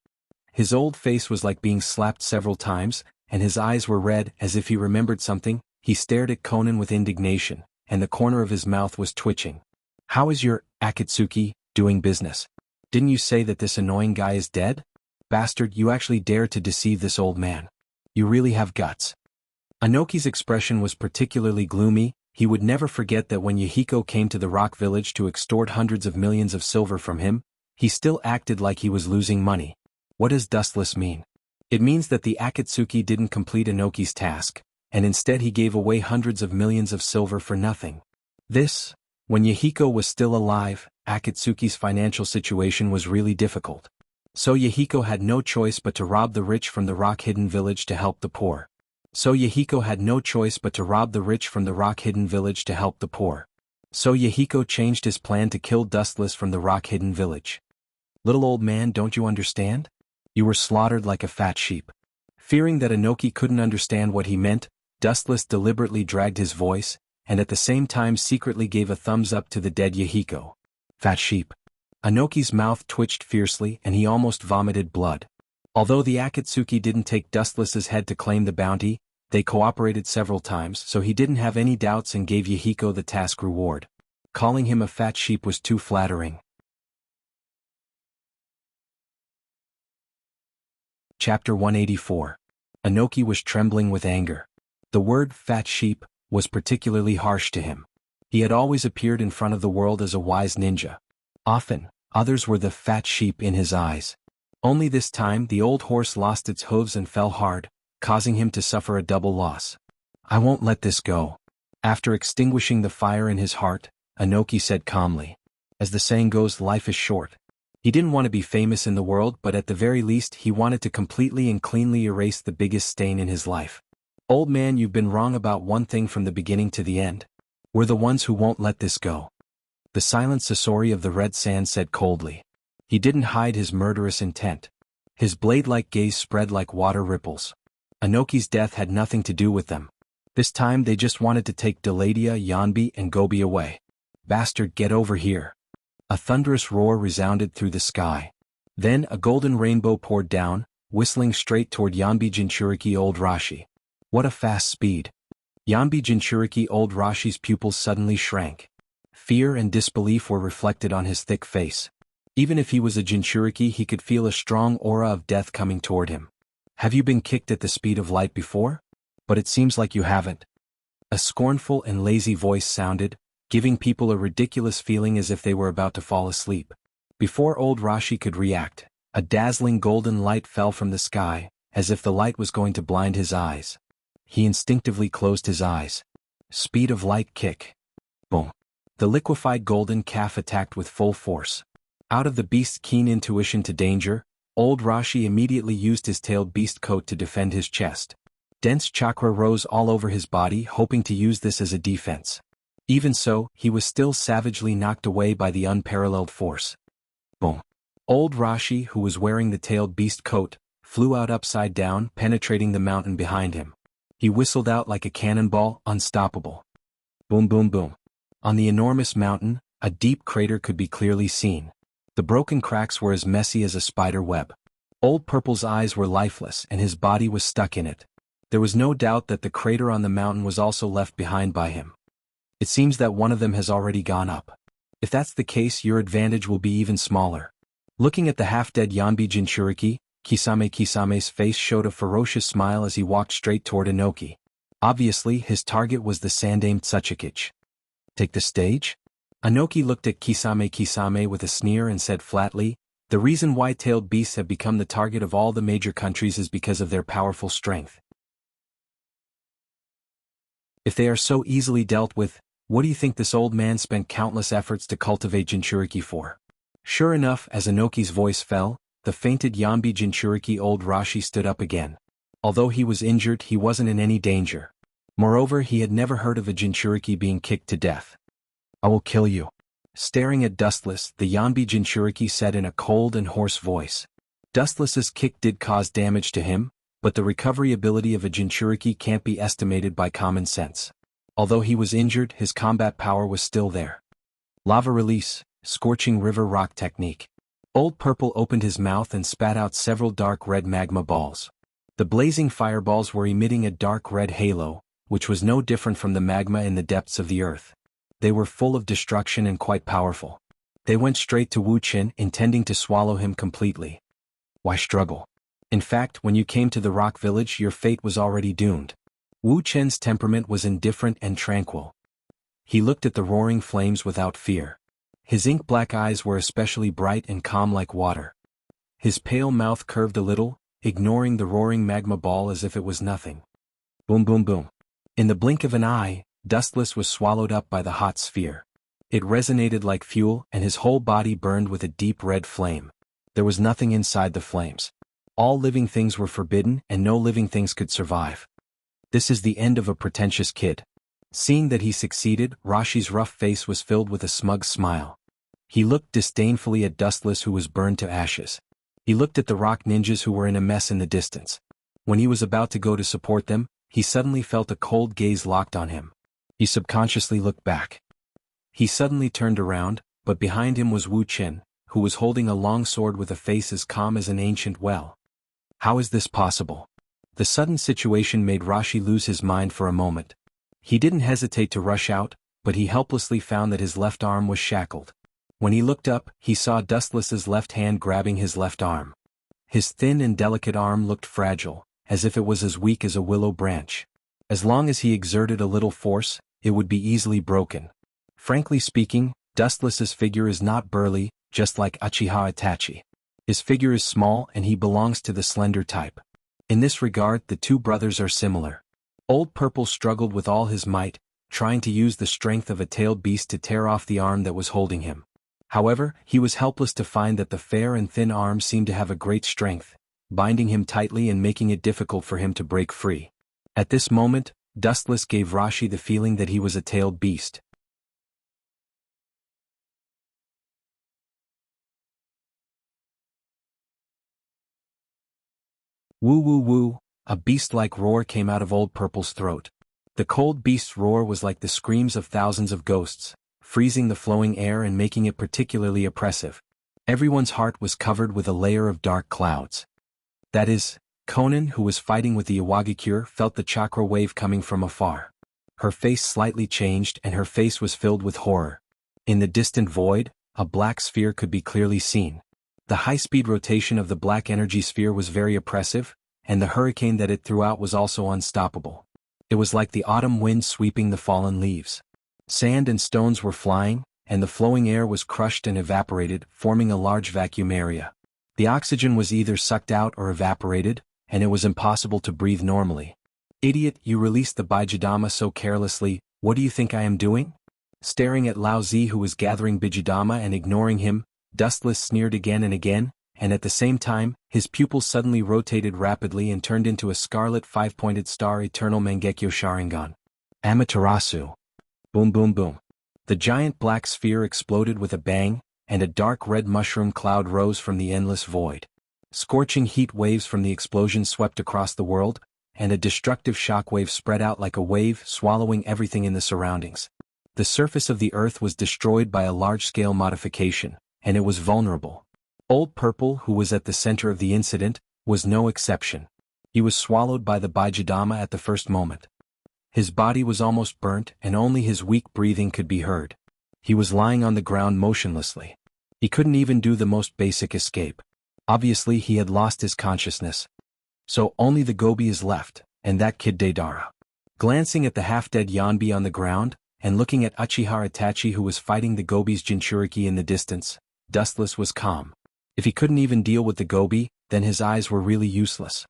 S1: His old face was like being slapped several times, and his eyes were red as if he remembered something. He stared at Konan with indignation, and the corner of his mouth was twitching. How is your Akatsuki doing business? Didn't you say that this annoying guy is dead? Bastard, you actually dare to deceive this old man. You really have guts. Anoki's expression was particularly gloomy. He would never forget that when Yahiko came to the rock village to extort hundreds of millions of silver from him, he still acted like he was losing money. What does dustless mean? It means that the Akatsuki didn't complete Anoki's task, and instead he gave away hundreds of millions of silver for nothing. When Yahiko was still alive, Akatsuki's financial situation was really difficult. So Yahiko had no choice but to rob the rich from the rock-hidden village to help the poor. So Yahiko changed his plan to kill Dustless from the rock-hidden village. Little old man, don't you understand? You were slaughtered like a fat sheep. Fearing that Anoki couldn't understand what he meant, Dustless deliberately dragged his voice, and at the same time secretly gave a thumbs up to the dead Yahiko. Fat sheep. Anoki's mouth twitched fiercely and he almost vomited blood. Although the Akatsuki didn't take Dustless's head to claim the bounty, they cooperated several times, so he didn't have any doubts and gave Yahiko the task reward. Calling him a fat sheep was too flattering. Chapter 184. Anoki was trembling with anger. The word fat sheep was particularly harsh to him. He had always appeared in front of the world as a wise ninja. Often, others were the fat sheep in his eyes. Only this time the old horse lost its hooves and fell hard, causing him to suffer a double loss. I won't let this go. After extinguishing the fire in his heart, Anoki said calmly. As the saying goes, life is short. He didn't want to be famous in the world, but at the very least he wanted to completely and cleanly erase the biggest stain in his life. Old man, you've been wrong about one thing from the beginning to the end. We're the ones who won't let this go. The silent Sasori of the Red Sand said coldly. He didn't hide his murderous intent. His blade-like gaze spread like water ripples. Anoki's death had nothing to do with them. This time they just wanted to take Deladia, Yanbi, and Gobi away. Bastard, get over here. A thunderous roar resounded through the sky. Then a golden rainbow poured down, whistling straight toward Yanbi Jinchuriki Old Rashi. What a fast speed. Yanbi Jinchuriki Old Rashi's pupils suddenly shrank. Fear and disbelief were reflected on his thick face. Even if he was a Jinchuriki, he could feel a strong aura of death coming toward him. Have you been kicked at the speed of light before? But it seems like you haven't. A scornful and lazy voice sounded, giving people a ridiculous feeling as if they were about to fall asleep. Before old Rashi could react, a dazzling golden light fell from the sky, as if the light was going to blind his eyes. He instinctively closed his eyes. Speed of light kick. Boom. The liquefied golden calf attacked with full force. Out of the beast's keen intuition to danger, old Rashi immediately used his tailed beast coat to defend his chest. Dense chakra rose all over his body, hoping to use this as a defense. Even so, he was still savagely knocked away by the unparalleled force. Boom. Old Rashi, who was wearing the tailed beast coat, flew out upside down, penetrating the mountain behind him. He whistled out like a cannonball, unstoppable. Boom boom boom. On the enormous mountain, a deep crater could be clearly seen. The broken cracks were as messy as a spider web. Old Purple's eyes were lifeless and his body was stuck in it. There was no doubt that the crater on the mountain was also left behind by him. It seems that one of them has already gone up. If that's the case, your advantage will be even smaller. Looking at the half-dead Yanbi Jinchuriki, Kisame's face showed a ferocious smile as he walked straight toward Inoki. Obviously, his target was the Sandaime Tsuchikage. Take the stage? Inoki looked at Kisame with a sneer and said flatly, "The reason why tailed beasts have become the target of all the major countries is because of their powerful strength. If they are so easily dealt with, what do you think this old man spent countless efforts to cultivate Jinchuriki for?" Sure enough, as Inoki's voice fell, the fainted Yanbi Jinchuriki old Rashi stood up again. Although he was injured, he wasn't in any danger. Moreover, he had never heard of a Jinchuriki being kicked to death. "I will kill you." Staring at Dustless, the Yanbi Jinchuriki said in a cold and hoarse voice. Dustless's kick did cause damage to him, but the recovery ability of a Jinchuriki can't be estimated by common sense. Although he was injured, his combat power was still there. Lava release, scorching river rock technique. Old Purple opened his mouth and spat out several dark red magma balls. The blazing fireballs were emitting a dark red halo, which was no different from the magma in the depths of the earth. They were full of destruction and quite powerful. They went straight to Wu Chen, intending to swallow him completely. Why struggle? In fact, when you came to the rock village, your fate was already doomed. Wu Chen's temperament was indifferent and tranquil. He looked at the roaring flames without fear. His ink-black eyes were especially bright and calm like water. His pale mouth curved a little, ignoring the roaring magma ball as if it was nothing. Boom boom boom. In the blink of an eye, Dustless was swallowed up by the hot sphere. It resonated like fuel, and his whole body burned with a deep red flame. There was nothing inside the flames. All living things were forbidden, and no living things could survive. This is the end of a pretentious kid. Seeing that he succeeded, Rashi's rough face was filled with a smug smile. He looked disdainfully at Dustless, who was burned to ashes. He looked at the rock ninjas who were in a mess in the distance. When he was about to go to support them, he suddenly felt a cold gaze locked on him. He subconsciously looked back. He suddenly turned around, but behind him was Wu Chen, who was holding a long sword with a face as calm as an ancient well. How is this possible? The sudden situation made Rashi lose his mind for a moment. He didn't hesitate to rush out, but he helplessly found that his left arm was shackled. When he looked up, he saw Dustless's left hand grabbing his left arm. His thin and delicate arm looked fragile, as if it was as weak as a willow branch. As long as he exerted a little force, it would be easily broken. Frankly speaking, Dustless's figure is not burly, just like Uchiha Itachi. His figure is small and he belongs to the slender type. In this regard, the two brothers are similar. Old Purple struggled with all his might, trying to use the strength of a tailed beast to tear off the arm that was holding him. However, he was helpless to find that the fair and thin arm seemed to have a great strength, binding him tightly and making it difficult for him to break free. At this moment, Dustless gave Rashi the feeling that he was a tailed beast. Woo woo woo, a beast-like roar came out of Old Purple's throat. The cold beast's roar was like the screams of thousands of ghosts, freezing the flowing air and making it particularly oppressive. Everyone's heart was covered with a layer of dark clouds. That is, Conan, who was fighting with the Iwagakure, felt the chakra wave coming from afar. Her face slightly changed and her face was filled with horror. In the distant void, a black sphere could be clearly seen. The high-speed rotation of the black energy sphere was very oppressive, and the hurricane that it threw out was also unstoppable. It was like the autumn wind sweeping the fallen leaves. Sand and stones were flying, and the flowing air was crushed and evaporated, forming a large vacuum area. The oxygen was either sucked out or evaporated, and it was impossible to breathe normally. Idiot, you released the Bijadama so carelessly, what do you think I am doing? Staring at Lao Zi, who was gathering Bijadama and ignoring him, Dustless sneered again and again, and at the same time, his pupils suddenly rotated rapidly and turned into a scarlet five-pointed star eternal Mangekyo Sharingan. Amaterasu. Boom boom boom. The giant black sphere exploded with a bang, and a dark red mushroom cloud rose from the endless void. Scorching heat waves from the explosion swept across the world, and a destructive shockwave spread out like a wave, swallowing everything in the surroundings. The surface of the earth was destroyed by a large-scale modification, and it was vulnerable. Old Purple, who was at the center of the incident, was no exception. He was swallowed by the Bijadama at the first moment. His body was almost burnt, and only his weak breathing could be heard. He was lying on the ground motionlessly. He couldn't even do the most basic escape. Obviously he had lost his consciousness. So only the Gobi is left, and that kid Deidara. Glancing at the half-dead Yanbi on the ground, and looking at Uchiha Itachi who was fighting the Gobi's Jinchuriki in the distance, Dustless was calm. If he couldn't even deal with the Gobi, then his eyes were really useless.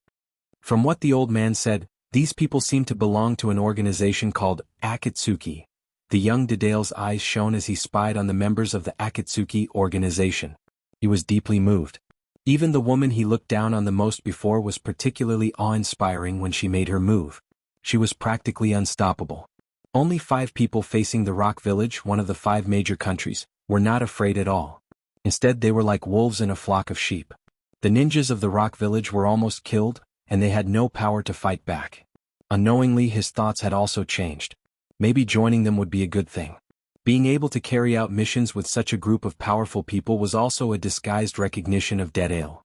S1: From what the old man said, these people seemed to belong to an organization called Akatsuki. The young Dedale's eyes shone as he spied on the members of the Akatsuki organization. He was deeply moved. Even the woman he looked down on the most before was particularly awe-inspiring when she made her move. She was practically unstoppable. Only 5 people facing the Rock Village, one of the 5 major countries, were not afraid at all. Instead they were like wolves in a flock of sheep. The ninjas of the Rock Village were almost killed, and they had no power to fight back. Unknowingly his thoughts had also changed. Maybe joining them would be a good thing. Being able to carry out missions with such a group of powerful people was also a disguised recognition of Dedale.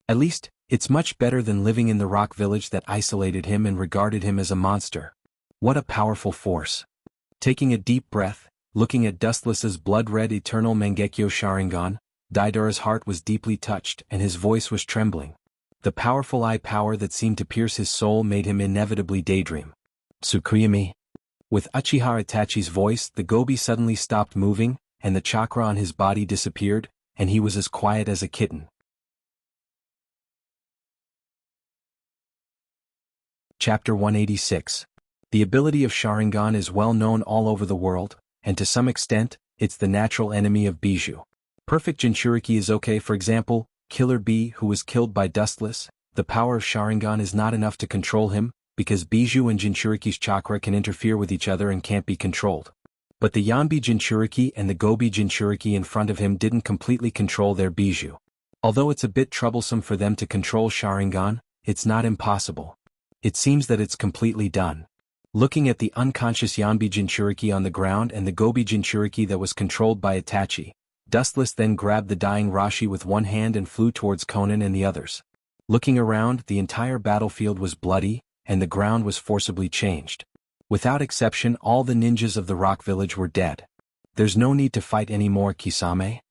S1: At least, it's much better than living in the Rock Village that isolated him and regarded him as a monster. What a powerful force. Taking a deep breath, looking at Dustless's blood-red eternal Mangekyo Sharingan, Deidara's heart was deeply touched and his voice was trembling. The powerful eye power that seemed to pierce his soul made him inevitably daydream. Tsukuyami. With Uchiha Itachi's voice, the Gobi suddenly stopped moving, and the chakra on his body disappeared, and he was as quiet as a kitten. Chapter 186. The ability of Sharingan is well known all over the world, and to some extent, it's the natural enemy of Bijou. Perfect Jinchuriki is okay. For example, Killer Bee, who was killed by Dustless, the power of Sharingan is not enough to control him, because Bijou and Jinchuriki's chakra can interfere with each other and can't be controlled. But the Yanbi Jinchuriki and the Gobi Jinchuriki in front of him didn't completely control their Bijou. Although it's a bit troublesome for them to control Sharingan, it's not impossible. It seems that it's completely done. Looking at the unconscious Yanbi Jinchuriki on the ground and the Gobi Jinchuriki that was controlled by Itachi, Dustless then grabbed the dying Rashi with one hand and flew towards Conan and the others. Looking around, the entire battlefield was bloody, and the ground was forcibly changed. Without exception, all the ninjas of the Rock Village were dead. There's no need to fight anymore, Kisame.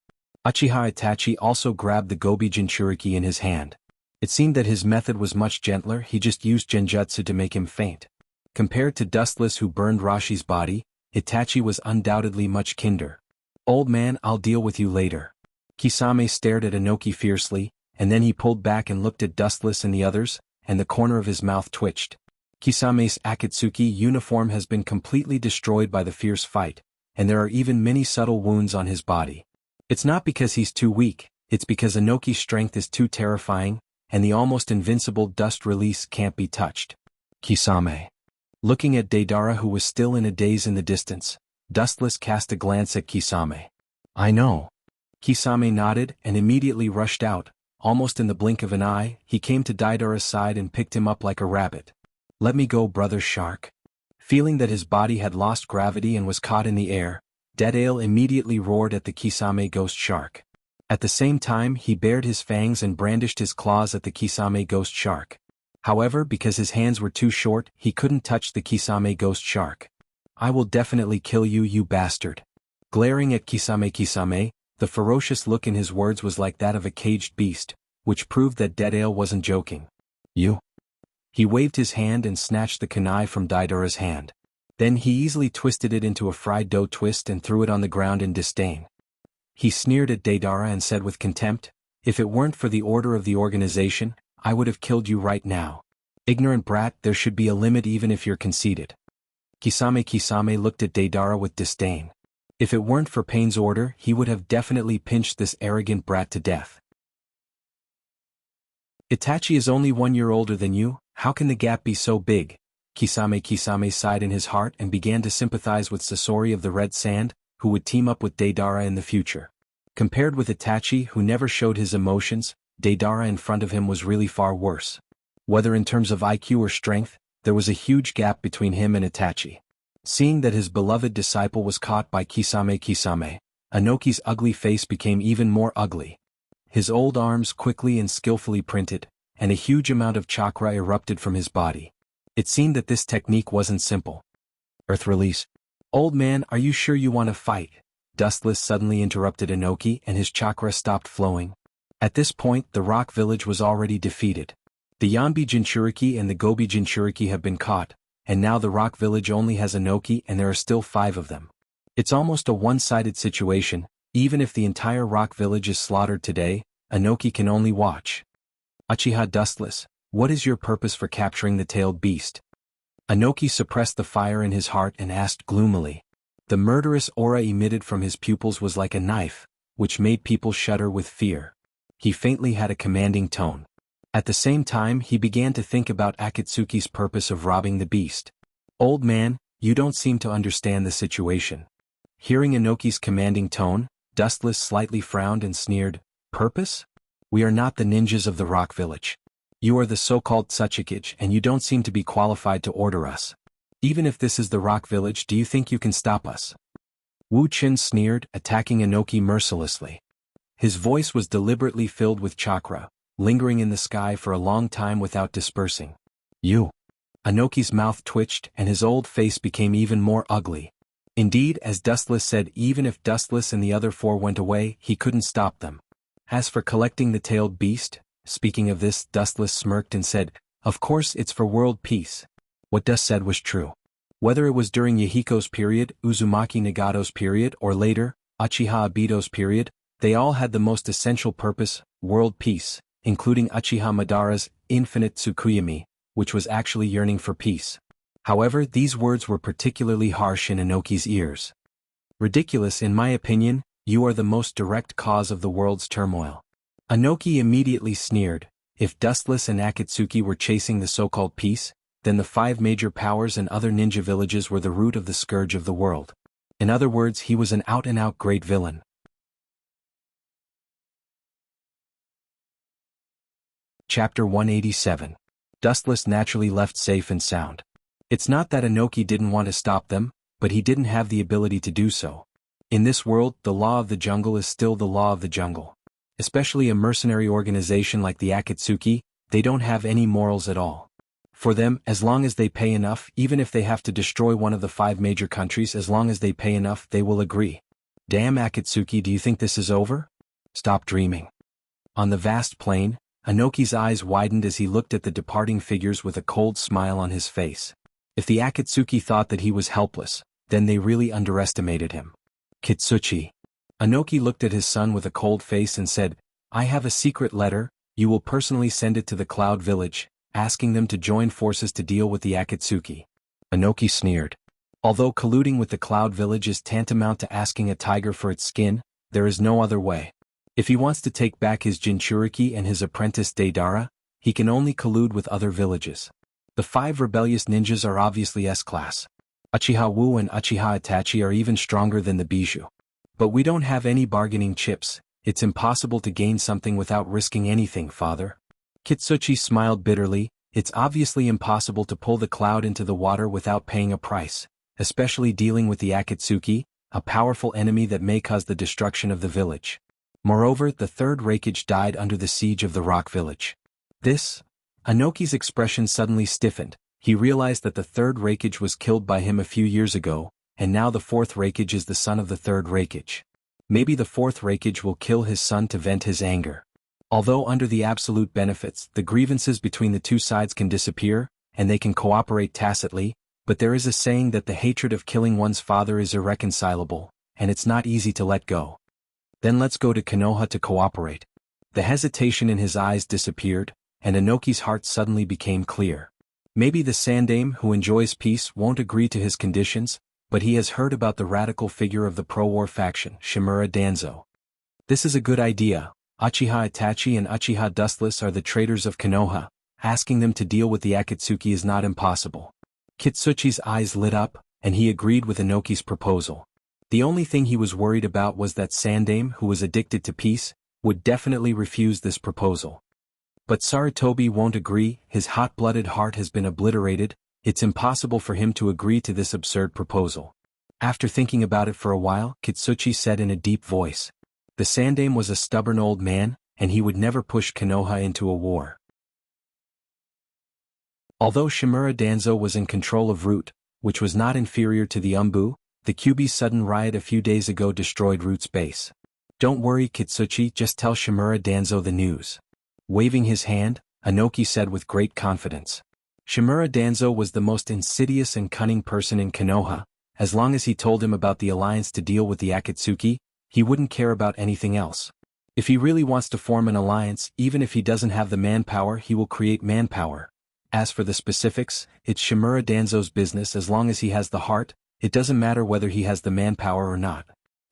S1: Uchiha Itachi also grabbed the Gobi Jinchuriki in his hand. It seemed that his method was much gentler. He just used genjutsu to make him faint. Compared to Dustless who burned Rashi's body, Itachi was undoubtedly much kinder. Old man, I'll deal with you later. Kisame stared at Inoki fiercely, and then he pulled back and looked at Dustless and the others, and the corner of his mouth twitched. Kisame's Akatsuki uniform has been completely destroyed by the fierce fight, and there are even many subtle wounds on his body. It's not because he's too weak, it's because Inoki's strength is too terrifying, and the almost invincible dust release can't be touched. Kisame. Looking at Deidara who was still in a daze in the distance, Dustless cast a glance at Kisame. I know. Kisame nodded and immediately rushed out. Almost in the blink of an eye, he came to Deidara's side and picked him up like a rabbit. Let me go, brother shark. Feeling that his body had lost gravity and was caught in the air, Dedale immediately roared at the Kisame ghost shark. At the same time he bared his fangs and brandished his claws at the Kisame ghost shark. However, because his hands were too short, he couldn't touch the Kisame ghost shark. I will definitely kill you, you bastard. Glaring at Kisame, the ferocious look in his words was like that of a caged beast, which proved that Dedale wasn't joking. You? He waved his hand and snatched the kunai from Daidara's hand. Then he easily twisted it into a fried dough twist and threw it on the ground in disdain. He sneered at Daidara and said with contempt, "If it weren't for the order of the organization, I would have killed you right now. Ignorant brat, there should be a limit even if you're conceited." Kisame looked at Daidara with disdain. If it weren't for Pain's order, he would have definitely pinched this arrogant brat to death. "Itachi is only 1 year older than you, how can the gap be so big?" Kisame sighed in his heart and began to sympathize with Sasori of the Red Sand, who would team up with Deidara in the future. Compared with Itachi, who never showed his emotions, Deidara in front of him was really far worse. Whether in terms of IQ or strength, there was a huge gap between him and Itachi. Seeing that his beloved disciple was caught by Kisame, Anoki's ugly face became even more ugly. His old arms quickly and skillfully printed, and a huge amount of chakra erupted from his body. It seemed that this technique wasn't simple. Earth release. "Old man, are you sure you want to fight?" Dustless suddenly interrupted Anoki and his chakra stopped flowing. At this point, the rock village was already defeated. The Yanbi Jinchuriki and the Gobi Jinchuriki have been caught, and now the rock village only has Anoki and there are still 5 of them. It's almost a one-sided situation. Even if the entire rock village is slaughtered today, Anoki can only watch. "Uchiha Dustless, what is your purpose for capturing the tailed beast?" Anoki suppressed the fire in his heart and asked gloomily. The murderous aura emitted from his pupils was like a knife, which made people shudder with fear. He faintly had a commanding tone. At the same time, he began to think about Akatsuki's purpose of robbing the beast. "Old man, you don't seem to understand the situation." Hearing Anoki's commanding tone, Dustless slightly frowned and sneered, "Purpose? We are not the ninjas of the rock village. You are the so-called Tsuchikage and you don't seem to be qualified to order us. Even if this is the rock village, do you think you can stop us?" Wu Qin sneered, attacking Anoki mercilessly. His voice was deliberately filled with chakra, lingering in the sky for a long time without dispersing. "You." Anoki's mouth twitched and his old face became even more ugly. Indeed, as Dustless said, even if Dustless and the other 4 went away, he couldn't stop them. As for collecting the tailed beast, speaking of this, Dustless smirked and said, "Of course it's for world peace." What Dust said was true. Whether it was during Yahiko's period, Uzumaki Nagato's period, or later, Uchiha Obito's period, they all had the most essential purpose, world peace, including Uchiha Madara's infinite Tsukuyami, which was actually yearning for peace. However, these words were particularly harsh in Anoki's ears. "Ridiculous in my opinion, you are the most direct cause of the world's turmoil." Anoki immediately sneered. If Dustless and Akatsuki were chasing the so-called peace, then the 5 major powers and other ninja villages were the root of the scourge of the world. In other words, he was an out-and-out great villain. Chapter 187. Dustless naturally left safe and sound. It's not that Anoki didn't want to stop them, but he didn't have the ability to do so. In this world, the law of the jungle is still the law of the jungle. Especially a mercenary organization like the Akatsuki, they don't have any morals at all. For them, as long as they pay enough, even if they have to destroy one of the 5 major countries, as long as they pay enough, they will agree. "Damn Akatsuki, do you think this is over? Stop dreaming." On the vast plain, Anoki's eyes widened as he looked at the departing figures with a cold smile on his face. If the Akatsuki thought that he was helpless, then they really underestimated him. "Kitsuchi." Anoki looked at his son with a cold face and said, "I have a secret letter, you will personally send it to the Cloud Village, asking them to join forces to deal with the Akatsuki." Anoki sneered. Although colluding with the Cloud Village is tantamount to asking a tiger for its skin, there is no other way. If he wants to take back his Jinchuriki and his apprentice Deidara, he can only collude with other villages. The 5 rebellious ninjas are obviously S-class. Uchiha Wu and Uchiha Itachi are even stronger than the Bijou. But we don't have any bargaining chips, it's impossible to gain something without risking anything, father. Kitsuchi smiled bitterly. It's obviously impossible to pull the cloud into the water without paying a price, especially dealing with the Akatsuki, a powerful enemy that may cause the destruction of the village. Moreover, the 3rd Reikage died under the siege of the rock village. Anoki's expression suddenly stiffened. He realized that the 3rd Reikage was killed by him a few years ago, and now the 4th Reikage is the son of the 3rd Reikage. Maybe the 4th Reikage will kill his son to vent his anger. Although under the absolute benefits, the grievances between the two sides can disappear, and they can cooperate tacitly, but there is a saying that the hatred of killing one's father is irreconcilable, and it's not easy to let go. Then let's go to Konoha to cooperate. The hesitation in his eyes disappeared, and Inoki's heart suddenly became clear. Maybe the Sandaime who enjoys peace won't agree to his conditions, but he has heard about the radical figure of the pro-war faction, Shimura Danzo. This is a good idea. Uchiha Itachi and Uchiha Dustless are the traitors of Konoha. Asking them to deal with the Akatsuki is not impossible. Kitsuchi's eyes lit up, and he agreed with Inoki's proposal. The only thing he was worried about was that Sandaime, who was addicted to peace, would definitely refuse this proposal. But Sarutobi won't agree, his hot-blooded heart has been obliterated, it's impossible for him to agree to this absurd proposal. After thinking about it for a while, Kitsuchi said in a deep voice. The Sandaime was a stubborn old man, and he would never push Konoha into a war. Although Shimura Danzo was in control of Root, which was not inferior to the Umbu, the Kyuubi's sudden riot a few days ago destroyed Root's base. Don't worry Kitsuchi, just tell Shimura Danzo the news. Waving his hand, Inoki said with great confidence. Shimura Danzo was the most insidious and cunning person in Konoha. As long as he told him about the alliance to deal with the Akatsuki, he wouldn't care about anything else. If he really wants to form an alliance, even if he doesn't have the manpower, he will create manpower. As for the specifics, it's Shimura Danzo's business. As long as he has the heart, it doesn't matter whether he has the manpower or not.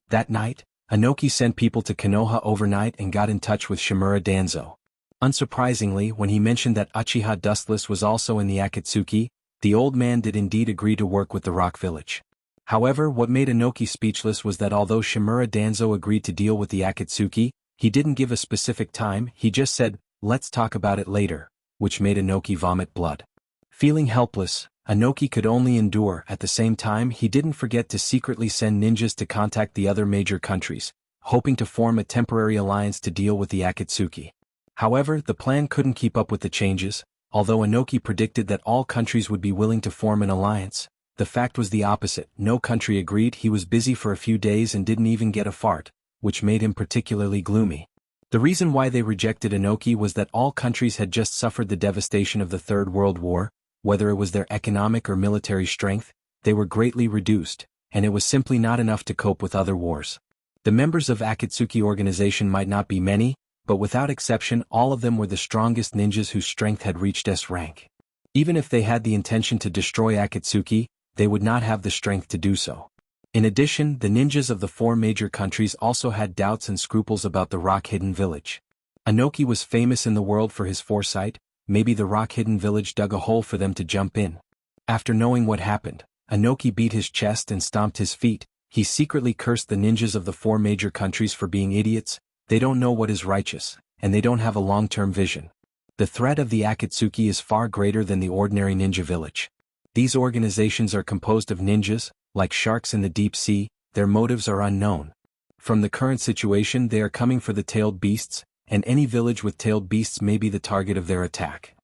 S1: That night, Inoki sent people to Konoha overnight and got in touch with Shimura Danzo. Unsurprisingly, when he mentioned that Uchiha Dustless was also in the Akatsuki, the old man did indeed agree to work with the Rock Village. However, what made Inoki speechless was that although Shimura Danzo agreed to deal with the Akatsuki, he didn't give a specific time, he just said, "Let's talk about it later," which made Inoki vomit blood. Feeling helpless, Inoki could only endure. At the same time, he didn't forget to secretly send ninjas to contact the other major countries, hoping to form a temporary alliance to deal with the Akatsuki. However, the plan couldn't keep up with the changes. Although Inoki predicted that all countries would be willing to form an alliance, the fact was the opposite. No country agreed. He was busy for a few days and didn't even get a fart, which made him particularly gloomy. The reason why they rejected Inoki was that all countries had just suffered the devastation of the Third World War. Whether it was their economic or military strength, they were greatly reduced, and it was simply not enough to cope with other wars. The members of Akatsuki organization might not be many, but without exception all of them were the strongest ninjas whose strength had reached S rank. Even if they had the intention to destroy Akatsuki, they would not have the strength to do so. In addition, the ninjas of the four major countries also had doubts and scruples about the Rock Hidden Village. Inoki was famous in the world for his foresight. Maybe the Rock Hidden Village dug a hole for them to jump in. After knowing what happened, Inoki beat his chest and stomped his feet. He secretly cursed the ninjas of the four major countries for being idiots. They don't know what is righteous, and they don't have a long-term vision. The threat of the Akatsuki is far greater than the ordinary ninja village. These organizations are composed of ninjas, like sharks in the deep sea. Their motives are unknown. From the current situation, they are coming for the tailed beasts, and any village with tailed beasts may be the target of their attack.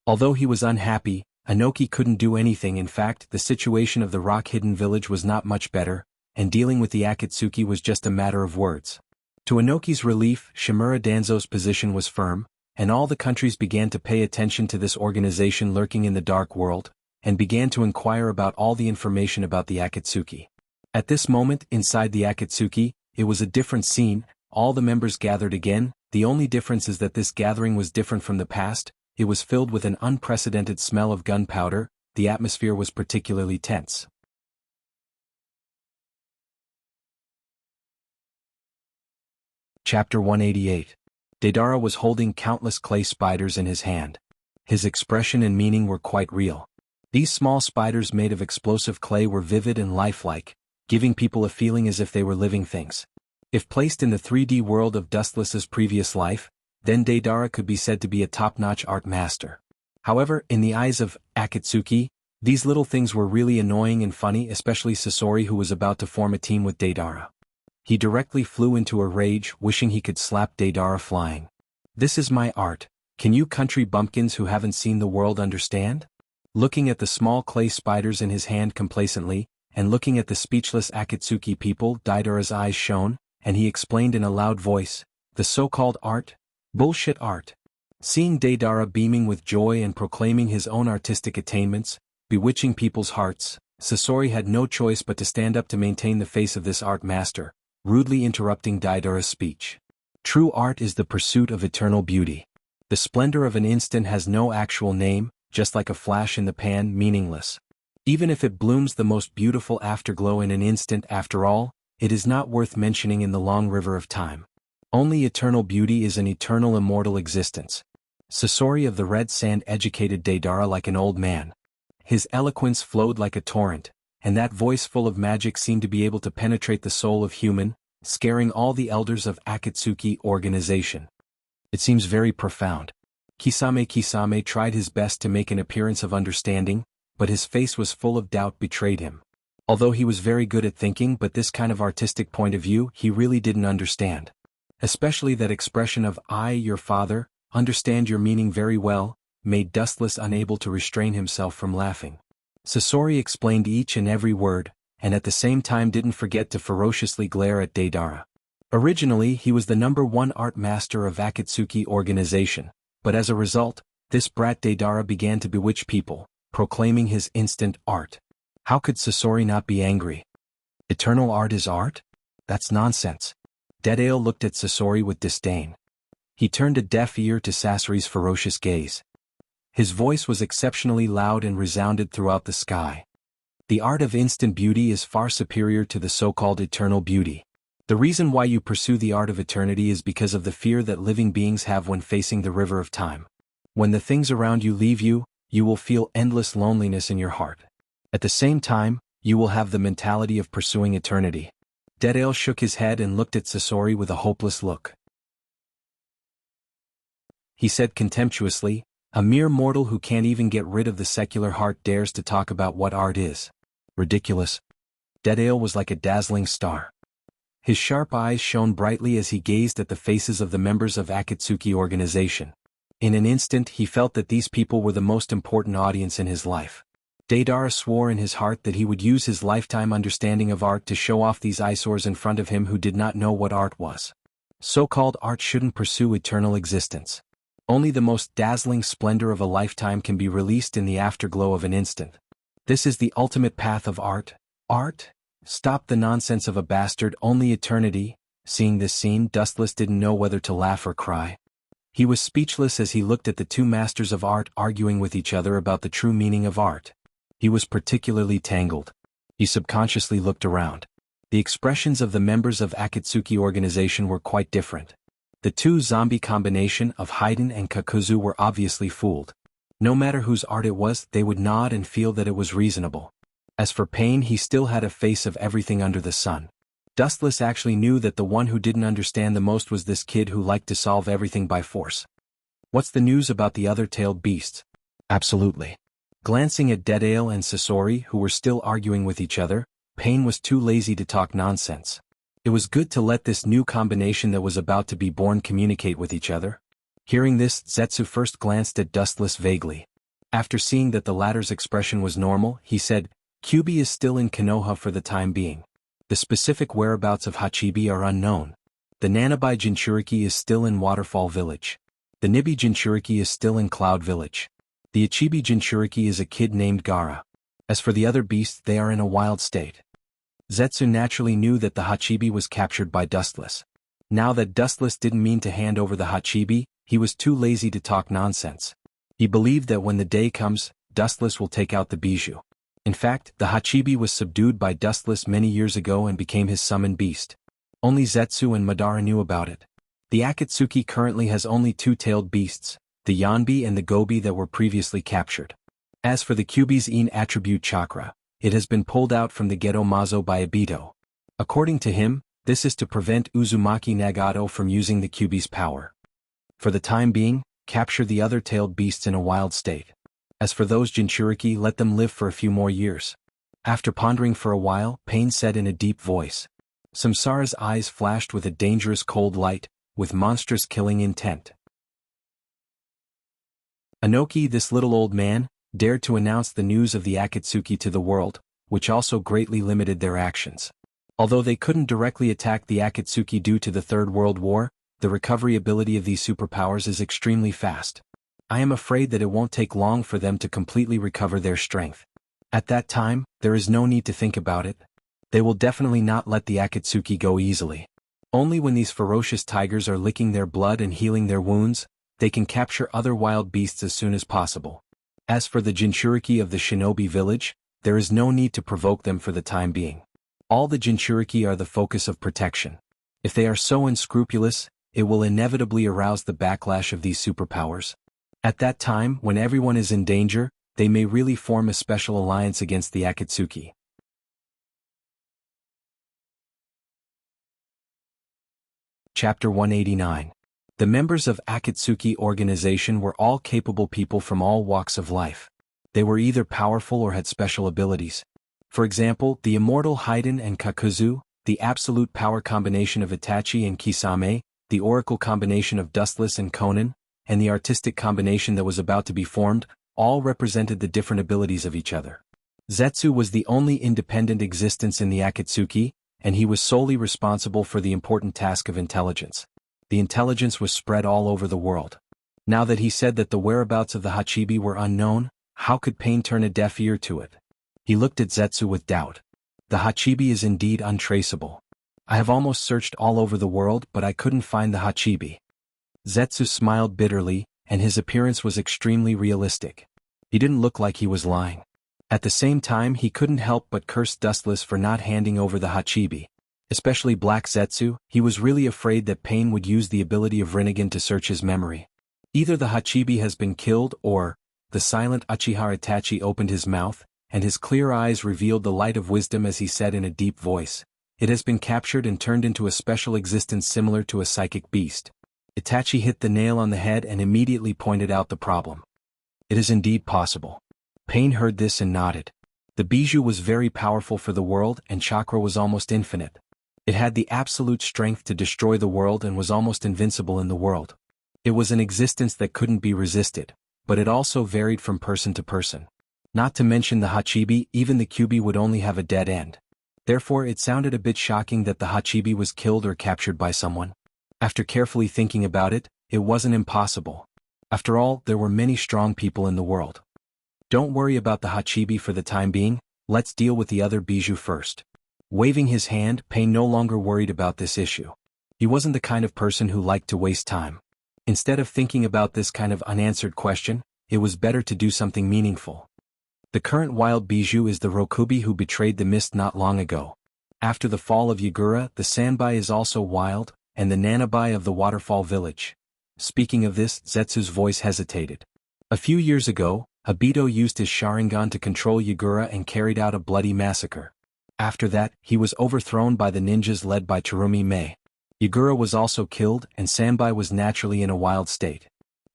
S1: Although he was unhappy, Inoki couldn't do anything. In fact, the situation of the Rock Hidden Village was not much better, and dealing with the Akatsuki was just a matter of words. To Inoki's relief, Shimura Danzo's position was firm, and all the countries began to pay attention to this organization lurking in the dark world, and began to inquire about all the information about the Akatsuki. At this moment, inside the Akatsuki, it was a different scene. All the members gathered again. The only difference is that this gathering was different from the past. It was filled with an unprecedented smell of gunpowder. The atmosphere was particularly tense. Chapter 188. Deidara was holding countless clay spiders in his hand. His expression and meaning were quite real. These small spiders made of explosive clay were vivid and lifelike, giving people a feeling as if they were living things. If placed in the 3D world of Dustless's previous life, then Deidara could be said to be a top-notch art master. However, in the eyes of Akatsuki, these little things were really annoying and funny, especially Sasori, who was about to form a team with Deidara. He directly flew into a rage, wishing he could slap Deidara flying. "This is my art. Can you country bumpkins who haven't seen the world understand?" Looking at the small clay spiders in his hand complacently, and looking at the speechless Akatsuki people, Deidara's eyes shone, and he explained in a loud voice, "The so-called art? Bullshit art." Seeing Deidara beaming with joy and proclaiming his own artistic attainments, bewitching people's hearts, Sasori had no choice but to stand up to maintain the face of this art master, rudely interrupting Deidara's speech. True art is the pursuit of eternal beauty. The splendor of an instant has no actual name, just like a flash in the pan, meaningless. Even if it blooms the most beautiful afterglow in an instant, after all, it is not worth mentioning in the long river of time. Only eternal beauty is an eternal immortal existence. Sasori of the Red Sand educated Deidara like an old man. His eloquence flowed like a torrent, and that voice full of magic seemed to be able to penetrate the soul of human, scaring all the elders of Akatsuki organization. It seems very profound. Kisame tried his best to make an appearance of understanding, but his face was full of doubt betrayed him. Although he was very good at thinking, but this kind of artistic point of view he really didn't understand. Especially that expression of "I, your father, understand your meaning very well," made Dustless unable to restrain himself from laughing. Sasori explained each and every word, and at the same time didn't forget to ferociously glare at Deidara. Originally he was the #1 art master of Akatsuki organization, but as a result, this brat Deidara began to bewitch people, proclaiming his instant art. How could Sasori not be angry? Eternal art is art? That's nonsense. Deidara looked at Sasori with disdain. He turned a deaf ear to Sasori's ferocious gaze. His voice was exceptionally loud and resounded throughout the sky. The art of instant beauty is far superior to the so-called eternal beauty. The reason why you pursue the art of eternity is because of the fear that living beings have when facing the river of time. When the things around you leave you, you will feel endless loneliness in your heart. At the same time, you will have the mentality of pursuing eternity. Deidara shook his head and looked at Sasori with a hopeless look. He said contemptuously, "A mere mortal who can't even get rid of the secular heart dares to talk about what art is. Ridiculous." Deidara was like a dazzling star. His sharp eyes shone brightly as he gazed at the faces of the members of Akatsuki organization. In an instant he felt that these people were the most important audience in his life. Deidara swore in his heart that he would use his lifetime understanding of art to show off these eyesores in front of him who did not know what art was. So-called art shouldn't pursue eternal existence. Only the most dazzling splendor of a lifetime can be released in the afterglow of an instant. This is the ultimate path of art. Art? Stop the nonsense of a bastard, only eternity. Seeing this scene, Dustless didn't know whether to laugh or cry. He was speechless as he looked at the two masters of art arguing with each other about the true meaning of art. He was particularly tangled. He subconsciously looked around. The expressions of the members of Akatsuki organization were quite different. The two zombie combination of Haiden and Kakuzu were obviously fooled. No matter whose art it was, they would nod and feel that it was reasonable. As for Pain, he still had a face of everything under the sun. Dustless actually knew that the one who didn't understand the most was this kid who liked to solve everything by force. What's the news about the other tailed beasts? Absolutely. Glancing at Deidara and Sasori, who were still arguing with each other, Pain was too lazy to talk nonsense. It was good to let this new combination that was about to be born communicate with each other. Hearing this, Zetsu first glanced at Dustless vaguely. After seeing that the latter's expression was normal, he said, "Kyubi is still in Konoha for the time being. The specific whereabouts of Hachibi are unknown. The Nanabai Jinchuriki is still in Waterfall Village. The Nibi Jinchuriki is still in Cloud Village. The Ichibi Jinchuriki is a kid named Gara. As for the other beasts, they are in a wild state." Zetsu naturally knew that the Hachibi was captured by Dustless. Now that Dustless didn't mean to hand over the Hachibi, he was too lazy to talk nonsense. He believed that when the day comes, Dustless will take out the bijou. In fact, the Hachibi was subdued by Dustless many years ago and became his summoned beast. Only Zetsu and Madara knew about it. The Akatsuki currently has only two-tailed beasts, the Yanbi and the Gobi that were previously captured. As for the Kyubi's In attribute chakra, it has been pulled out from the Geto Mazo by Obito. According to him, this is to prevent Uzumaki Nagato from using the Kyubi's power. For the time being, capture the other tailed beasts in a wild state. As for those Jinchuriki, let them live for a few more years. After pondering for a while, Pain said in a deep voice. Samsara's eyes flashed with a dangerous cold light, with monstrous killing intent. Anoki, this little old man, dared to announce the news of the Akatsuki to the world, which also greatly limited their actions. Although they couldn't directly attack the Akatsuki due to the Third World War, the recovery ability of these superpowers is extremely fast. I am afraid that it won't take long for them to completely recover their strength. At that time, there is no need to think about it. They will definitely not let the Akatsuki go easily. Only when these ferocious tigers are licking their blood and healing their wounds, they can capture other wild beasts as soon as possible. As for the Jinchuriki of the shinobi village, there is no need to provoke them for the time being. All the Jinchuriki are the focus of protection. If they are so unscrupulous, it will inevitably arouse the backlash of these superpowers. At that time, when everyone is in danger, they may really form a special alliance against the Akatsuki. Chapter 189. The members of Akatsuki organization were all capable people from all walks of life. They were either powerful or had special abilities. For example, the immortal Haiden and Kakuzu, the absolute power combination of Itachi and Kisame, the oracle combination of Dustless and Conan, and the artistic combination that was about to be formed, all represented the different abilities of each other. Zetsu was the only independent existence in the Akatsuki, and he was solely responsible for the important task of intelligence. The intelligence was spread all over the world. Now that he said that the whereabouts of the Hachibi were unknown, how could Pain turn a deaf ear to it? He looked at Zetsu with doubt. The Hachibi is indeed untraceable. I have almost searched all over the world, but I couldn't find the Hachibi. Zetsu smiled bitterly, and his appearance was extremely realistic. He didn't look like he was lying. At the same time, he couldn't help but curse Dustless for not handing over the Hachibi. Especially Black Zetsu, he was really afraid that Pain would use the ability of Rinnegan to search his memory. Either the Hachibi has been killed or, the silent Uchiha Itachi opened his mouth, and his clear eyes revealed the light of wisdom as he said in a deep voice, "It has been captured and turned into a special existence similar to a psychic beast." Itachi hit the nail on the head and immediately pointed out the problem. It is indeed possible. Pain heard this and nodded. The bijou was very powerful for the world and chakra was almost infinite. It had the absolute strength to destroy the world and was almost invincible in the world. It was an existence that couldn't be resisted, but it also varied from person to person. Not to mention the Hachibi, even the Kyubi would only have a dead end. Therefore it sounded a bit shocking that the Hachibi was killed or captured by someone. After carefully thinking about it, it wasn't impossible. After all, there were many strong people in the world. Don't worry about the Hachibi for the time being, let's deal with the other bijou first. Waving his hand, Pain no longer worried about this issue. He wasn't the kind of person who liked to waste time. Instead of thinking about this kind of unanswered question, it was better to do something meaningful. The current wild bijou is the Rokubi who betrayed the mist not long ago. After the fall of Yagura, the Sanbai is also wild, and the Nanabai of the waterfall village. Speaking of this, Zetsu's voice hesitated. A few years ago, Obito used his Sharingan to control Yagura and carried out a bloody massacre. After that, he was overthrown by the ninjas led by Terumi Mei. Yagura was also killed and Sanbai was naturally in a wild state.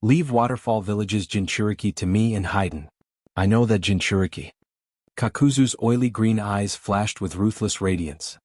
S1: Leave Waterfall Village's Jinchuriki to me and Haiden. I know that Jinchuriki. Kakuzu's oily green eyes flashed with ruthless radiance.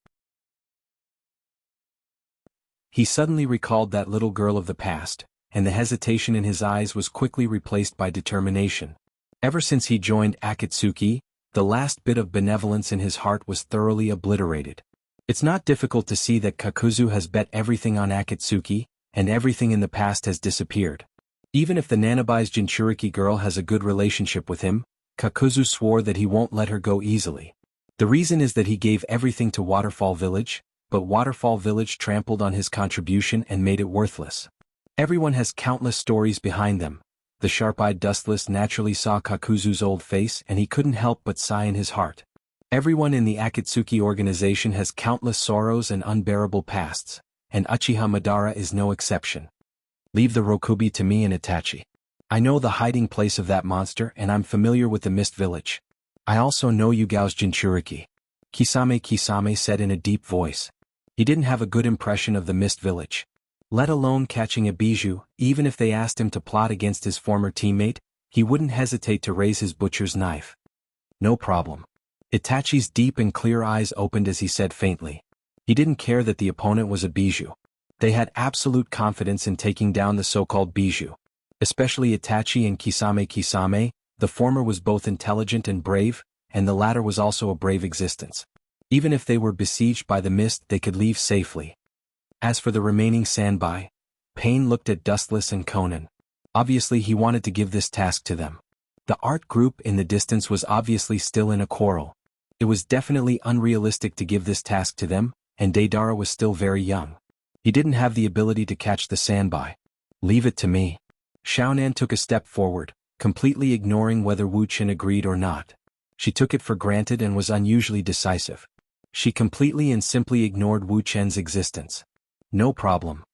S1: He suddenly recalled that little girl of the past, and the hesitation in his eyes was quickly replaced by determination. Ever since he joined Akatsuki, the last bit of benevolence in his heart was thoroughly obliterated. It's not difficult to see that Kakuzu has bet everything on Akatsuki, and everything in the past has disappeared. Even if the Nanabai's Jinchuriki girl has a good relationship with him, Kakuzu swore that he won't let her go easily. The reason is that he gave everything to Waterfall Village, but Waterfall Village trampled on his contribution and made it worthless. Everyone has countless stories behind them. The sharp-eyed Dustless naturally saw Kakuzu's old face and he couldn't help but sigh in his heart. Everyone in the Akatsuki organization has countless sorrows and unbearable pasts, and Uchiha Madara is no exception. Leave the Rokubi to me and Itachi. I know the hiding place of that monster and I'm familiar with the Mist Village. I also know Yugao's Jinchuriki. Kisame said in a deep voice. He didn't have a good impression of the Mist Village. Let alone catching a bijou, even if they asked him to plot against his former teammate, he wouldn't hesitate to raise his butcher's knife. No problem. Itachi's deep and clear eyes opened as he said faintly. He didn't care that the opponent was a bijou. They had absolute confidence in taking down the so-called bijou. Especially Itachi and Kisame, the former was both intelligent and brave, and the latter was also a brave existence. Even if they were besieged by the mist, they could leave safely. As for the remaining Sanbai, Pain looked at Dustless and Conan. Obviously he wanted to give this task to them. The art group in the distance was obviously still in a quarrel. It was definitely unrealistic to give this task to them, and Deidara was still very young. He didn't have the ability to catch the Sanbai. Leave it to me. Xuanhuan took a step forward, completely ignoring whether Wu Qin agreed or not. She took it for granted and was unusually decisive. She completely and simply ignored Wu Chen's existence. No problem.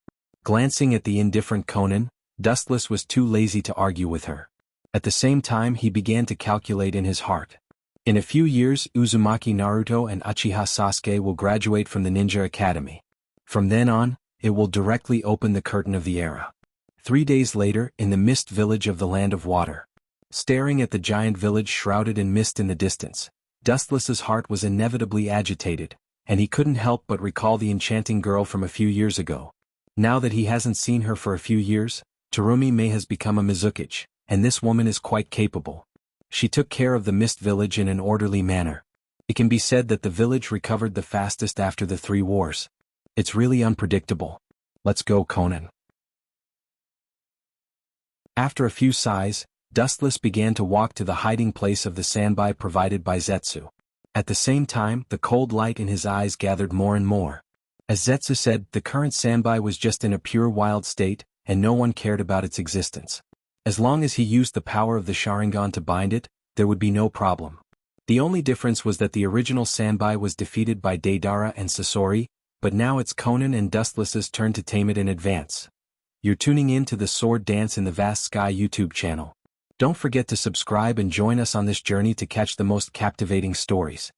S1: Glancing at the indifferent Conan, Dustless was too lazy to argue with her. At the same time he began to calculate in his heart. In a few years Uzumaki Naruto and Uchiha Sasuke will graduate from the Ninja Academy. From then on, it will directly open the curtain of the era. 3 days later, in the mist village of the Land of Water. Staring at the giant village shrouded in mist in the distance, Dustless's heart was inevitably agitated, and he couldn't help but recall the enchanting girl from a few years ago. Now that he hasn't seen her for a few years, Terumi May has become a Mizukichi, and this woman is quite capable. She took care of the mist village in an orderly manner. It can be said that the village recovered the fastest after the 3 wars. It's really unpredictable. Let's go, Conan. After a few sighs, Dustless began to walk to the hiding place of the Sanbai provided by Zetsu. At the same time, the cold light in his eyes gathered more and more. As Zetsu said, the current Sanbai was just in a pure wild state, and no one cared about its existence. As long as he used the power of the Sharingan to bind it, there would be no problem. The only difference was that the original Sanbai was defeated by Deidara and Sasori, but now it's Conan and Dustless's turn to tame it in advance. You're tuning in to the Sword Dance in the Vast Sky YouTube channel. Don't forget to subscribe and join us on this journey to catch the most captivating stories.